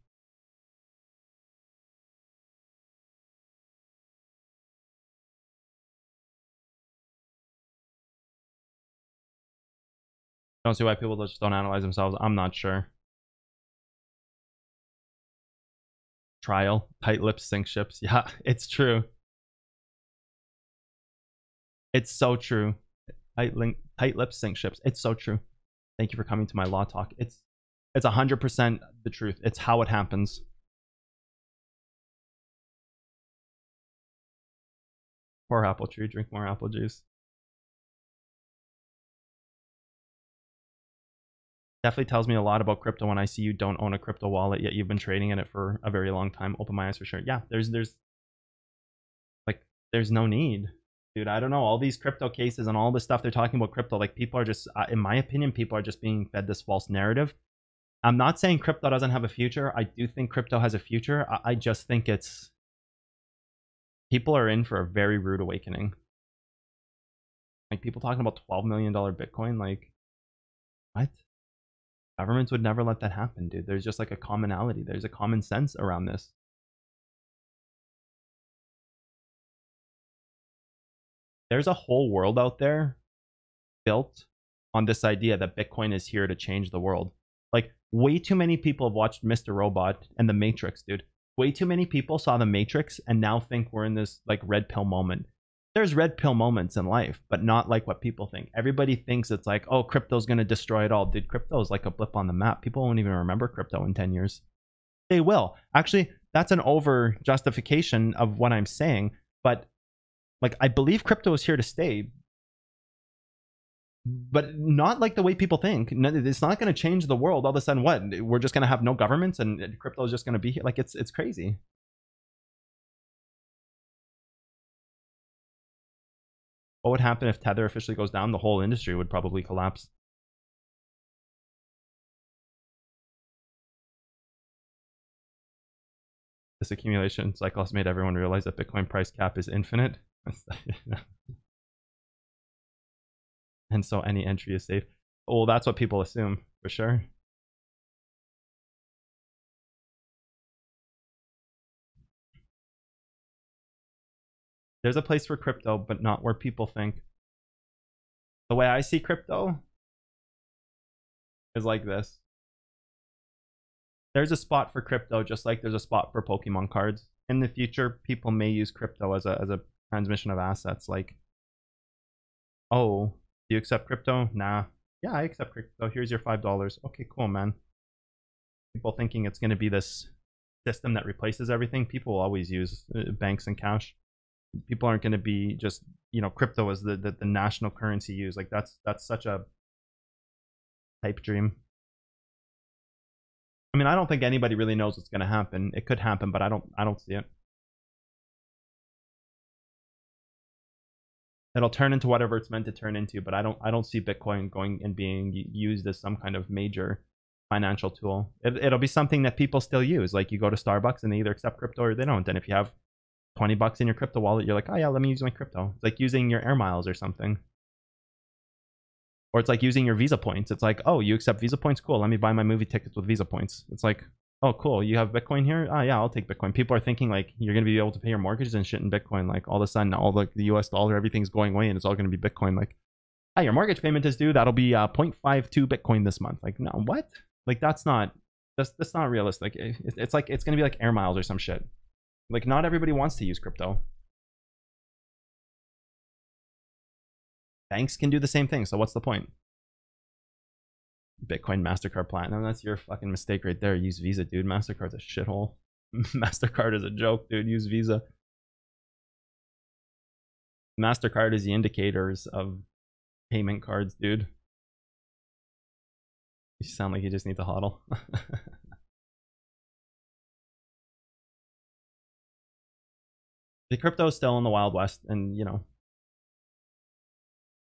Don't see why people just don't analyze themselves. I'm not sure. Trial, tight lips sink ships. Yeah, it's true. It's so true. Tight lips sink ships. It's so true. Thank you for coming to my law talk. It's 100% the truth. It's how it happens. Poor apple tree, drink more apple juice. Definitely tells me a lot about crypto when I see you don't own a crypto wallet yet you've been trading in it for a very long time. Open my eyes for sure. Yeah, there's no need, dude. I don't know, all these crypto cases and all this stuff they're talking about crypto, like people are just in my opinion, people are just being fed this false narrative. I'm not saying crypto doesn't have a future. I do think crypto has a future. I just think it's, people are in for a very rude awakening. Like people talking about $12 million Bitcoin, like what? Governments would never let that happen, dude. There's just like a commonality. There's a common sense around this. There's a whole world out there built on this idea that Bitcoin is here to change the world. Like, way too many people have watched Mr. Robot and The Matrix, dude. Way too many people saw The Matrix and now think we're in this like red pill moment. There's red pill moments in life, but not like what people think. Everybody thinks it's like, oh, crypto's going to destroy it all. Dude, crypto is like a blip on the map. People won't even remember crypto in 10 years. They will. Actually, that's an over justification of what I'm saying. But like, I believe crypto is here to stay, but not like the way people think. It's not going to change the world. All of a sudden, what? We're just going to have no governments and crypto is just going to be here. Like, it's crazy. What would happen if Tether officially goes down? The whole industry would probably collapse. This accumulation cycle has made everyone realize that Bitcoin price cap is infinite. And so any entry is safe. Well, that's what people assume, for sure. There's a place for crypto, but not where people think. The way I see crypto is like this. There's a spot for crypto, just like there's a spot for Pokemon cards. In the future, people may use crypto as a transmission of assets. Like, oh, do you accept crypto? Nah. Yeah, I accept crypto. Here's your $5. Okay, cool, man. People thinking it's going to be this system that replaces everything. People will always use banks and cash. People aren't going to be just, you know, crypto as the national currency used. Like, that's such a pipe dream. I mean, I don't think anybody really knows what's going to happen. It could happen, but I don't see it. It'll turn into whatever it's meant to turn into, but I don't see Bitcoin going and being used as some kind of major financial tool. It'll be something that people still use. Like you go to Starbucks and they either accept crypto or they don't. And if you have $20 in your crypto wallet, you're like, oh yeah, let me use my crypto. It's like using your air miles or something. Or it's like using your Visa points. It's like, oh, you accept Visa points? Cool. Let me buy my movie tickets with Visa points. It's like, oh, cool. You have Bitcoin here? Oh, yeah, I'll take Bitcoin. People are thinking like you're going to be able to pay your mortgages and shit in Bitcoin. Like all of a sudden, all the US dollar, everything's going away and it's all going to be Bitcoin. Like, ah, your mortgage payment is due. That'll be 0.52 Bitcoin this month. Like, no, what? Like, that's not realistic. It's like, it's going to be like air miles or some shit. Like, not everybody wants to use crypto. Banks can do the same thing. So what's the point? Bitcoin, MasterCard, Platinum. That's your fucking mistake right there. Use Visa, dude. MasterCard's a shithole. MasterCard is a joke, dude. Use Visa. MasterCard is the indicators of payment cards, dude. You sound like you just need to hodl. The crypto is still in the Wild West, and you know,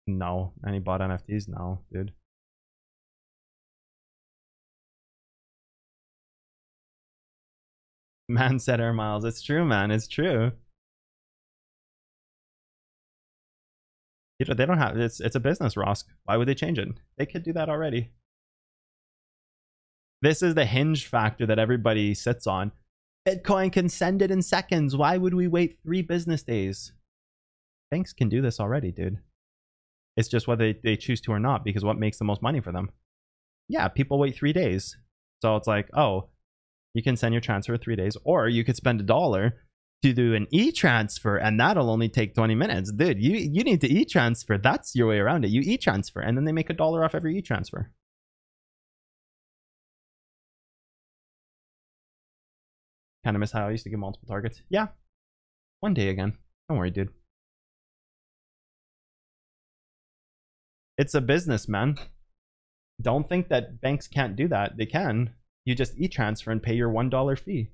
no. Any bought NFTs? No, dude. Man said air miles. It's true, man. It's true. You know, they don't have it's a business, Rosk. Why would they change it? They could do that already. This is the hinge factor that everybody sits on. Bitcoin can send it in seconds. Why would we wait 3 business days? Banks can do this already, dude. It's just whether they choose to or not, because what makes the most money for them? Yeah, people wait 3 days. So it's like, oh, you can send your transfer 3 days, or you could spend $1 to do an e-transfer, and that'll only take 20 minutes. Dude, you need to e-transfer. That's your way around it. You e-transfer, and then they make $1 off every e-transfer. Kind of miss how I used to get multiple targets. Yeah. One day again. Don't worry, dude. It's a business, man. Don't think that banks can't do that. They can. You just e-transfer and pay your $1 fee.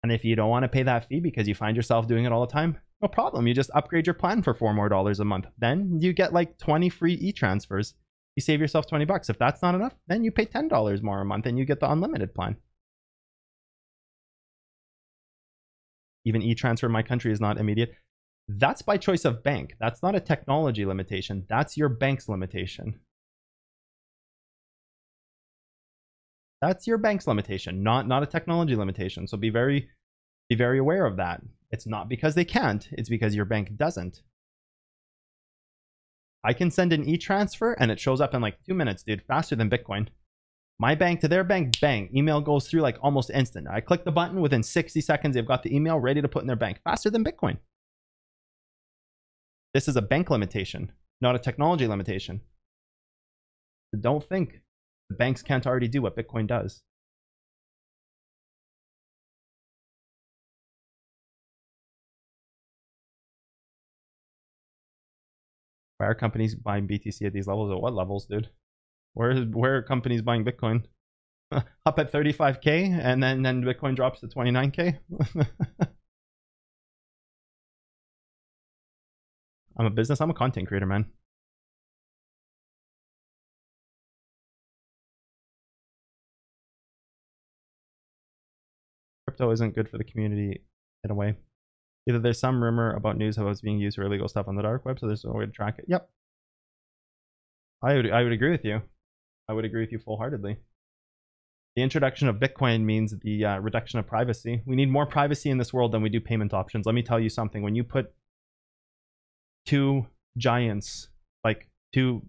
And if you don't want to pay that fee because you find yourself doing it all the time, no problem. You just upgrade your plan for $4 more a month. Then you get like 20 free e-transfers. You save yourself $20. If that's not enough, then you pay $10 more a month and you get the unlimited plan. Even e-transfer in my country is not immediate. That's by choice of bank. That's not a technology limitation. That's your bank's limitation. That's your bank's limitation, not a technology limitation. So be very aware of that. It's not because they can't, it's because your bank doesn't. I can send an e-transfer and it shows up in like 2 minutes, dude, faster than Bitcoin. My bank to their bank, bang, email goes through like almost instant. I click the button, within 60 seconds, they've got the email ready to put in their bank, faster than Bitcoin. This is a bank limitation, not a technology limitation. So don't think the banks can't already do what Bitcoin does. Why are companies buying BTC at these levels? At what levels, dude? Where are companies buying Bitcoin? Up at 35K and then Bitcoin drops to 29K? I'm a content creator, man. Crypto isn't good for the community in a way. Either there's some rumor about news how it's being used for illegal stuff on the dark web, so there's no way to track it. Yep. I would agree with you. I would agree with you full-heartedly. The introduction of Bitcoin means the reduction of privacy. We need more privacy in this world than we do payment options. Let me tell you something. When you put 2 giants, like two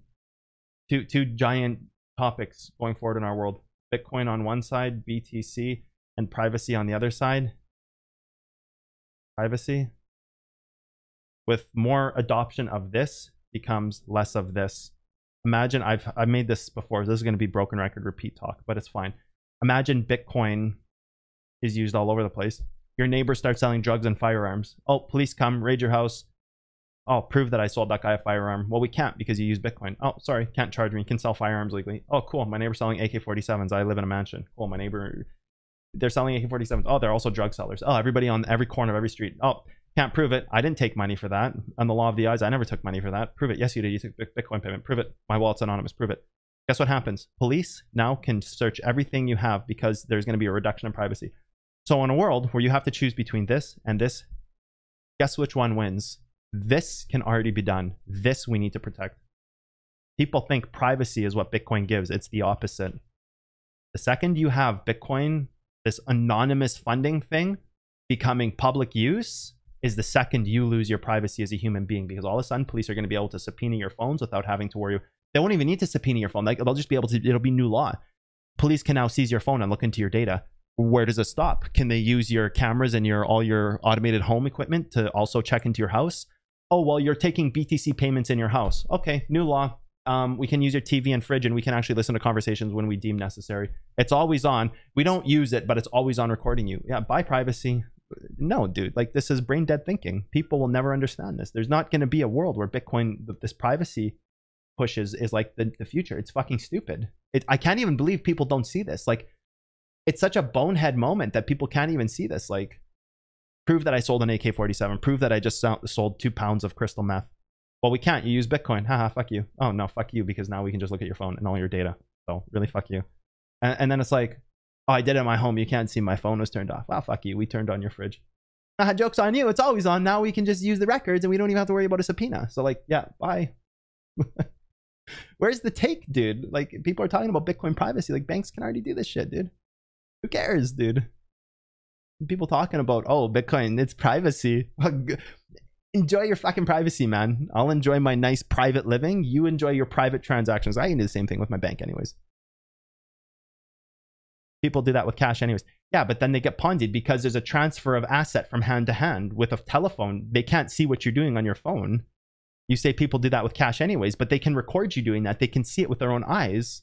giant topics going forward in our world, Bitcoin on one side, BTC, and privacy on the other side, privacy, with more adoption of this becomes less of this. Imagine, I've made this before. This is going to be broken record repeat talk, but it's fine. Imagine Bitcoin is used all over the place. Your neighbor starts selling drugs and firearms. Oh, police come, raid your house. Oh, prove that I sold that guy a firearm. Well, we can't because you use Bitcoin. Oh, sorry, can't charge me. You can sell firearms legally. Oh, cool. My neighbor's selling AK-47s. I live in a mansion. Cool. My neighbor, they're selling AK-47s. Oh, they're also drug sellers. Oh, everybody on every corner of every street. Oh, Can't prove it. I didn't take money for that. On the law of the eyes, I never took money for that. Prove it. Yes, you did. You took Bitcoin payment. Prove it. My wallet's anonymous. Prove it. Guess what happens? Police now can search everything you have because there's going to be a reduction in privacy. So in a world where you have to choose between this and this, guess which one wins? This can already be done. This we need to protect. People think privacy is what Bitcoin gives. It's the opposite. The second you have Bitcoin, this anonymous funding thing, becoming public use, is the second you lose your privacy as a human being, because all of a sudden police are going to be able to subpoena your phones without having to worry. They won't even need to subpoena your phone. Like, they'll just be able to, it'll be new law. Police can now seize your phone and look into your data. Where does it stop? Can they use your cameras and all your automated home equipment to also check into your house? Oh, well, you're taking BTC payments in your house. Okay, new law. We can use your TV and fridge, and we can actually listen to conversations when we deem necessary. It's always on. We don't use it, but it's always on recording you. Yeah, buy privacy. No, dude, like, this is brain dead thinking. People will never understand this. There's not going to be a world where Bitcoin, this privacy push is like the future. It's fucking stupid. I can't even believe people don't see this. Like, it's such a bonehead moment that people can't even see this. Like, prove that I sold an AK-47. Prove that I just sold 2 pounds of crystal meth. Well, we can't. You use Bitcoin. Haha, fuck you. Oh, no, fuck you, because now we can just look at your phone and all your data. So, really, fuck you. And then it's like, oh, I did it at my home. You can't see my phone was turned off. Well, fuck you. We turned on your fridge. Joke's on you. It's always on. Now we can just use the records and we don't even have to worry about a subpoena. So, like, yeah, bye. Where's the take, dude? Like, people are talking about Bitcoin privacy. Like, banks can already do this shit, dude. Who cares, dude? People talking about, oh, Bitcoin, it's privacy. Enjoy your fucking privacy, man. I'll enjoy my nice private living. You enjoy your private transactions. I can do the same thing with my bank anyways. People do that with cash anyways. Yeah, but then they get ponzied because there's a transfer of asset from hand to hand. With a telephone, they can't see what you're doing on your phone. You say people do that with cash anyways, but they can record you doing that. They can see it with their own eyes.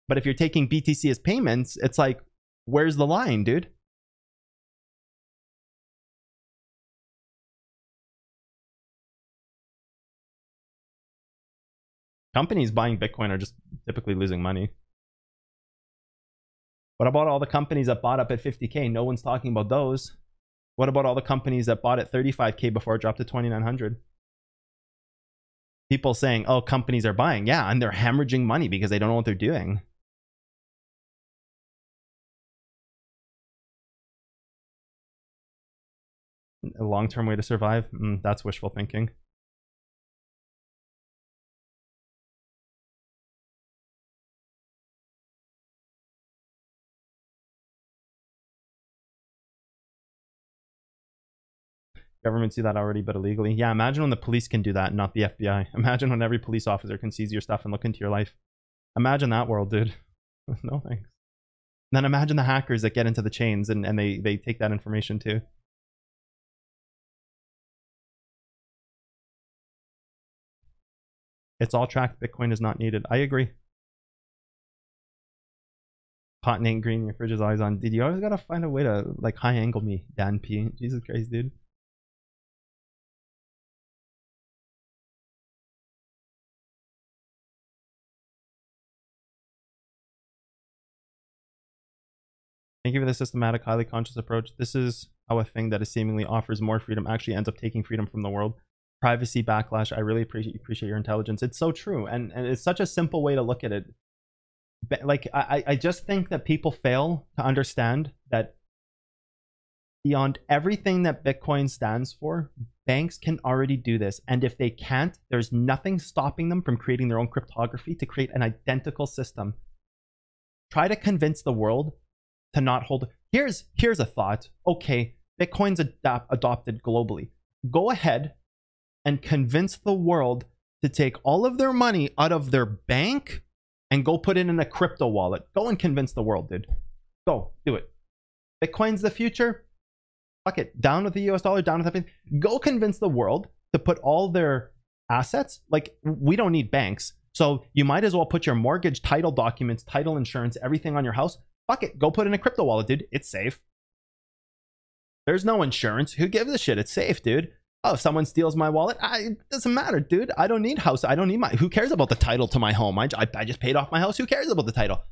But if you're taking BTC as payments, it's like, where's the line, dude? Companies buying Bitcoin are just typically losing money. What about all the companies that bought up at 50K? No one's talking about those. What about all the companies that bought at 35K before it dropped to 2,900? People saying, oh, companies are buying. Yeah, and they're hemorrhaging money because they don't know what they're doing. A long-term way to survive? That's wishful thinking. Governments do that already, but illegally. Yeah, imagine when the police can do that, not the FBI. Imagine when every police officer can seize your stuff and look into your life. Imagine that world, dude. No thanks. Then imagine the hackers that get into the chains and they take that information too. It's all tracked. Bitcoin is not needed. I agree. Cotton ain't green. Your fridge is always on. Dude, you always gotta find a way to, like, high angle me, Dan P. Jesus Christ, dude. Thank you for the systematic, highly conscious approach. This is how a thing that is seemingly offers more freedom actually ends up taking freedom from the world. Privacy backlash. I really appreciate your intelligence. It's so true, and it's such a simple way to look at it. Like, I just think that people fail to understand that beyond everything that Bitcoin stands for, banks can already do this. And if they can't, there's nothing stopping them from creating their own cryptography to create an identical system. Try to convince the world to not hold. Here's a thought. Okay, Bitcoin's adopted globally. Go ahead and convince the world to take all of their money out of their bank and go put it in a crypto wallet. Go and convince the world, dude. Go, do it. Bitcoin's the future. Fuck it. Down with the US dollar, down with everything. Go convince the world to put all their assets. Like, we don't need banks. So you might as well put your mortgage, title documents, title insurance, everything on your house. Fuck it. Go put in a crypto wallet, dude. It's safe. There's no insurance. Who gives a shit? It's safe, dude. Oh, if someone steals my wallet, it doesn't matter, dude. I don't need house. I don't need who cares about the title to my home? I just paid off my house. Who cares about the title?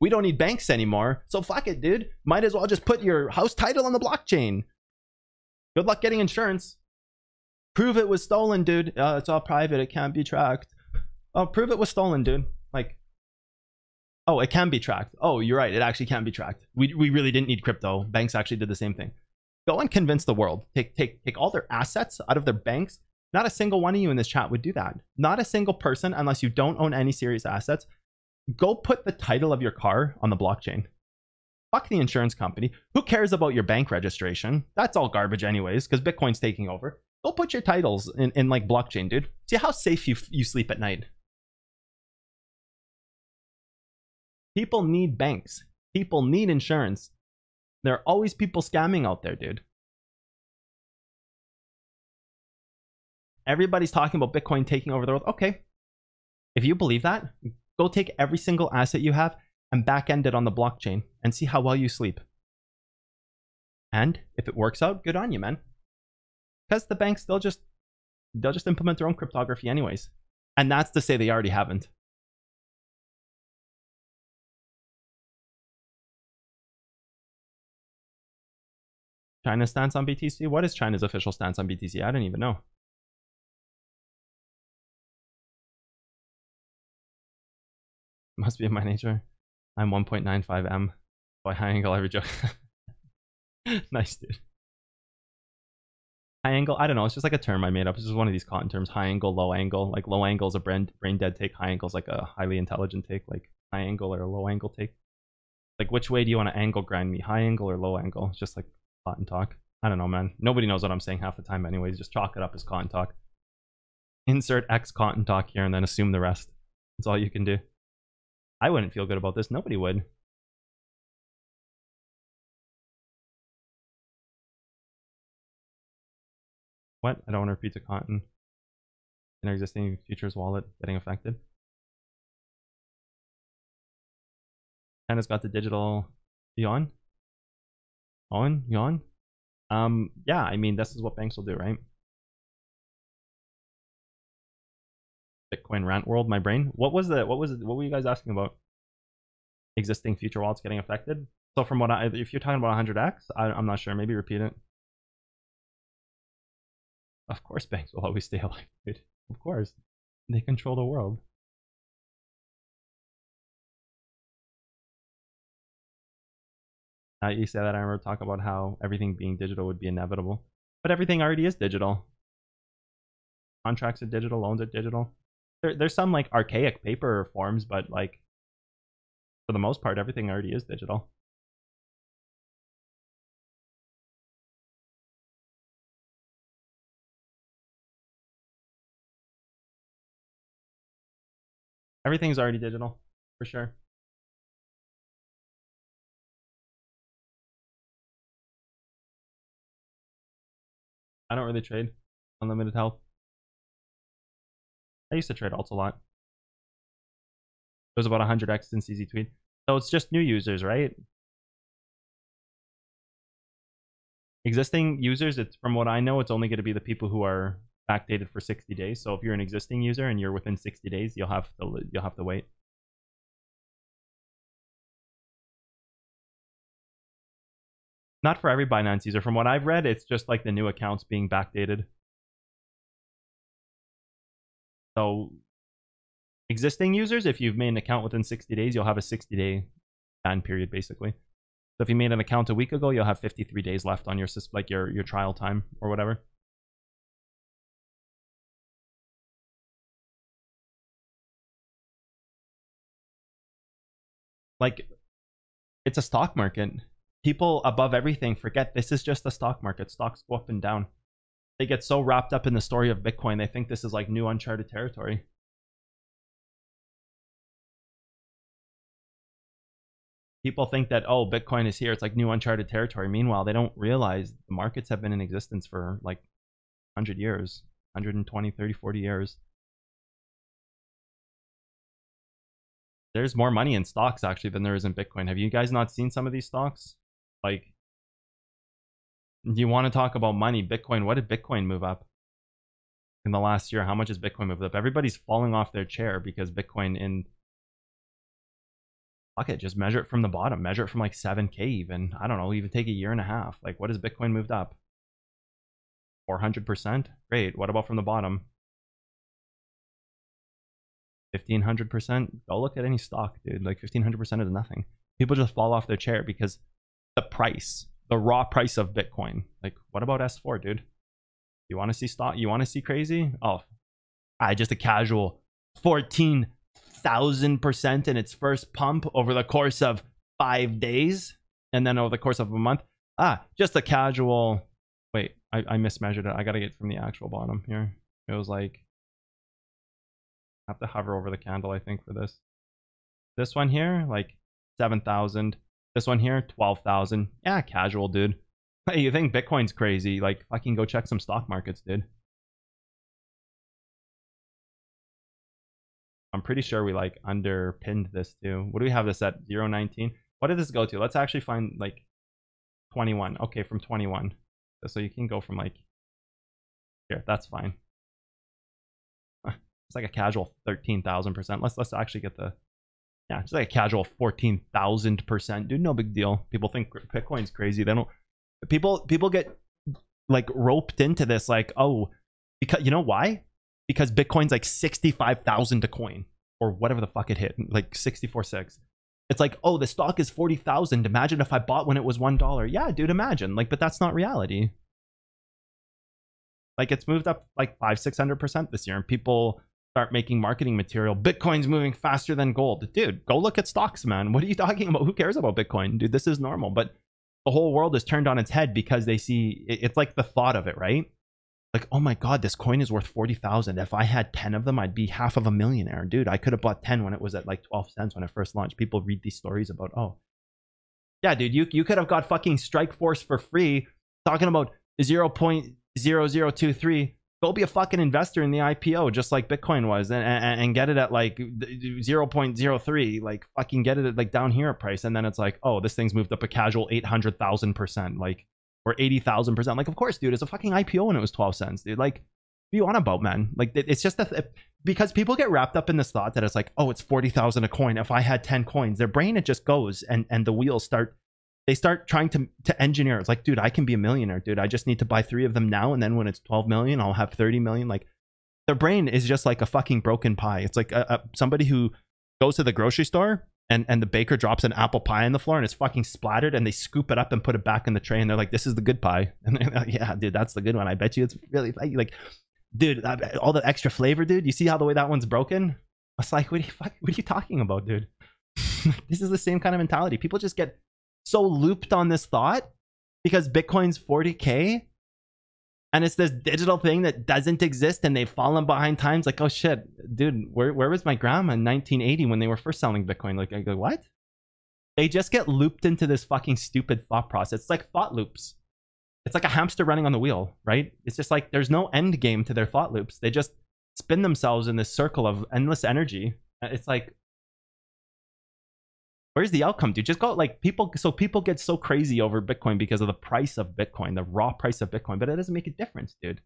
We don't need banks anymore. So fuck it, dude. Might as well just put your house title on the blockchain. Good luck getting insurance. Prove it was stolen, dude. It's all private. It can't be tracked. Oh, prove it was stolen, dude. Like, oh, it can be tracked. Oh, you're right. It actually can be tracked. We really didn't need crypto. Banks actually did the same thing. Go and convince the world. Take all their assets out of their banks. Not a single one of you in this chat would do that. Not a single person, unless you don't own any serious assets. Go put the title of your car on the blockchain. Fuck the insurance company. Who cares about your bank registration? That's all garbage anyways, because Bitcoin's taking over. Go put your titles in like blockchain, dude. See how safe you sleep at night. People need banks. People need insurance. There are always people scamming out there, dude. Everybody's talking about Bitcoin taking over the world. Okay. If you believe that, go take every single asset you have and back end it on the blockchain and see how well you sleep. And if it works out, good on you, man. Because the banks, they'll just implement their own cryptography anyways. And that's to say they already haven't. China's stance on BTC? What is China's official stance on BTC? I don't even know. Must be in my nature. I'm 1.95 M. By high angle every joke. Nice, dude. High angle, I don't know. It's just like a term I made up. It's just one of these cotton terms. High angle, low angle. Like low angle is a brain dead take. High angle is like a highly intelligent take. Like high angle or a low angle take. Like which way do you want to angle grind me? High angle or low angle? It's just like cotton talk. I don't know, man. Nobody knows what I'm saying half the time anyways. Just chalk it up as cotton talk. Insert X cotton talk here and then assume the rest. That's all you can do. I wouldn't feel good about this. Nobody would. What? I don't want to repeat to cotton. In our existing futures wallet getting affected. China's got the digital yuan. Yuan? Yeah, I mean, this is what banks will do, right? Bitcoin rant world, my brain. What were you guys asking about? Existing future wallets getting affected? So from what if you're talking about 100x, I'm not sure. Maybe repeat it. Of course banks will always stay alive, dude. Of course. They control the world. You said that I remember talking about how everything being digital would be inevitable. But everything already is digital. Contracts are digital, loans are digital. There's some like archaic paper forms, but like for the most part, everything already is digital. Everything's already digital, for sure. I don't really trade unlimited health. I used to trade alts a lot. It was about 100x since Easy Tweet. So it's just new users, right? Existing users, it's from what I know, it's only going to be the people who are backdated for 60 days. So if you're an existing user and you're within 60 days, you'll have to wait. Not for every Binance user. From what I've read, it's just like the new accounts being backdated. So existing users, if you've made an account within 60 days, you'll have a 60-day ban period, basically. So if you made an account a week ago, you'll have 53 days left on your trial time or whatever. Like, it's a stock market. People above everything forget this is just a stock market. Stocks go up and down. They get so wrapped up in the story of Bitcoin, they think this is like new uncharted territory. People think that, oh, Bitcoin is here. It's like new uncharted territory. Meanwhile, they don't realize the markets have been in existence for like 100 years, 120, 30, 40 years. There's more money in stocks actually than there is in Bitcoin. Have you guys not seen some of these stocks? Like, you want to talk about money? Bitcoin, what did Bitcoin move up in the last year? How much has Bitcoin moved up? Everybody's falling off their chair because Bitcoin in... Fuck it, just measure it from the bottom. Measure it from like 7K even. I don't know, even take a year and a half. Like, what has Bitcoin moved up? 400%. Great. What about from the bottom? 1500%. Go look at any stock, dude. Like 1500% is nothing. People just fall off their chair because the price, the raw price of Bitcoin. Like, what about S4, dude? You want to see stock? You want to see crazy? Oh, just a casual 14,000% in its first pump over the course of 5 days, and then over the course of a month. Just a casual. Wait, I mismeasured it. I gotta get from the actual bottom here. It was like, I have to hover over the candle, I think, for this. This one here, like 7,000. This one here, 12,000. Yeah, casual, dude. Hey, you think Bitcoin's crazy? Like, fucking go check some stock markets, dude. I'm pretty sure we like underpinned this too. What do we have this at? 0.19. What did this go to? Let's actually find like 21. Okay, from 21. So you can go from like here. That's fine. It's like a casual 13,000%. Let's actually get the, yeah, it's like a casual 14,000%. Dude, no big deal. People think Bitcoin's crazy. They don't. People get like roped into this. Like, oh, because you know why? Because Bitcoin's like 65,000 a coin or whatever the fuck it hit, like 64.6. It's like, oh, the stock is 40,000. Imagine if I bought when it was $1. Yeah, dude, imagine. Like, but that's not reality. Like, it's moved up like 500-600% this year, and people start making marketing material. Bitcoin's moving faster than gold. Dude, go look at stocks, man. What are you talking about? Who cares about Bitcoin? Dude, this is normal. But the whole world is turned on its head because they see it's like the thought of it, right? Like, oh my God, this coin is worth 40,000. If I had 10 of them, I'd be half of a millionaire. Dude, I could have bought 10 when it was at like 12 cents when it first launched. People read these stories about, oh, yeah, dude, you could have got fucking Strike Force for free talking about 0.0023. Go be a fucking investor in the IPO, just like Bitcoin was, and get it at like 0.03, like fucking get it at like down here price. And then it's like, oh, this thing's moved up a casual 800,000%, like, or 80,000%. Like, of course, dude, it's a fucking IPO when it was 12 cents, dude. Like, what do you want about, man? Like, it's just because people get wrapped up in this thought that it's like, oh, it's 40,000 a coin. If I had 10 coins, their brain, it just goes, and the wheels start trying to engineer. It's like, dude, I can be a millionaire, dude. I just need to buy 3 of them now, and then when it's 12 million, I'll have 30 million. Like, their brain is just like a fucking broken pie. It's like somebody who goes to the grocery store and the baker drops an apple pie on the floor and it's fucking splattered, and they scoop it up and put it back in the tray, and they're like, this is the good pie. And they're like, yeah, dude, that's the good one. I bet you it's really like, dude, all the extra flavor, dude. You see how the way that one's broken? It's like, what are you talking about, dude? This is the same kind of mentality. People just get so looped on this thought because Bitcoin's 40K and it's this digital thing that doesn't exist, and they've fallen behind times. Like, oh shit, dude, where was my grandma in 1980 when they were first selling Bitcoin? Like, I go, what? They just get looped into this fucking stupid thought process. It's like thought loops. It's like a hamster running on the wheel, right? It's just like there's no end game to their thought loops. They just spin themselves in this circle of endless energy. It's like, where's the outcome, dude? Just go, like, people get so crazy over Bitcoin because of the price of Bitcoin, the raw price of Bitcoin, but it doesn't make a difference, dude.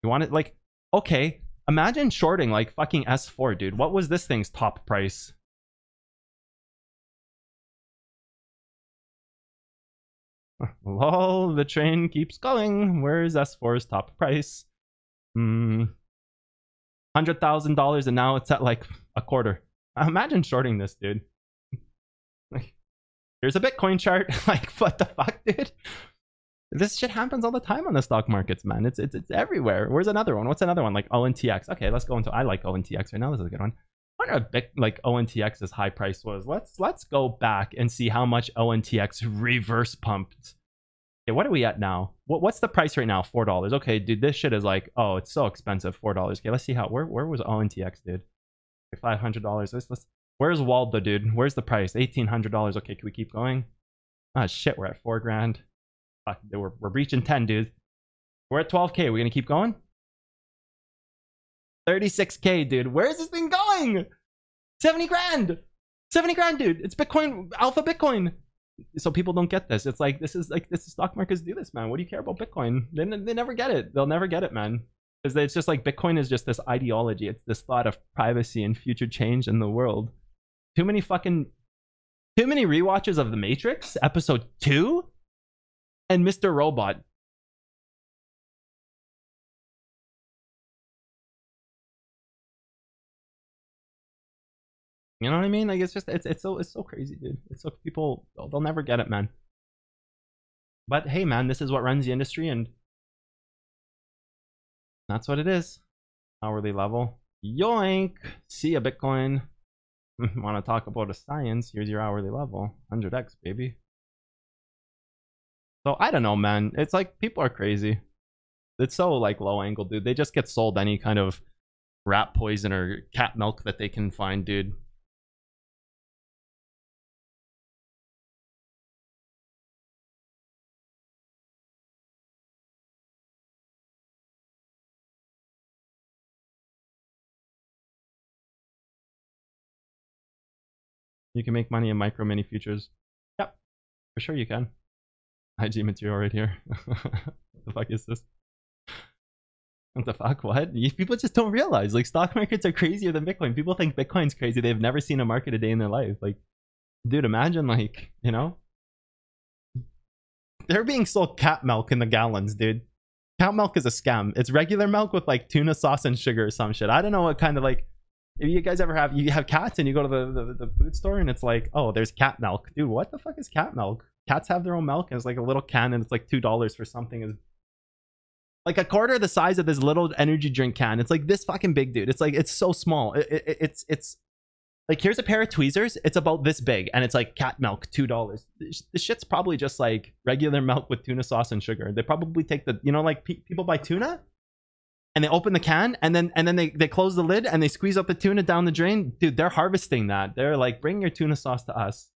You want it, like, okay, imagine shorting like fucking S4, dude. What was this thing's top price? Lol, the train keeps going. Where's S4's top price? $100,000, and now it's at like a quarter. Imagine shorting this, dude. Like, here's a Bitcoin chart. Like, what the fuck, dude? This shit happens all the time on the stock markets, man. It's everywhere. Where's another one? What's another one? Like ONTX. Okay, let's go into. I like ONTX right now. This is a good one. I wonder if like ONTX's high price was. Let's go back and see how much ONTX reverse pumped. Okay, what are we at now? What's the price right now? $4. Okay, dude, this shit is like, oh, it's so expensive. $4. Okay, let's see how. Where was ONTX, dude? $500. Let's. Where's Waldo, dude? Where's the price? $1,800. Okay, can we keep going? Ah, shit, we're at $4 grand. Fuck, we're reaching 10, dude. We're at 12K. We're gonna keep going. 36K, dude. Where is this thing going? 70 grand. 70 grand, dude. It's Bitcoin, alpha Bitcoin. So people don't get this. It's like, this is stock markets do this, man. What do you care about Bitcoin? They never get it. They'll never get it, man. Because it's just like Bitcoin is just this ideology. It's this thought of privacy and future change in the world. Too many rewatches of The Matrix, episode 2. and Mr. Robot. You know what I mean? Like, it's just it's so crazy, dude. It's so people they'll never get it, man. But hey, man, this is what runs the industry, and that's what it is. Hourly level. Yoink! See ya, Bitcoin. Want to talk about a science? Here's your hourly level. 100x, baby. So I don't know, man. It's like people are crazy. It's so like low angle, dude. They just get sold any kind of rat poison or cat milk that they can find, dude. You can make money in micro mini futures. Yep, for sure you can. IG material right here. What the fuck is this? What the fuck? What? People just don't realize. Like, stock markets are crazier than Bitcoin. People think Bitcoin's crazy. They've never seen a market a day in their life. Like, dude, imagine, like, you know? They're being sold cat milk in the gallons, dude. Cat milk is a scam. It's regular milk with, like, tuna sauce and sugar or some shit. I don't know what kind of, like... If you guys ever have cats and you go to the food store and it's like, oh, there's cat milk. Dude, what the fuck is cat milk? Cats have their own milk and it's like a little can and it's like $2 for something. Is like a quarter the size of this little energy drink can. It's like this fucking big, dude. It's like, it's so small. It's like, here's a pair of tweezers. It's about this big and it's like cat milk, $2. This shit's probably just like regular milk with tuna sauce and sugar. They probably take the, you know, like people buy tuna and they open the can and then they close the lid and they squeeze out the tuna down the drain. Dude, they're harvesting that. They're like, bring your tuna sauce to us.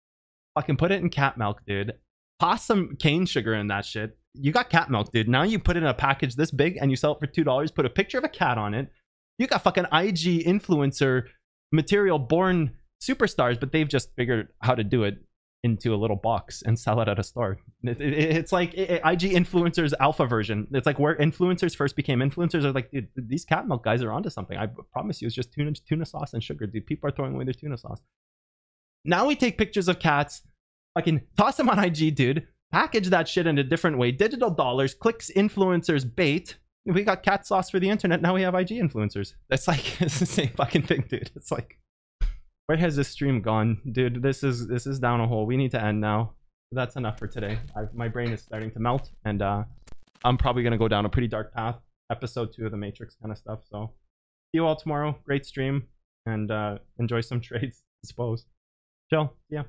Fucking put it in cat milk, dude. Toss some cane sugar in that shit. You got cat milk, dude. Now you put it in a package this big and you sell it for $2. Put a picture of a cat on it. You got fucking IG influencer material born superstars, but they've just figured how to do it into a little box and sell it at a store. It's like IG influencers alpha version. It's like where influencers first became influencers. Are like, dude, these cat milk guys are onto something. I promise you, it's just tuna sauce and sugar, dude. People are throwing away their tuna sauce. Now we take pictures of cats, fucking toss them on IG, dude. Package that shit in a different way. Digital dollars, clicks, influencers, bait. We got cat sauce for the internet. Now we have IG influencers. That's like, it's the same fucking thing, dude. It's like, where has this stream gone, dude? This is down a hole. We need to end now. That's enough for today. My brain is starting to melt, and I'm probably gonna go down a pretty dark path. Episode 2 of the Matrix kind of stuff. So see you all tomorrow. Great stream, and enjoy some trades, I suppose. Chill. Yeah.